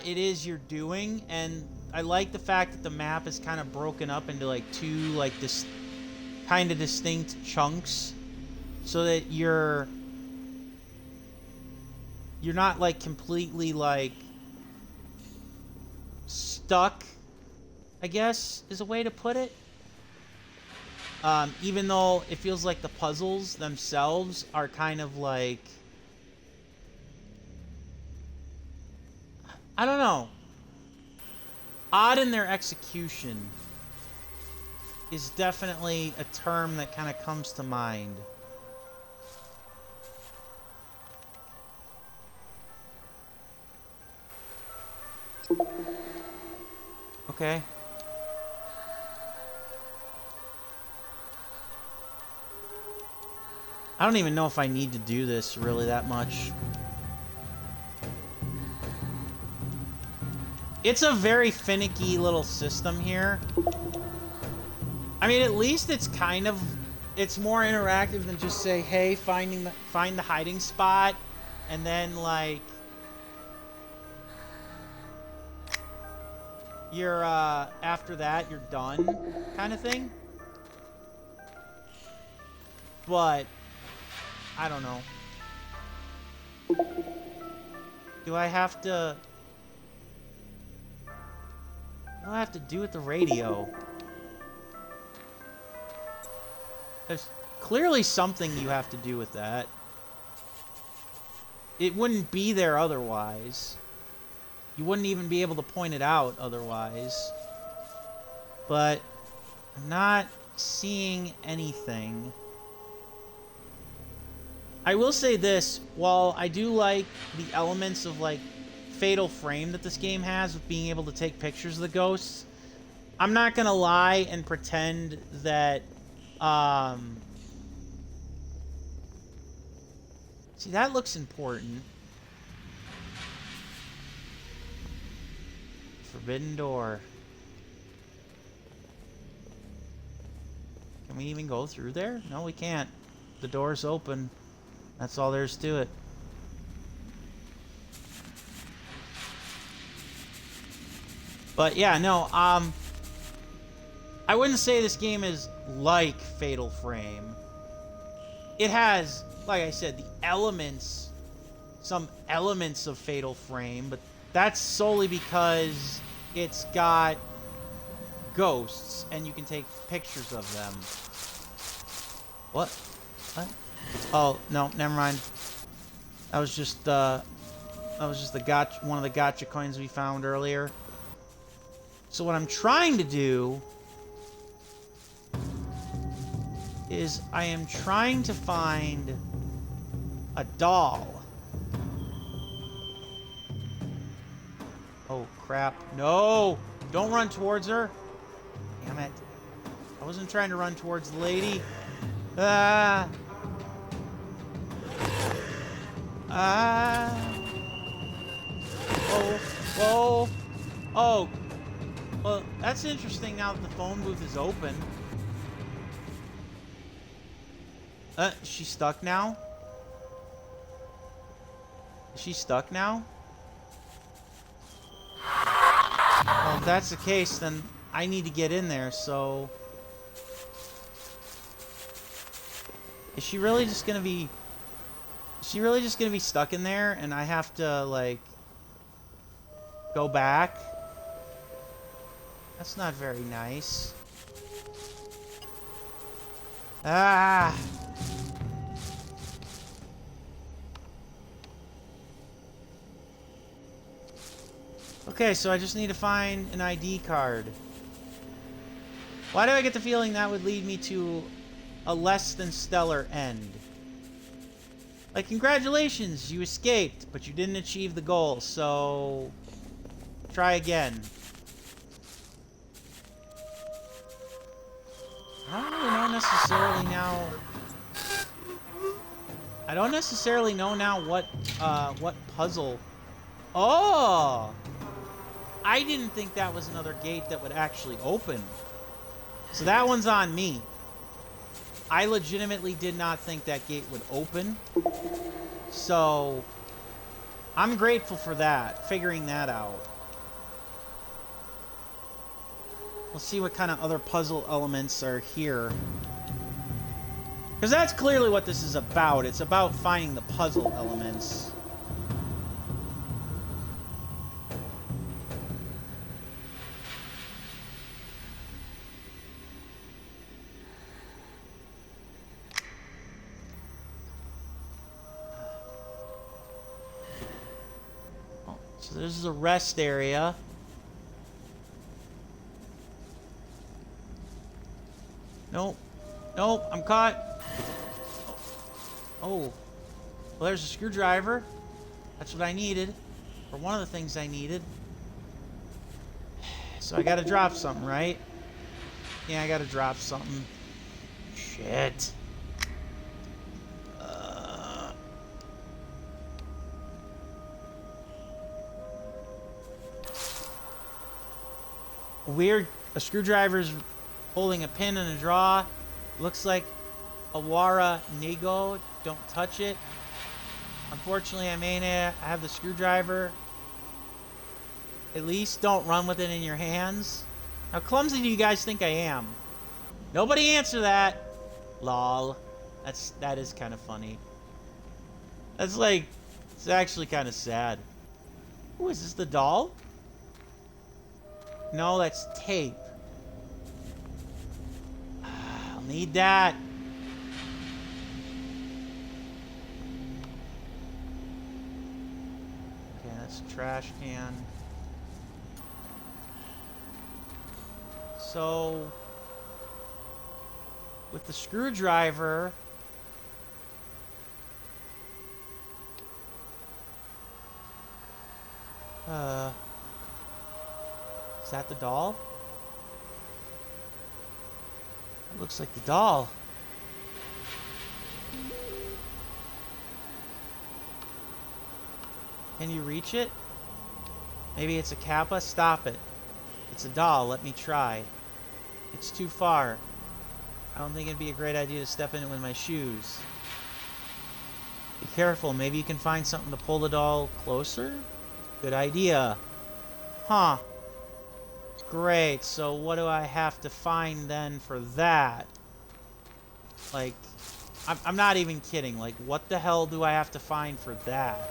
it is you're doing, and I like the fact that the map is kind of broken up into like two like this kind of distinct chunks, so that you're not like completely like stuck, I guess is a way to put it. Even though it feels like the puzzles themselves are kind of like, I don't know, odd in their execution is definitely a term that kind of comes to mind. Okay. I don't even know if I need to do this really that much. It's a very finicky little system here. I mean, at least it's kind of... It's more interactive than just say, hey, find the hiding spot, and then, like... You're, after that, you're done, kind of thing. But... I don't know. Do I have to... What do I have to do with the radio? There's clearly something you have to do with that. It wouldn't be there otherwise. You wouldn't even be able to point it out otherwise. But I'm not seeing anything. I will say this, while I do like the elements of like fatal frame that this game has with being able to take pictures of the ghosts, I'm not gonna lie and pretend that see, that looks important. Forbidden door. Can we even go through there? No, we can't. The door's open. That's all there is to it. But yeah, no, I wouldn't say this game is like Fatal Frame. It has, like I said, the elements, some elements of Fatal Frame, but that's solely because it's got ghosts and you can take pictures of them. What? What? Oh, no, never mind. That was just the gotcha, one of the gotcha coins we found earlier. So what I'm trying to do is I am trying to find a doll. Oh, crap. No! Don't run towards her. Damn it. I wasn't trying to run towards the lady. Ah! Ah! Oh! Whoa! Oh! Well, that's interesting now that the phone booth is open. Is she stuck now? Is she stuck now? Well, if that's the case, then I need to get in there, so... Is she really just gonna be... Is she really just gonna be stuck in there, and I have to, like... go back? That's not very nice. Ah! Okay, so I just need to find an ID card. Why do I get the feeling that would lead me to a less than stellar end? Like, congratulations, you escaped, but you didn't achieve the goal, so... try again. I don't really know necessarily now. I don't necessarily know now what puzzle. Oh! I didn't think that was another gate that would actually open. So that one's on me. I legitimately did not think that gate would open. So I'm grateful for that, figuring that out. We'll see what kind of other puzzle elements are here. Because that's clearly what this is about. It's about finding the puzzle elements. Oh, so this is a rest area. Nope. Nope, I'm caught. Oh. Well, there's a screwdriver. That's what I needed. Or one of the things I needed. So I gotta drop something, right? Yeah, I gotta drop something. Shit. Weird. A screwdriver's holding a pin and a draw. Looks like Awara Nigo. Don't touch it. Unfortunately, I may have the screwdriver. At least don't run with it in your hands. How clumsy do you guys think I am? Nobody answer that. Lol. That is kind of funny. That's like, it's actually kind of sad. Ooh, is this the doll? No, that's tape. I'll need that. Okay, that's a trash can. So, with the screwdriver, is that the doll? It looks like the doll. Can you reach it? Maybe it's a Kappa? Stop it. It's a doll. Let me try. It's too far. I don't think it'd be a great idea to step in it with my shoes. Be careful. Maybe you can find something to pull the doll closer? Good idea. Huh. Great. So what do I have to find then for that? Like, I'm not even kidding. Like, what the hell do I have to find for that?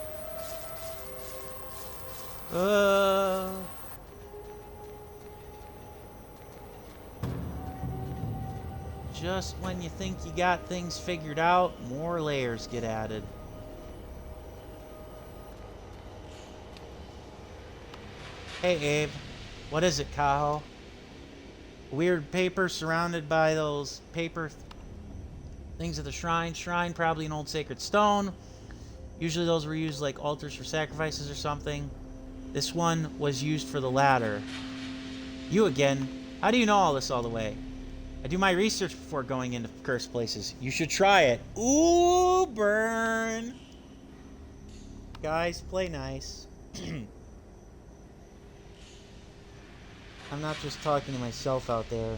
Just when you think you got things figured out, more layers get added. Hey, Abe. What is it, Kaho? Weird paper surrounded by those paper things at the shrine. Shrine, probably an old sacred stone. Usually those were used like altars for sacrifices or something. This one was used for the ladder. You again. How do you know all this all the way? I do my research before going into cursed places. You should try it. Ooh, burn. Guys, play nice. I'm not just talking to myself out there.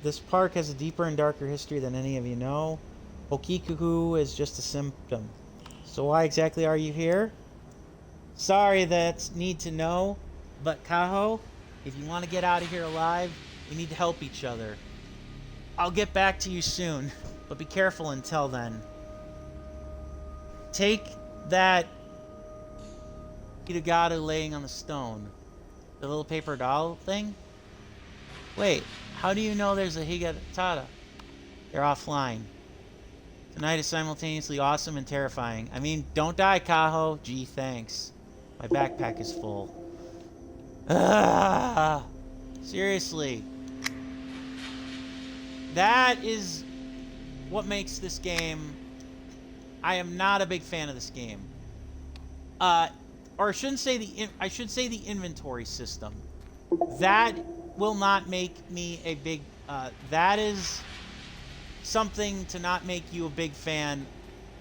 This park has a deeper and darker history than any of you know. Okikuku is just a symptom. So why exactly are you here? Sorry, that's need to know. But Kaho, if you want to get out of here alive, we need to help each other. I'll get back to you soon, but be careful until then. Take that Hitagata laying on the stone. The little paper doll thing? Wait, how do you know there's a Higatada? They're offline. Tonight is simultaneously awesome and terrifying. I mean, don't die, Kaho. Gee, thanks. My backpack is full. Ah, seriously. That is what makes this game... I am not a big fan of this game. Or I shouldn't say I should say the inventory system. That will not make me a big That is something to not make you a big fan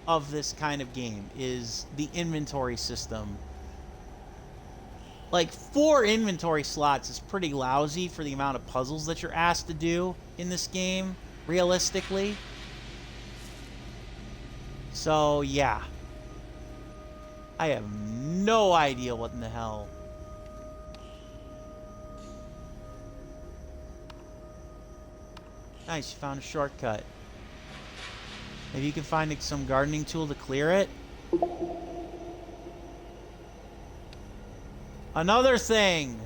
of this kind of game, is the inventory system. Like, 4 inventory slots is pretty lousy for the amount of puzzles that you're asked to do in this game, realistically. So, yeah. I have no idea what in the hell. Nice, you found a shortcut. Maybe you can find some gardening tool to clear it. Another thing!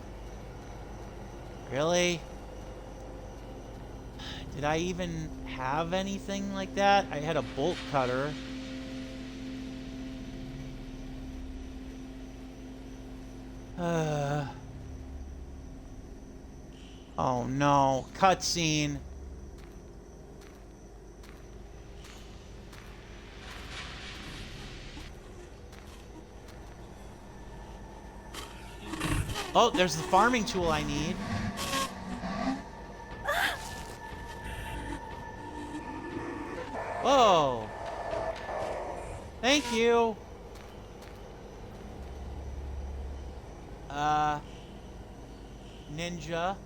Really? Did I even have anything like that? I had a bolt cutter. Oh no, cutscene. Oh, there's the farming tool I need. Whoa. Thank you. Ninja.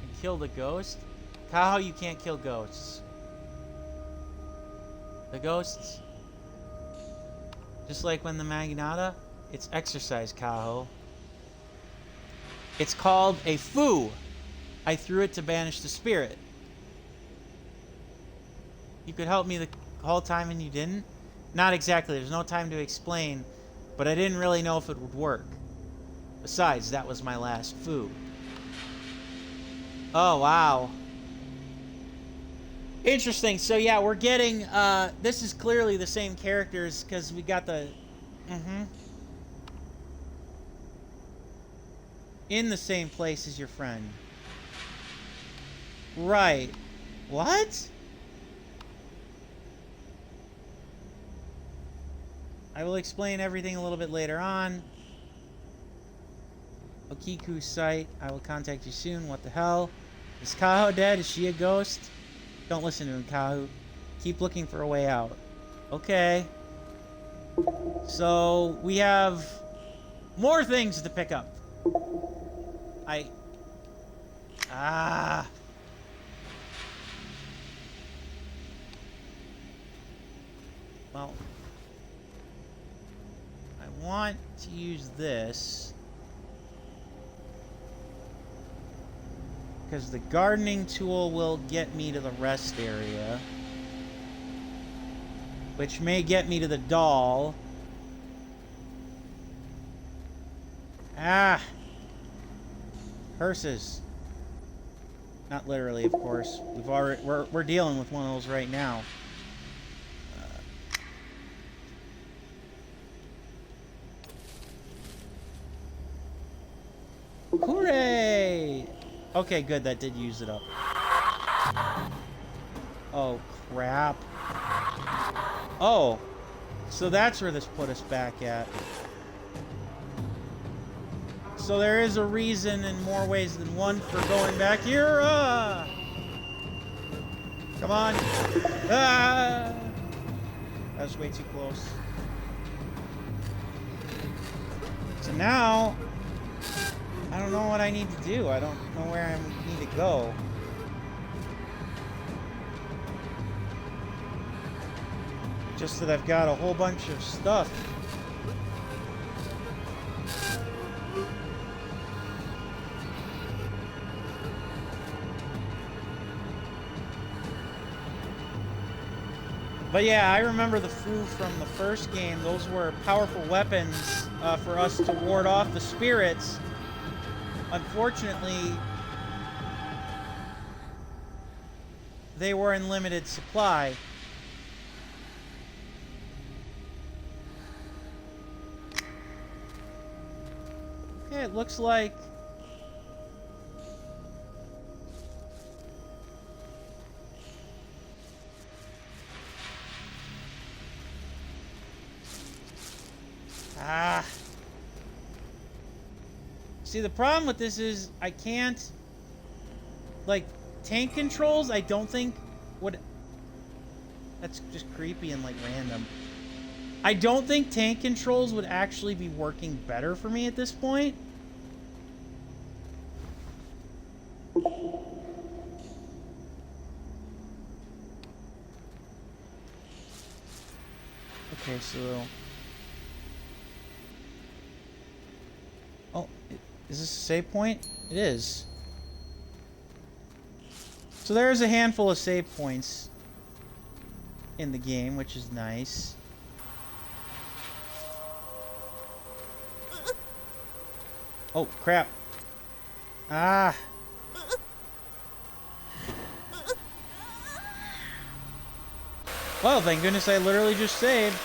And kill the ghost? Kaho, you can't kill ghosts. The ghosts, just like when the Maginata, it's exercise, Kaho. It's called a foo. I threw it to banish the spirit. You could help me the whole time and you didn't? Not exactly, there's no time to explain, but I didn't really know if it would work. Besides, that was my last foo. Oh, wow. Interesting. So yeah, we're getting this is clearly the same characters because we got the in the same place as your friend. Right. What? I will explain everything a little bit later on. Okiku's site. I will contact you soon. What the hell? Is Kaho dead? Is she a ghost? Don't listen to him, Kahu. Keep looking for a way out. Okay. So, we have more things to pick up. Well. I want to use this. Because the gardening tool will get me to the rest area. Which may get me to the doll. Hearses. Not literally, of course. We're dealing with one of those right now. Hooray! Okay, good. That did use it up. Oh, crap. Oh. So that's where this put us back at. So there is a reason in more ways than one for going back here. Come on. That was way too close. So now, I don't know what I need to do. I don't know where I need to go. Just that I've got a whole bunch of stuff. But yeah, I remember the foo from the first game. Those were powerful weapons for us to ward off the spirits. Unfortunately, they were in limited supply. Okay, it looks like... See, the problem with this is I can't... Like, tank controls, I don't think would... That's just creepy and, like, random. I don't think tank controls would actually be working better for me at this point. Okay, so... Oh, is this a save point? It is. So there's a handful of save points in the game, which is nice. Oh, crap. Ah. Well, thank goodness I literally just saved.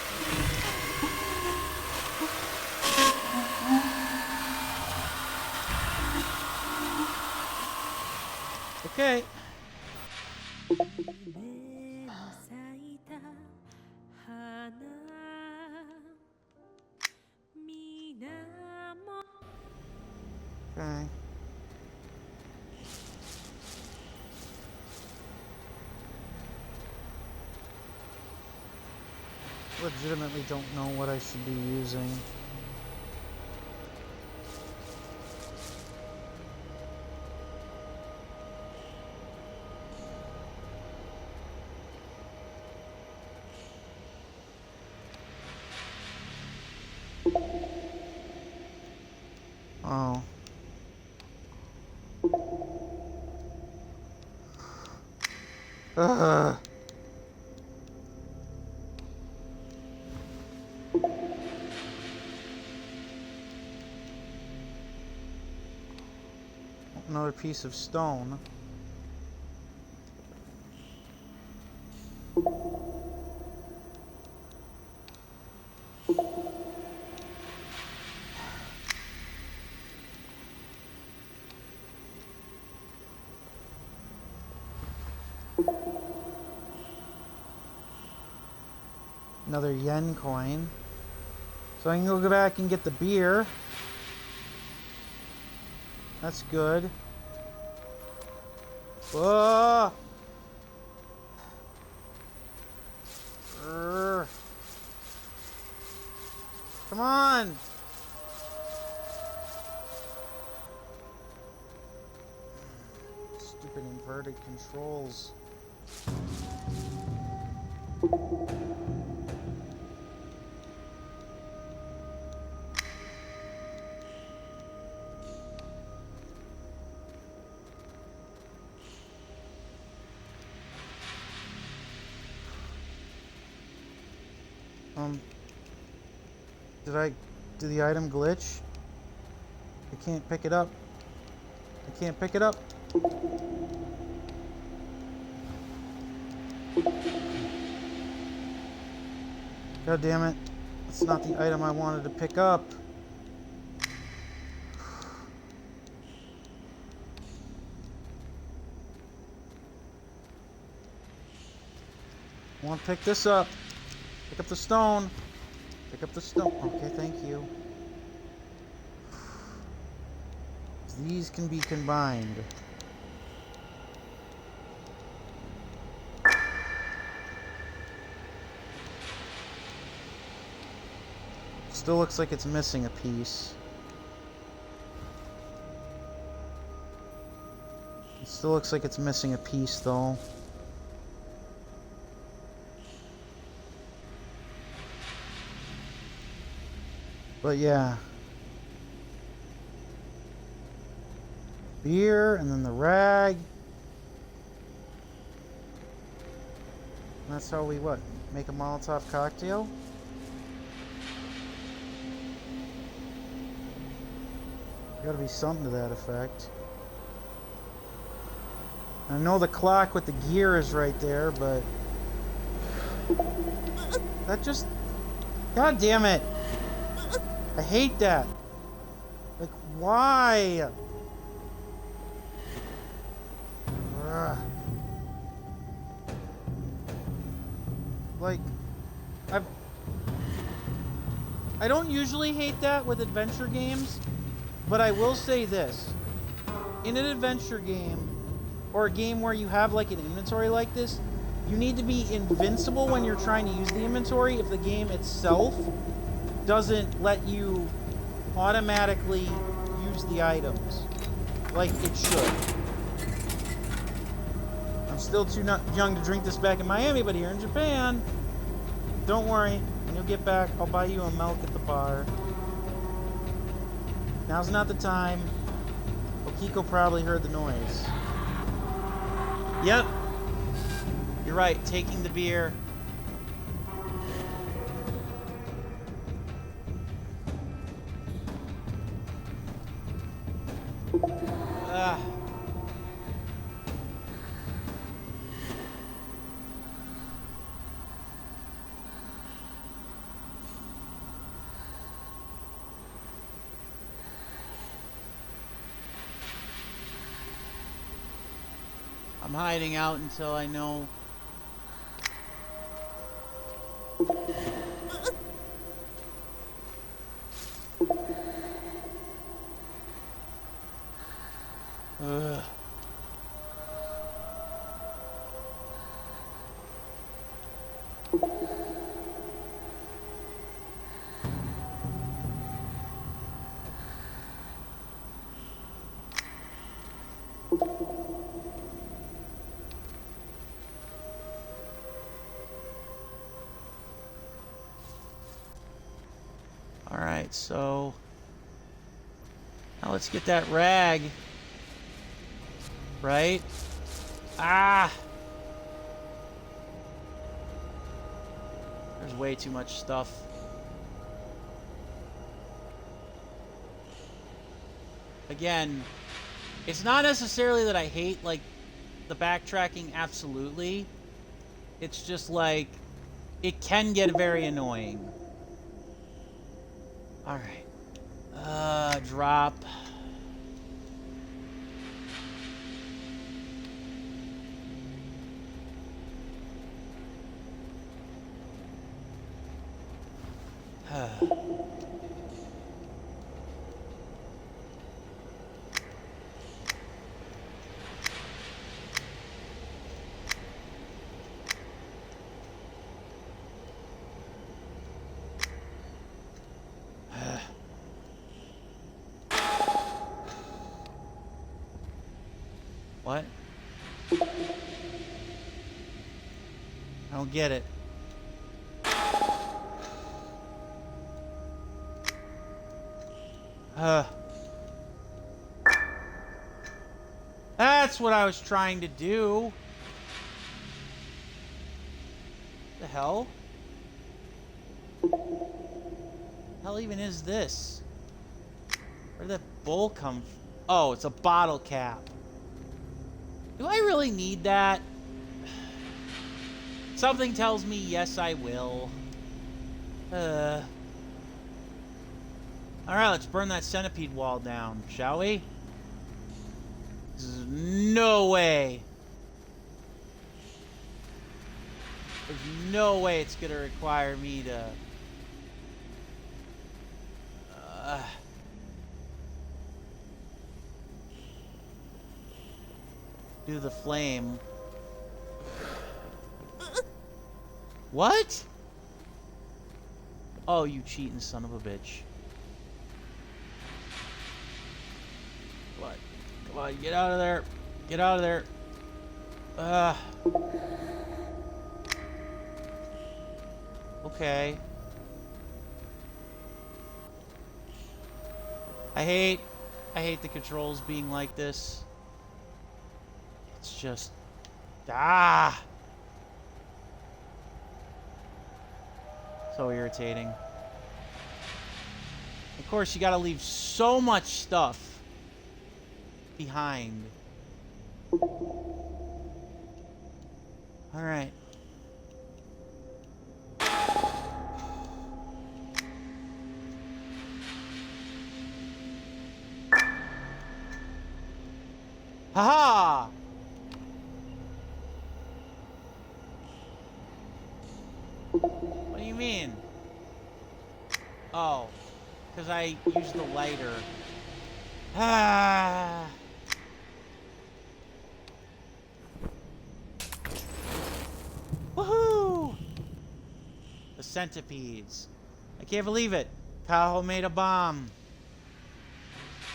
Okay. Okay. Legitimately don't know what I should be using. Oh. Ugh. Another piece of stone. Another yen coin. So I can go back and get the beer. That's good. Whoa! Come on! Stupid inverted controls. Did the item glitch? I can't pick it up. I can't pick it up. God damn it. That's not the item I wanted to pick up. I want to pick this up. Pick up the stone. Pick up the stone. Okay, thank you. These can be combined. Still looks like it's missing a piece. It still looks like it's missing a piece, though. But yeah. Beer, and then the rag. And that's how we, what, make a Molotov cocktail? Gotta be something to that effect. I know the clock with the gear is right there, but... That just... God damn it! I hate that! Like, why? Ugh. Like, I don't usually hate that with adventure games, But I will say this. In an adventure game, or a game where you have like an inventory like this, you need to be invincible when you're trying to use the inventory if the game itself doesn't let you automatically use the items like it should. I'm still too young to drink this back in Miami, but here in Japan, don't worry, when you'll get back, I'll buy you a milk at the bar. Now's not the time. Okiko probably heard the noise. Yep. You're right, taking the beer. I'm hiding out until I know. Ugh. Alright, so now let's get that rag. Right? Ah! There's way too much stuff. Again, it's not necessarily that I hate, like, the backtracking, absolutely. It's just, like, it can get very annoying. Alright. Drop. What? I don't get it. That's what I was trying to do. The hell? Hell even is this? Where did that bowl come from? Oh, it's a bottle cap. Do I really need that? Something tells me yes, I will. Alright, let's burn that centipede wall down, shall we? There's no way. There's no way it's gonna require me to... do the flame. What? Oh, you cheating son of a bitch. Come on. Come on, get out of there. Get out of there. Okay. I hate the controls being like this. It's just... so irritating. Of course, you gotta leave so much stuff behind. Alright. Haha! What do you mean? Oh, because I used the lighter. Ah. Woohoo! The centipedes. I can't believe it. Kaho made a bomb.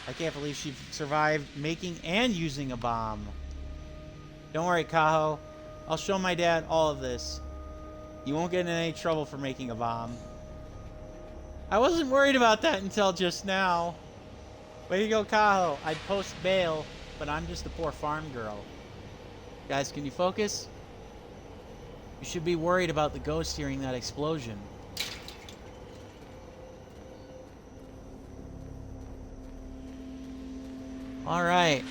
I can't believe she survived making and using a bomb. Don't worry, Kaho. I'll show my dad all of this. You won't get in any trouble for making a bomb. I wasn't worried about that until just now. Way to go, Kaho. I'd post bail, but I'm just a poor farm girl. Guys, can you focus? You should be worried about the ghost hearing that explosion. Alright.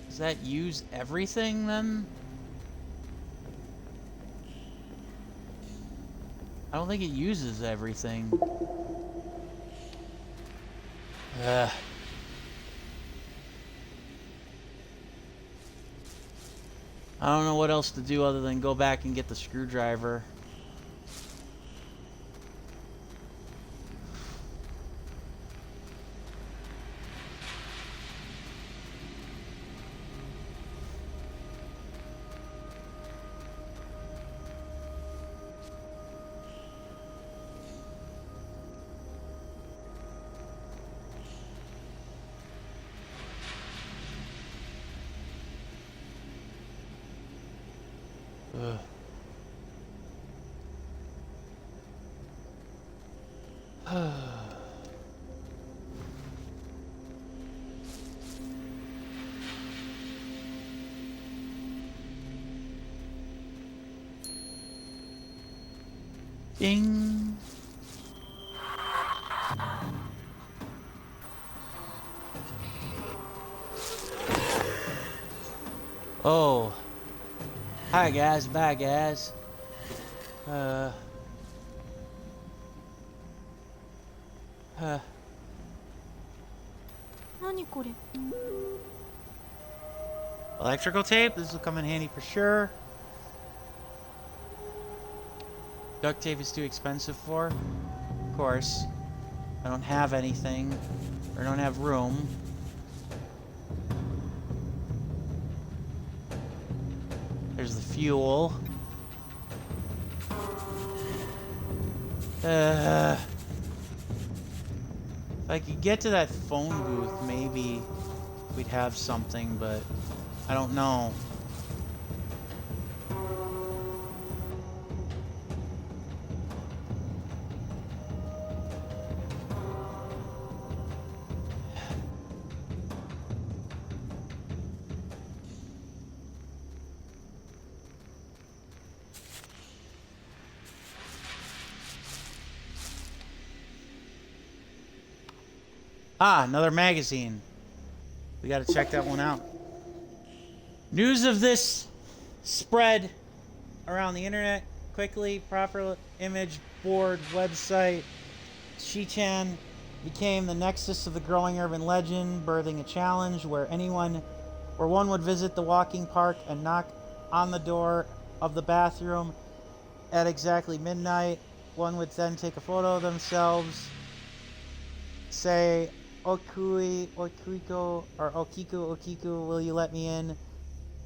Does that use everything then? I don't think it uses everything. Ugh. I don't know what else to do other than go back and get the screwdriver. Ugh. Ding. Oh. Hi guys, bye guys.
何これ
Electrical tape, this will come in handy for sure. Duct tape is too expensive for. Of course. I don't have anything. Or don't have room. There's the fuel. If I could get to that phone booth, maybe we'd have something, but I don't know. Ah, another magazine. We gotta check that one out. News of this spread around the internet quickly. Proper image board website. Shichan became the nexus of the growing urban legend, birthing a challenge where one would visit the walking park and knock on the door of the bathroom at exactly midnight. One would then take a photo of themselves, say, Okui, Okuiko, or Okiku, will you let me in?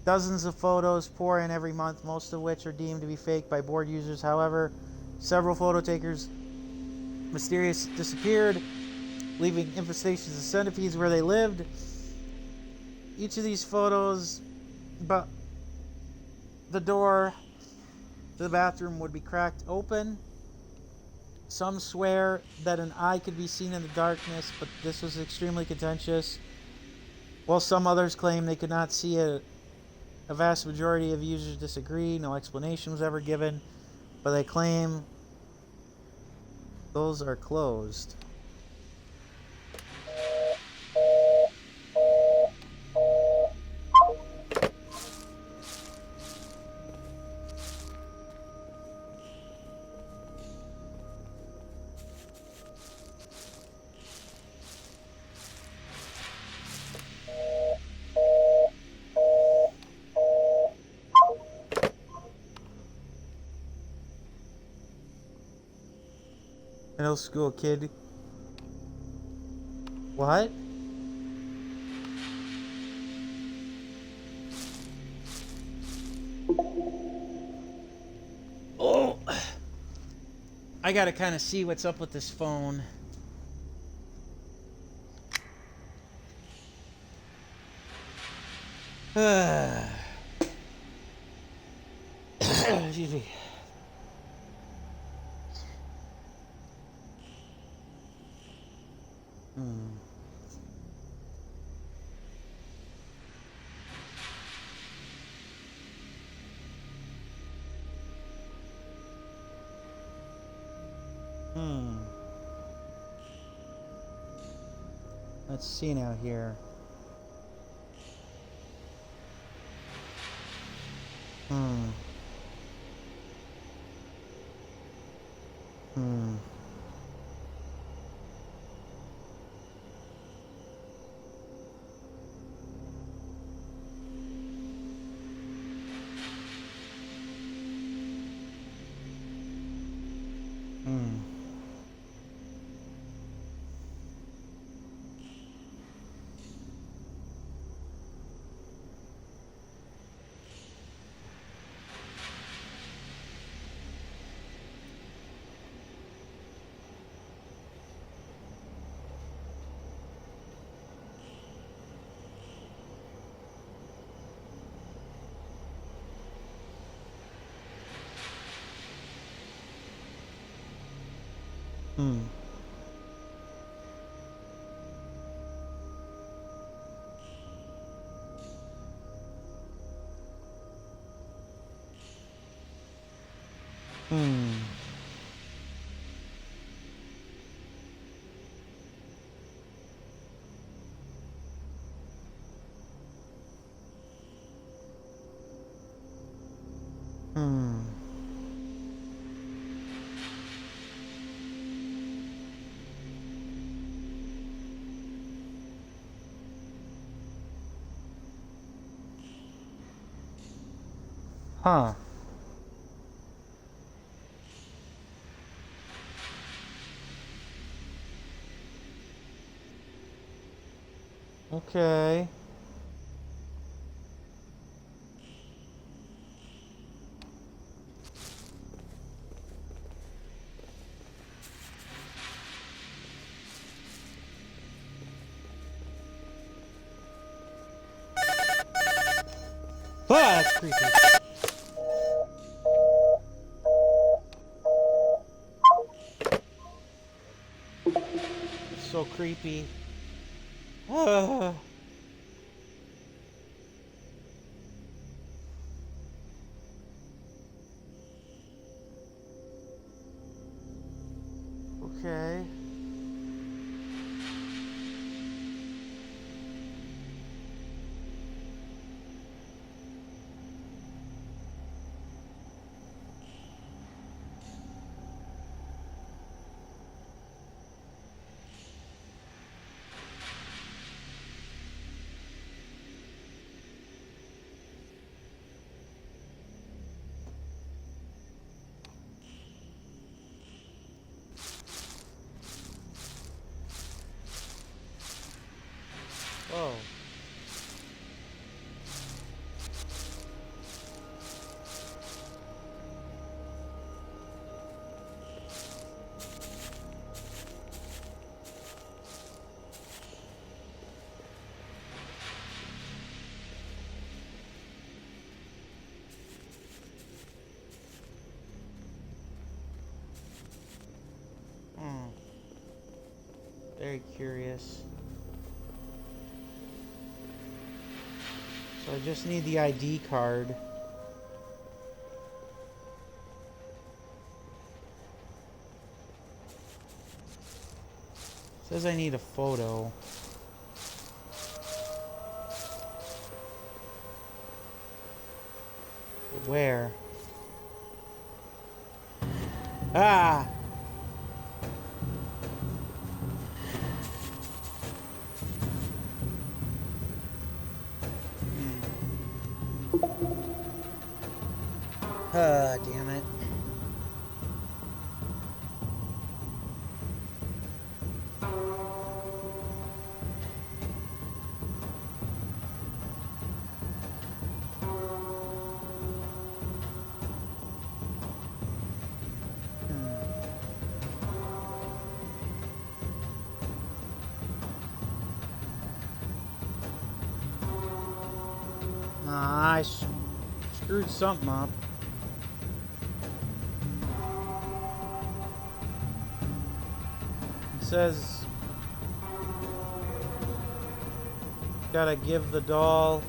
Dozens of photos pour in every month, most of which are deemed to be fake by board users. However, several photo takers mysteriously disappeared, leaving infestations of centipedes where they lived. Each of these photos, but the door to the bathroom would be cracked open. Some swear that an eye could be seen in the darkness, but this was extremely contentious. While some others claim they could not see it, a vast majority of users disagree. No explanation was ever given, but they claim those are closed. Middle school kid. What? Oh! I gotta kind of see what's up with this phone. Excuse me. Let's see now here. Huh. Okay. Ah, that's creepy. It's so creepy. Ah. Okay. Whoa. Very curious. So I just need the ID card. Says I need a photo. Where? Ah! Damn it. I screwed something up. It says gotta give the doll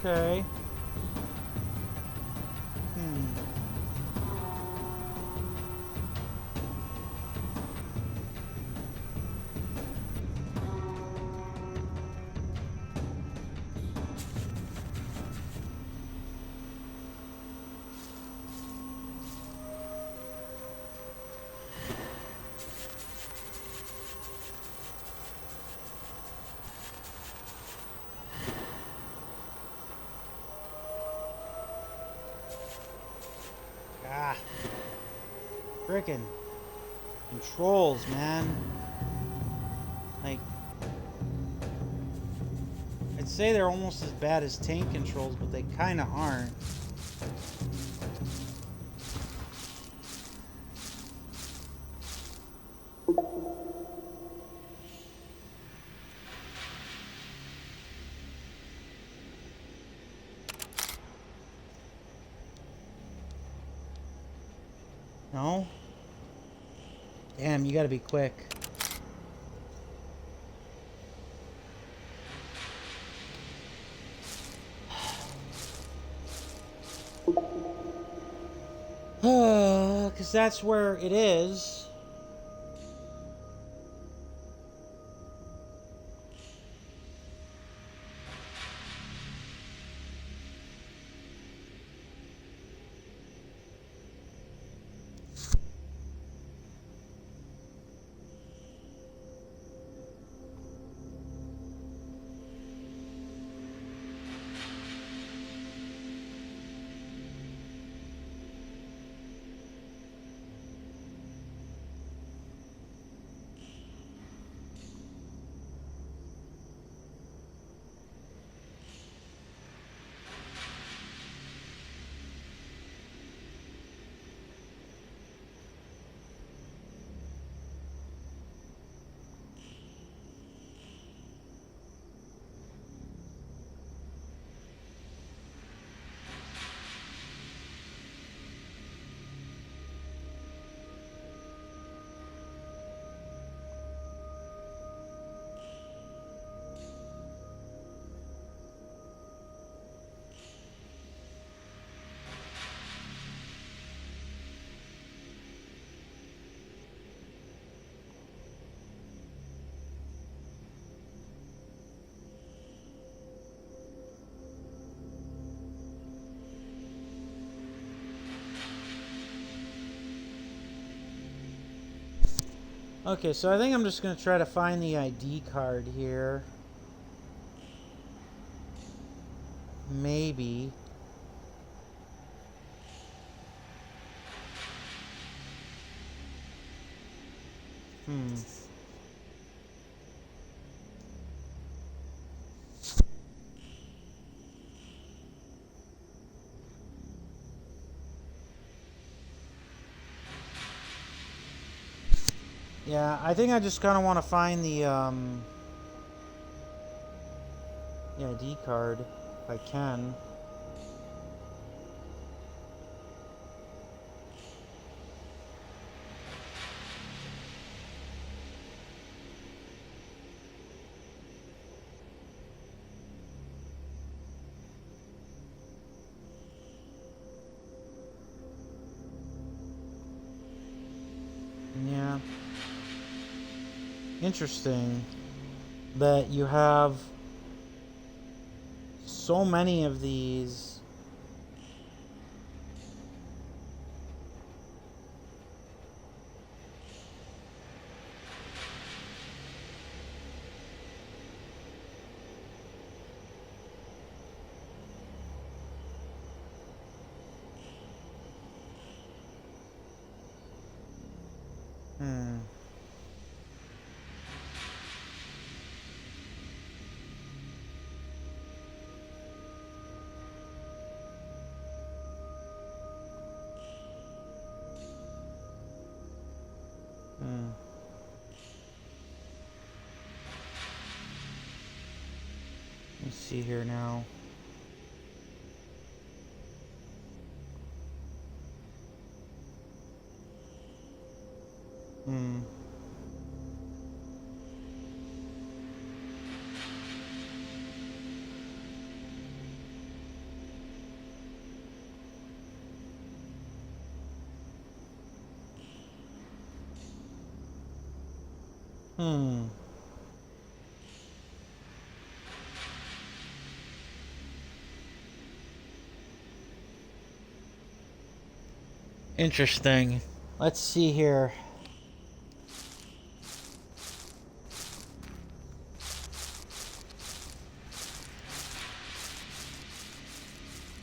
okay. Ah. Frickin' controls, man. Like, I'd say they're almost as bad as tank controls, but they kinda aren't. No? Damn, you gotta be quick. Because that's where it is. Okay, so I think I'm just gonna try to find the ID card here. Maybe. Yeah, I think I just kind of want to find the ID card if I can. Yeah. Interesting. that you have so many of these. Hmm. Hmm. Let me see here now. Hmm. Hmm. Interesting. Let's see here.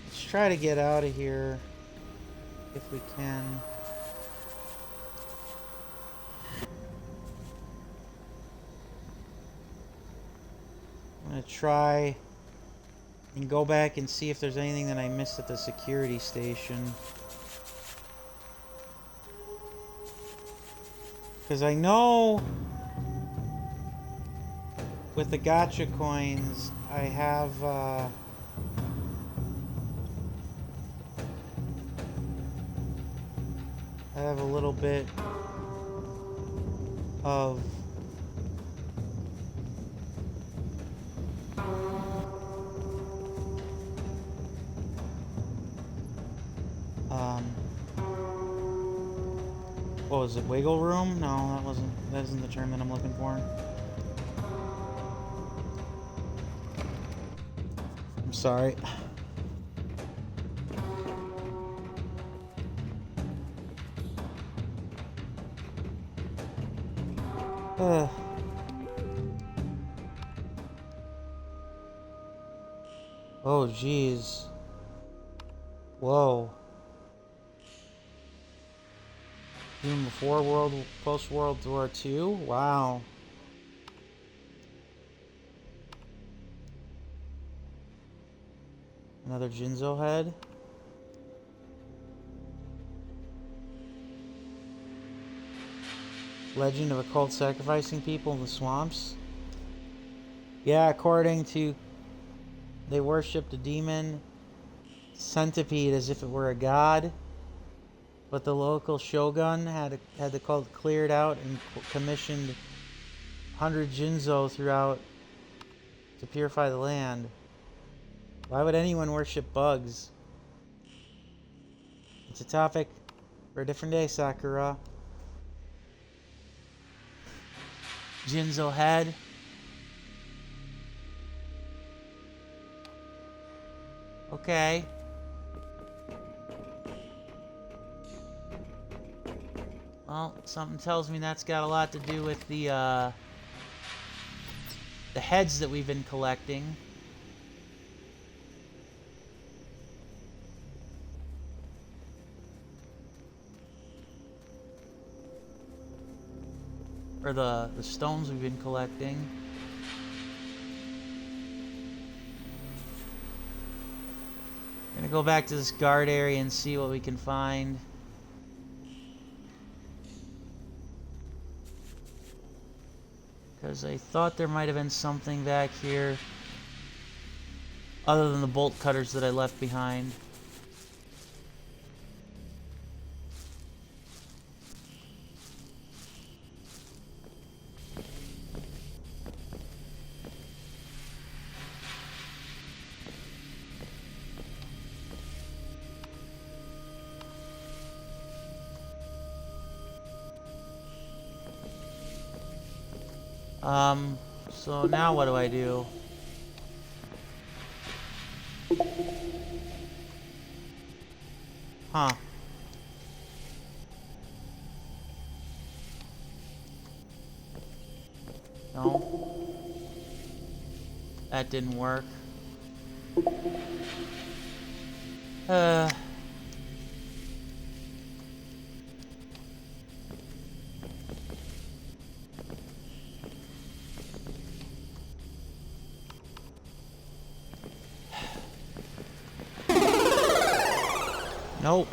Let's try to get out of here if we can. I'm gonna try and go back and see if there's anything that I missed at the security station. Because I know with the gacha coins, I have a little bit of what was it, wiggle room? No, that isn't the term that I'm looking for. I'm sorry. Oh, jeez. Whoa. Even before post-World War II? Wow. Another Jinzo head. Legend of a cult sacrificing people in the swamps. Yeah, according to... They worshipped a demon centipede as if it were a god. But the local shogun had the cult cleared out and commissioned 100 Jinzo throughout to purify the land. Why would anyone worship bugs? It's a topic for a different day, Sakura. Jinzo head. Okay. Well, something tells me that's got a lot to do with the heads that we've been collecting. Or the stones we've been collecting. Gonna go back to this guard area and see what we can find. Because I thought there might have been something back here other than the bolt cutters that I left behind. So now what do I do? Huh. No. That didn't work. Nope.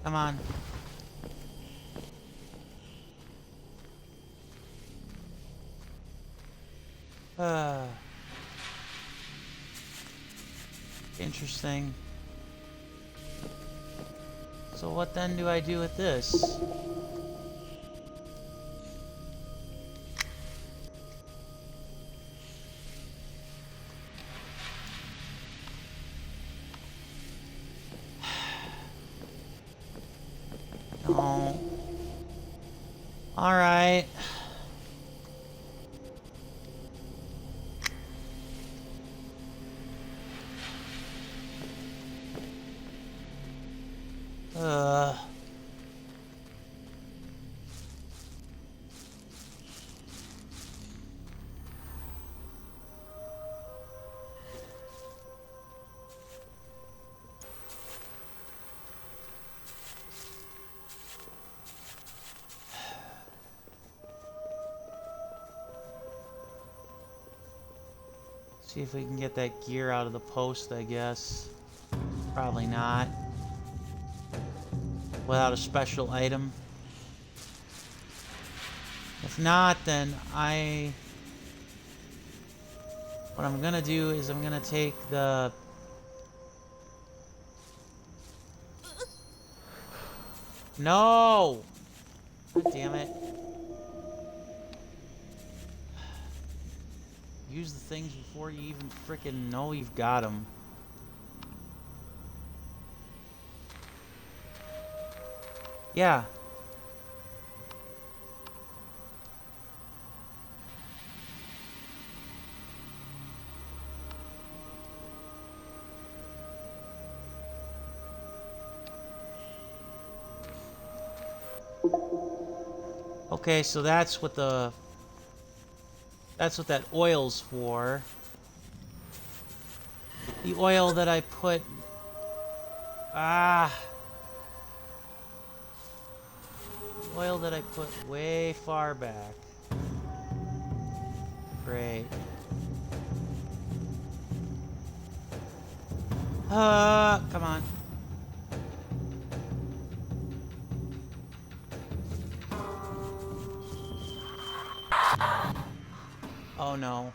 Come on. Interesting. So what then do I do with this? No. All right. See if we can get that gear out of the post, I guess. Probably not. Without a special item. If not, then what I'm gonna do is I'm gonna take the... No! God damn it. Use the things before you even frickin' know you've got them. Yeah. Okay, so that's what that oil's for. The oil that I put... Oil that I put way far back. Great. Come on. Oh no.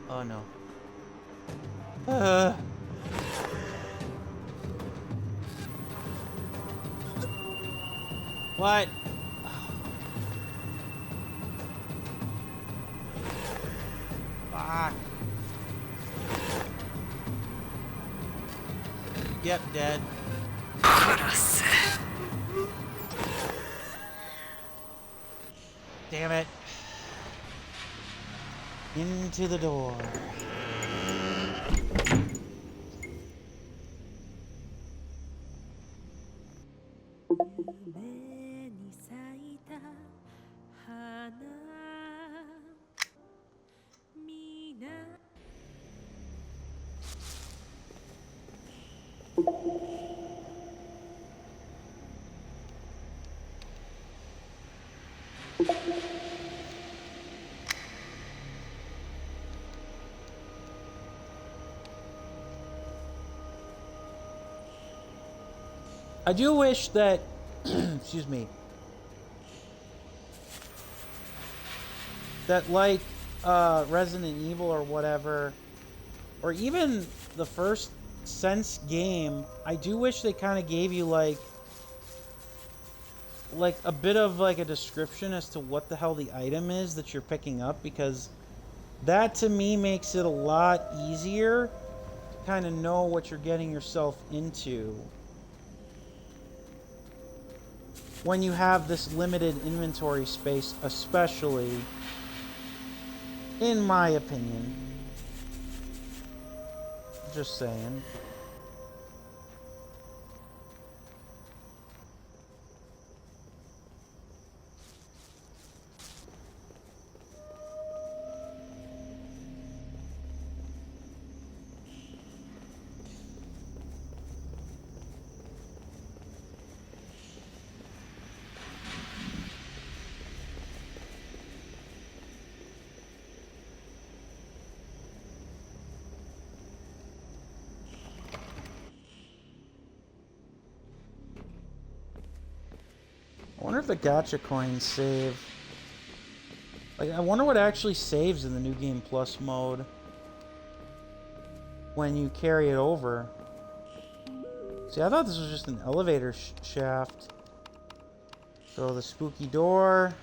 Oh no. What? Fuck. Yep, dead. Damn it. Into the door. I do wish that, excuse me, that like Resident Evil or whatever, or even the first Sense game, I do wish they kind of gave you like a bit of like a description as to what the hell the item is that you're picking up, because that to me makes it a lot easier to kind of know what you're getting yourself into. when you have this limited inventory space, especially, in my opinion. Just saying. I wonder if the gacha coins save. Like, I wonder what actually saves in the New Game Plus mode when you carry it over. See, I thought this was just an elevator shaft. So the spooky door.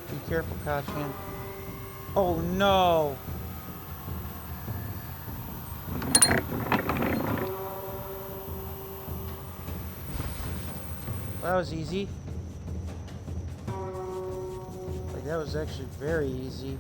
Be careful, Kochman. Oh no! Well, that was easy. Like, that was actually very easy.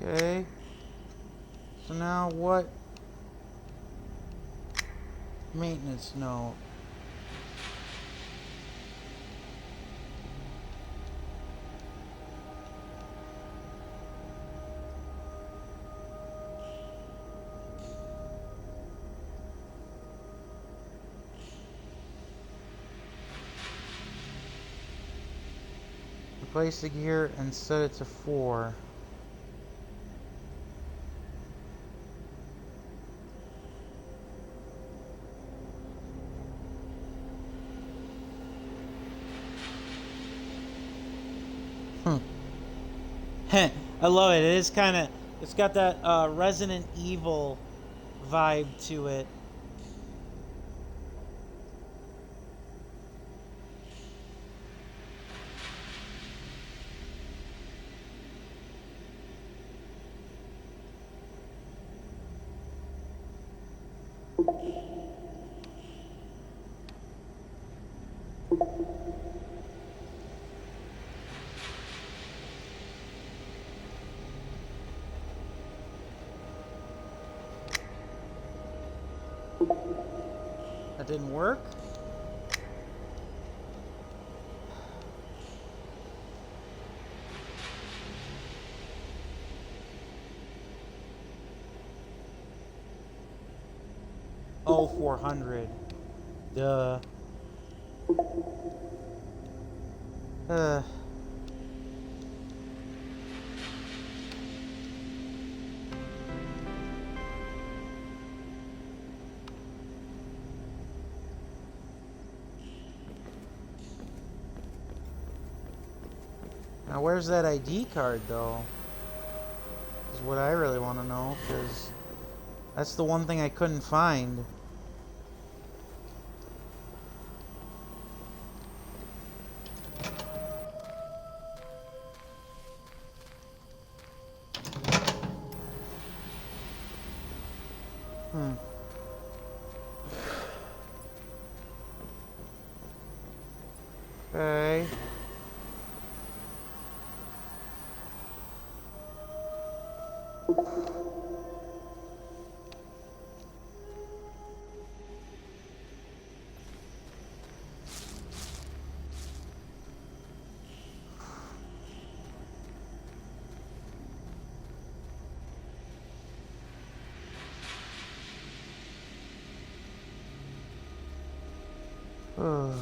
Okay. So now what? Maintenance note. Replace the gear and set it to 4. I love it. It is kind of, it's got that Resident Evil vibe to it. That didn't work? Oh, 400. Duh. Now, where's that ID card, though? Is what I really want to know, because that's the one thing I couldn't find. Okay. Ugh.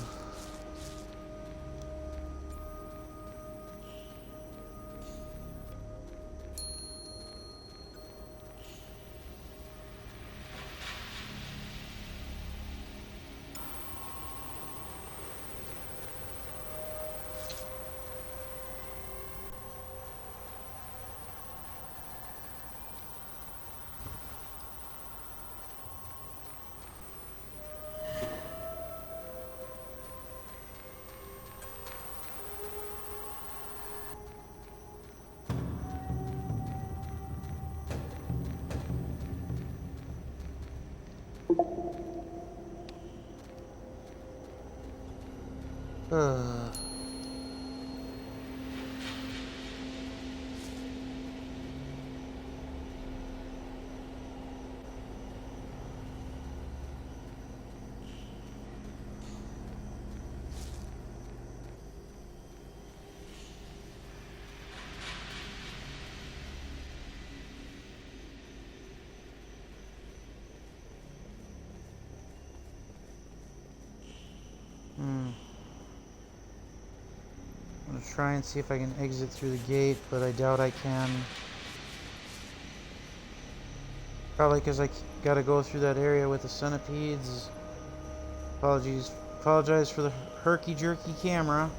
Ugh. I'm gonna try and see if I can exit through the gate, but I doubt I can. Probably because I gotta go through that area with the centipedes. Apologize for the herky-jerky camera.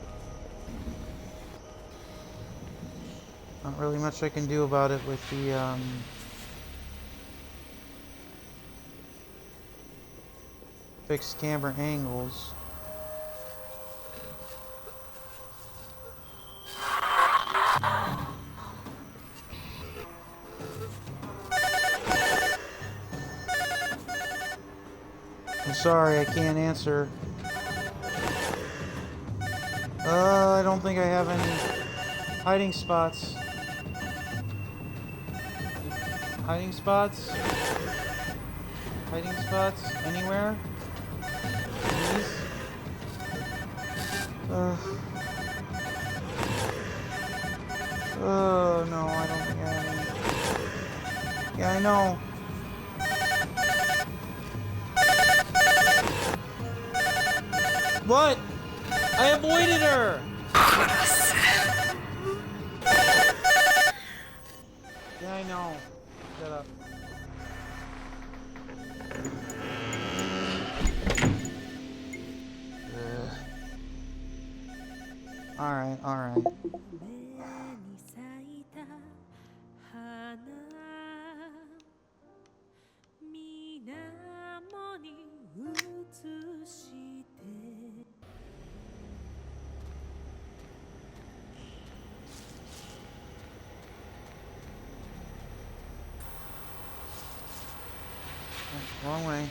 Not really much I can do about it with the, fixed camera angles. I'm sorry, I can't answer. I don't think I have any hiding spots. Hiding spots? Hiding spots? Anywhere? Please? Oh, no, I don't think I have any. Yeah, I know. What? I avoided her! Yeah, I know. Shut up. Alright, alright.
目に咲いた花水面に映して
Wrong way.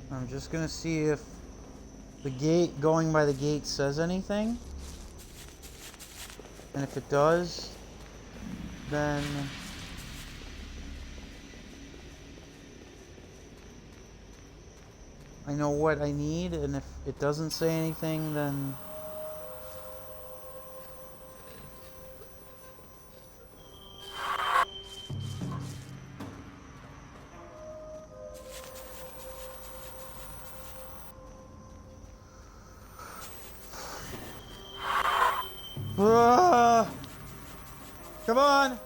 I'm just gonna see if the gate, going by the gate, says anything. And if it does, then I know what I need, and if it doesn't say anything, then come on!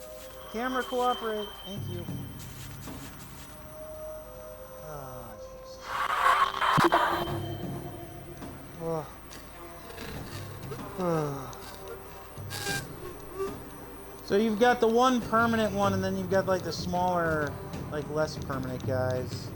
Camera, cooperate. Thank you. Oh, so you've got the one permanent one, and then you've got like the smaller, like less permanent guys.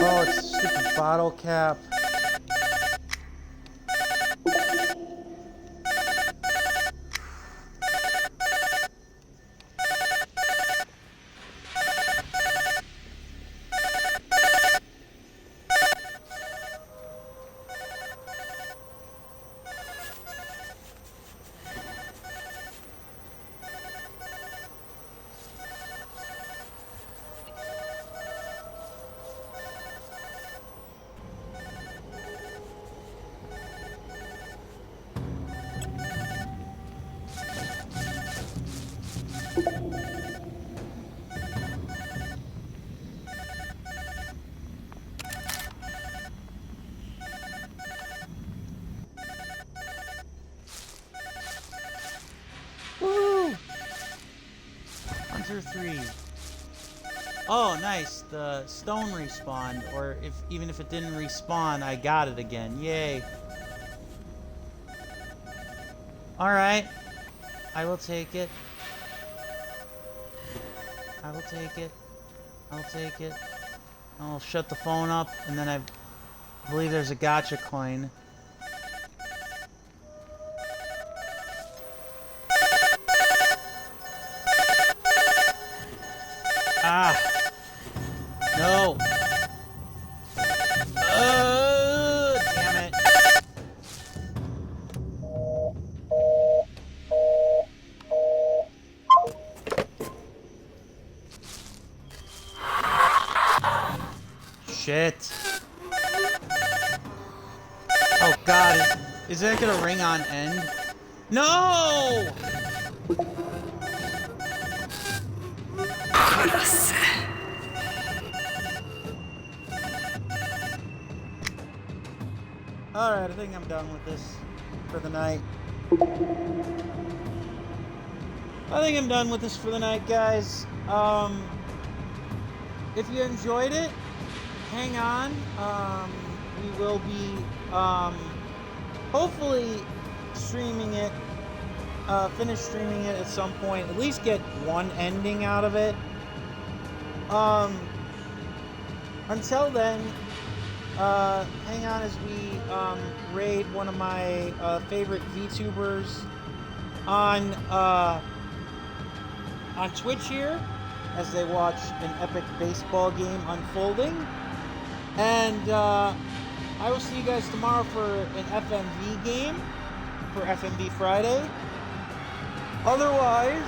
Oh, it's a stupid bottle cap. Woo! Hunter 3. Oh, nice. The stone respawned, or even if it didn't respawn, I got it again. Yay. Alright. I will take it. I will take it. I'll take it. I'll shut the phone up, and then I believe there's a gotcha coin. Ah! No! Damn it. Shit. Oh god, is that gonna ring on end? No! Alright, I think I'm done with this for the night. Guys. If you enjoyed it, hang on. We will be, hopefully streaming it, finish streaming it at some point. At least get one ending out of it. Until then, hang on as we raid one of my favorite VTubers on Twitch here as they watch an epic baseball game unfolding. And I will see you guys tomorrow for an FMV game for FMV Friday. Otherwise,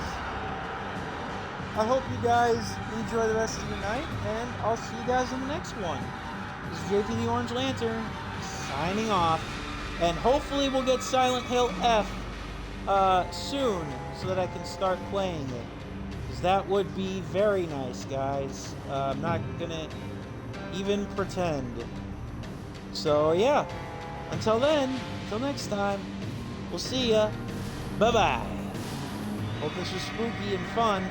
I hope you guys enjoy the rest of your night, and I'll see you guys in the next one. This is JP the Orange Lantern, signing off, and hopefully we'll get Silent Hill F soon, so that I can start playing it. Because that would be very nice, guys. I'm not gonna even pretend. So yeah, until then, until next time, we'll see ya. Bye-bye. Hope this was spooky and fun.